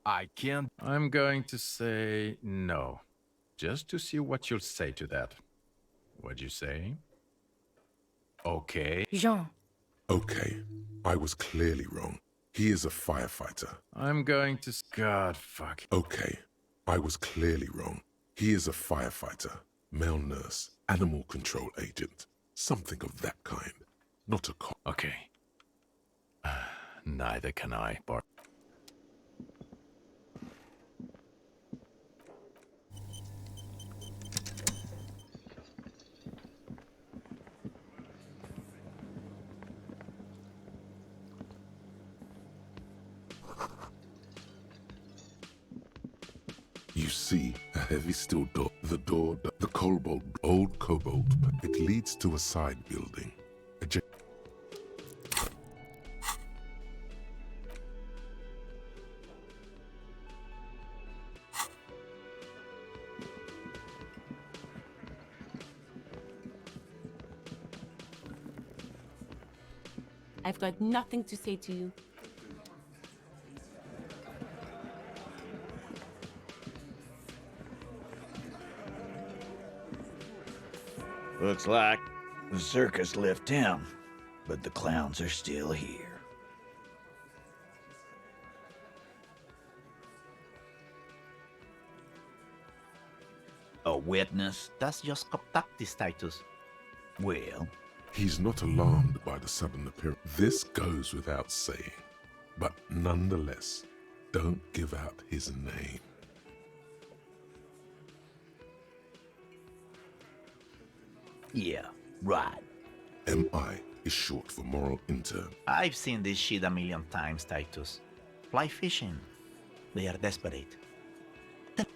I can't. I'm going to say no, just to see what you'll say to that. What'd you say? Okay. Jean. Okay, I was clearly wrong. He is a firefighter. I'm going to. God, fuck. Okay, I was clearly wrong. He is a firefighter, male nurse, animal control agent, something of that kind. Not a cop. Okay. Neither can I, Bart. You see a heavy steel door. The door, the cobalt, old cobalt. It leads to a side building. I've got nothing to say to you. Looks like the circus left town, but the clowns are still here. A witness? That's just contactis, Titus. Well, he's not alarmed by the sudden appearance. This goes without saying, but nonetheless, don't give out his name. Yeah, right. MI is short for moral intern. I've seen this shit a million times, Titus. Fly fishing. They are desperate.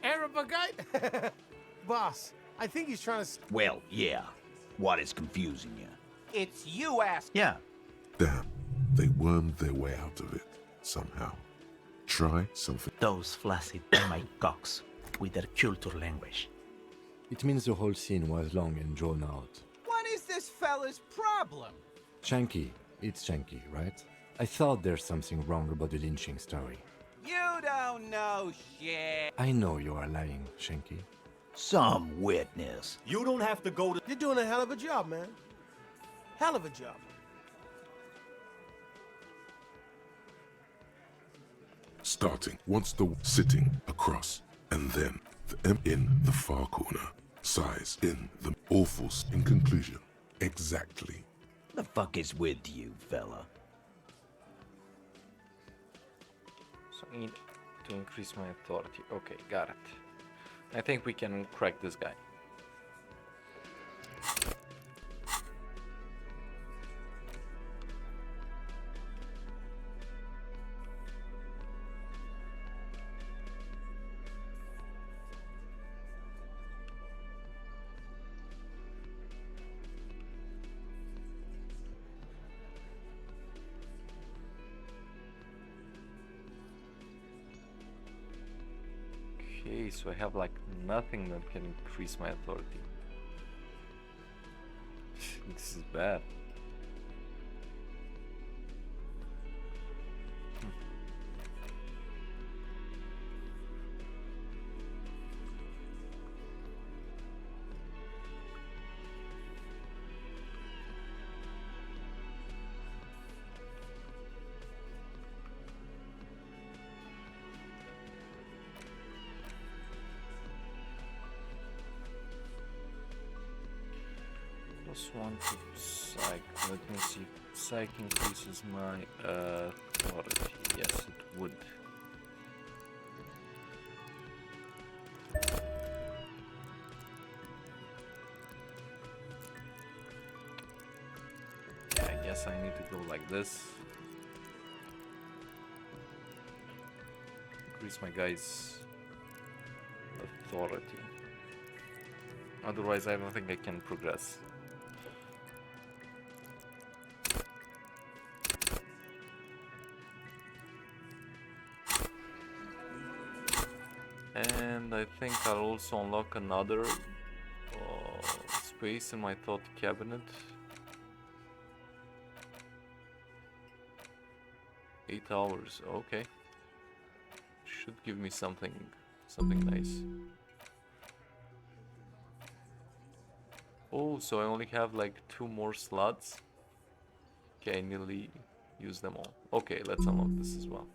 Arab guy? Boss, I think he's trying to... Well, yeah. What is confusing you? It's you, ass. Yeah. Damn, they wormed their way out of it somehow. Try something. Those flaccid MI cocks with their culture language. It means the whole scene was long and drawn out. What is this fella's problem? Shanky. It's Shanky, right? I thought there's something wrong about the lynching story. You don't know shit. I know you are lying, Shanky. Some witness. You don't have to go to... You're doing a hell of a job, man. Hell of a job. Starting once the sitting across, and then the M in the far corner, size in the awful. In conclusion, exactly. The fuck is with you, fella? So I need to increase my authority. Okay, got it. I think we can crack this guy. Okay, so I have like nothing that can increase my authority. This is bad. One to psych. Let me see. Psych increases my authority. Yes, it would. Yeah, I guess I need to go like this. Increase my guy's authority. Otherwise, I don't think I can progress. And I think I'll also unlock another space in my thought cabinet. 8 hours, okay. Should give me something nice. Oh, so I only have like 2 more slots. Okay, I nearly used them all. Okay, let's unlock this as well.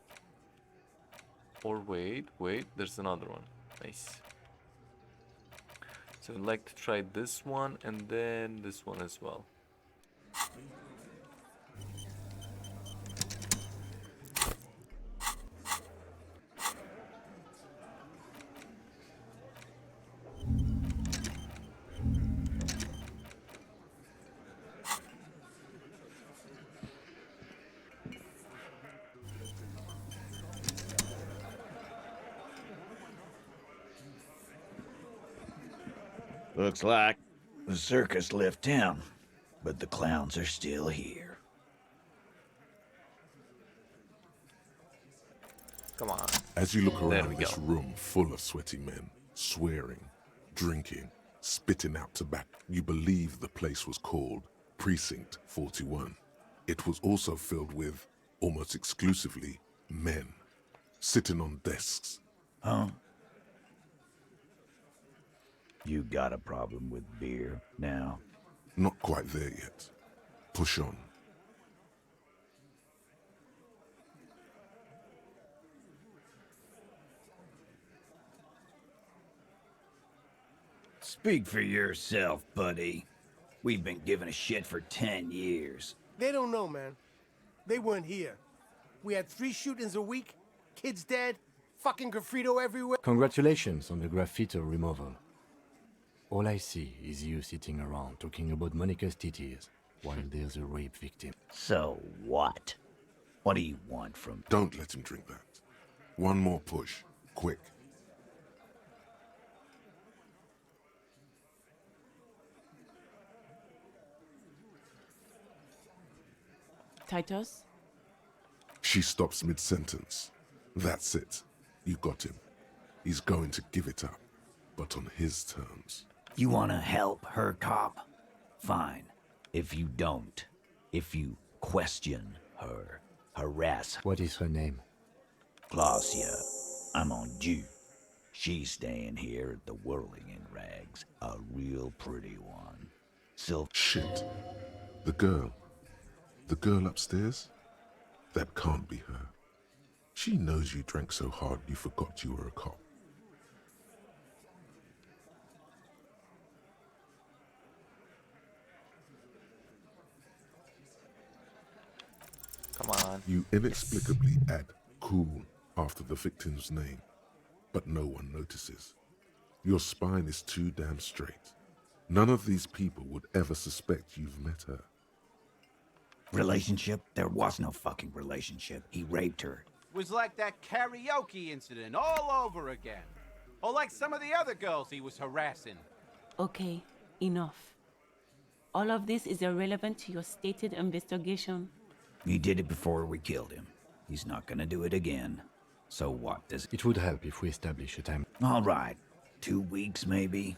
Or wait, there's another one. Nice. So I'd like to try this one and then this one as well. Looks like the circus left town, but the clowns are still here. Come on. As you look There we around this go. room full of sweaty men, swearing, drinking, spitting out tobacco, you believe the place was called Precinct 41. It was also filled with, almost exclusively, men, sitting on desks. Huh? You got a problem with beer now? Not quite there yet. Push on. Speak for yourself, buddy. We've been giving a shit for 10 years. They don't know, man. They weren't here. We had 3 shootings a week, kids dead, fucking graffito everywhere. Congratulations on the graffiti removal. All I see is you sitting around talking about Monica's titties while there's a rape victim. So what? What do you want from... Don't let him drink that. One more push. Quick. Titus? She stops mid-sentence. That's it. You got him. He's going to give it up, but on his terms. You want to help her, cop? Fine. If you don't, if you question her, harass her... What is her name? Glacia. I'm on due. She's staying here at the Whirling in Rags. A real pretty one. Shit. The girl. The girl upstairs? That can't be her. She knows you drank so hard you forgot you were a cop. Come on. You inexplicably add cool after the victim's name, but no one notices. Your spine is too damn straight. None of these people would ever suspect you've met her. Relationship? There was no fucking relationship. He raped her. Was like that karaoke incident all over again. Or like some of the other girls he was harassing. Okay, enough. All of this is irrelevant to your stated investigation. He did it before we killed him. He's not gonna do it again. So what does... It would help if we establish a time. All right. 2 weeks, maybe?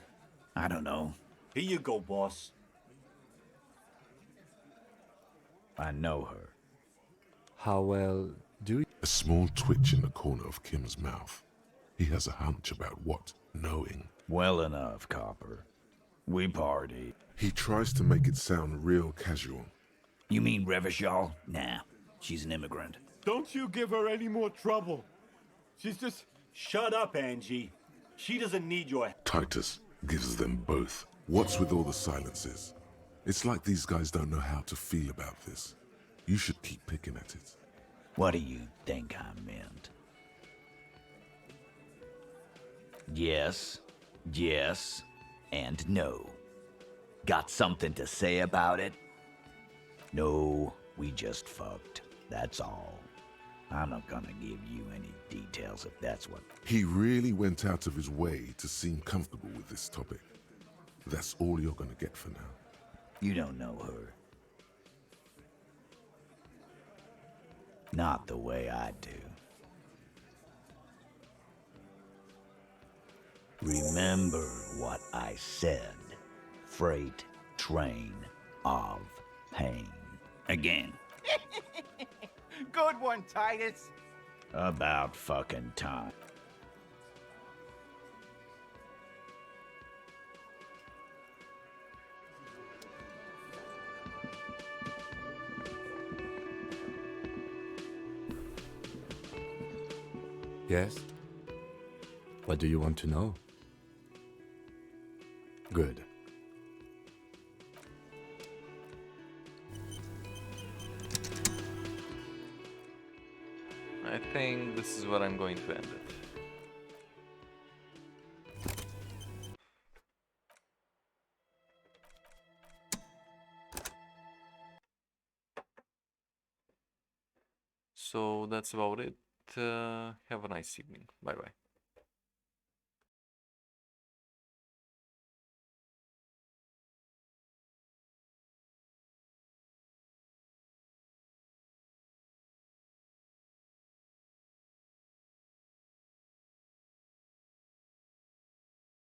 I don't know. Here you go, boss. I know her. How well do you... A small twitch in the corner of Kim's mouth. He has a hunch about what knowing. Well enough, Copper. We party. He tries to make it sound real casual. You mean Revachol? Nah, she's an immigrant. Don't you give her any more trouble. She's just... Shut up, Angie. She doesn't need your... Titus gives them both. What's with all the silences? It's like these guys don't know how to feel about this. You should keep picking at it. What do you think I meant? Yes, yes, and no. Got something to say about it? No, we just fucked. That's all. I'm not gonna give you any details if that's what... He really went out of his way to seem comfortable with this topic. That's all you're gonna get for now. You don't know her. Not the way I do. Remember what I said. Freight train of pain. Again. Good one, Titus. About fucking time. Yes? What do you want to know? Good. I think this is where I'm going to end it. So that's about it. Have a nice evening. Bye bye.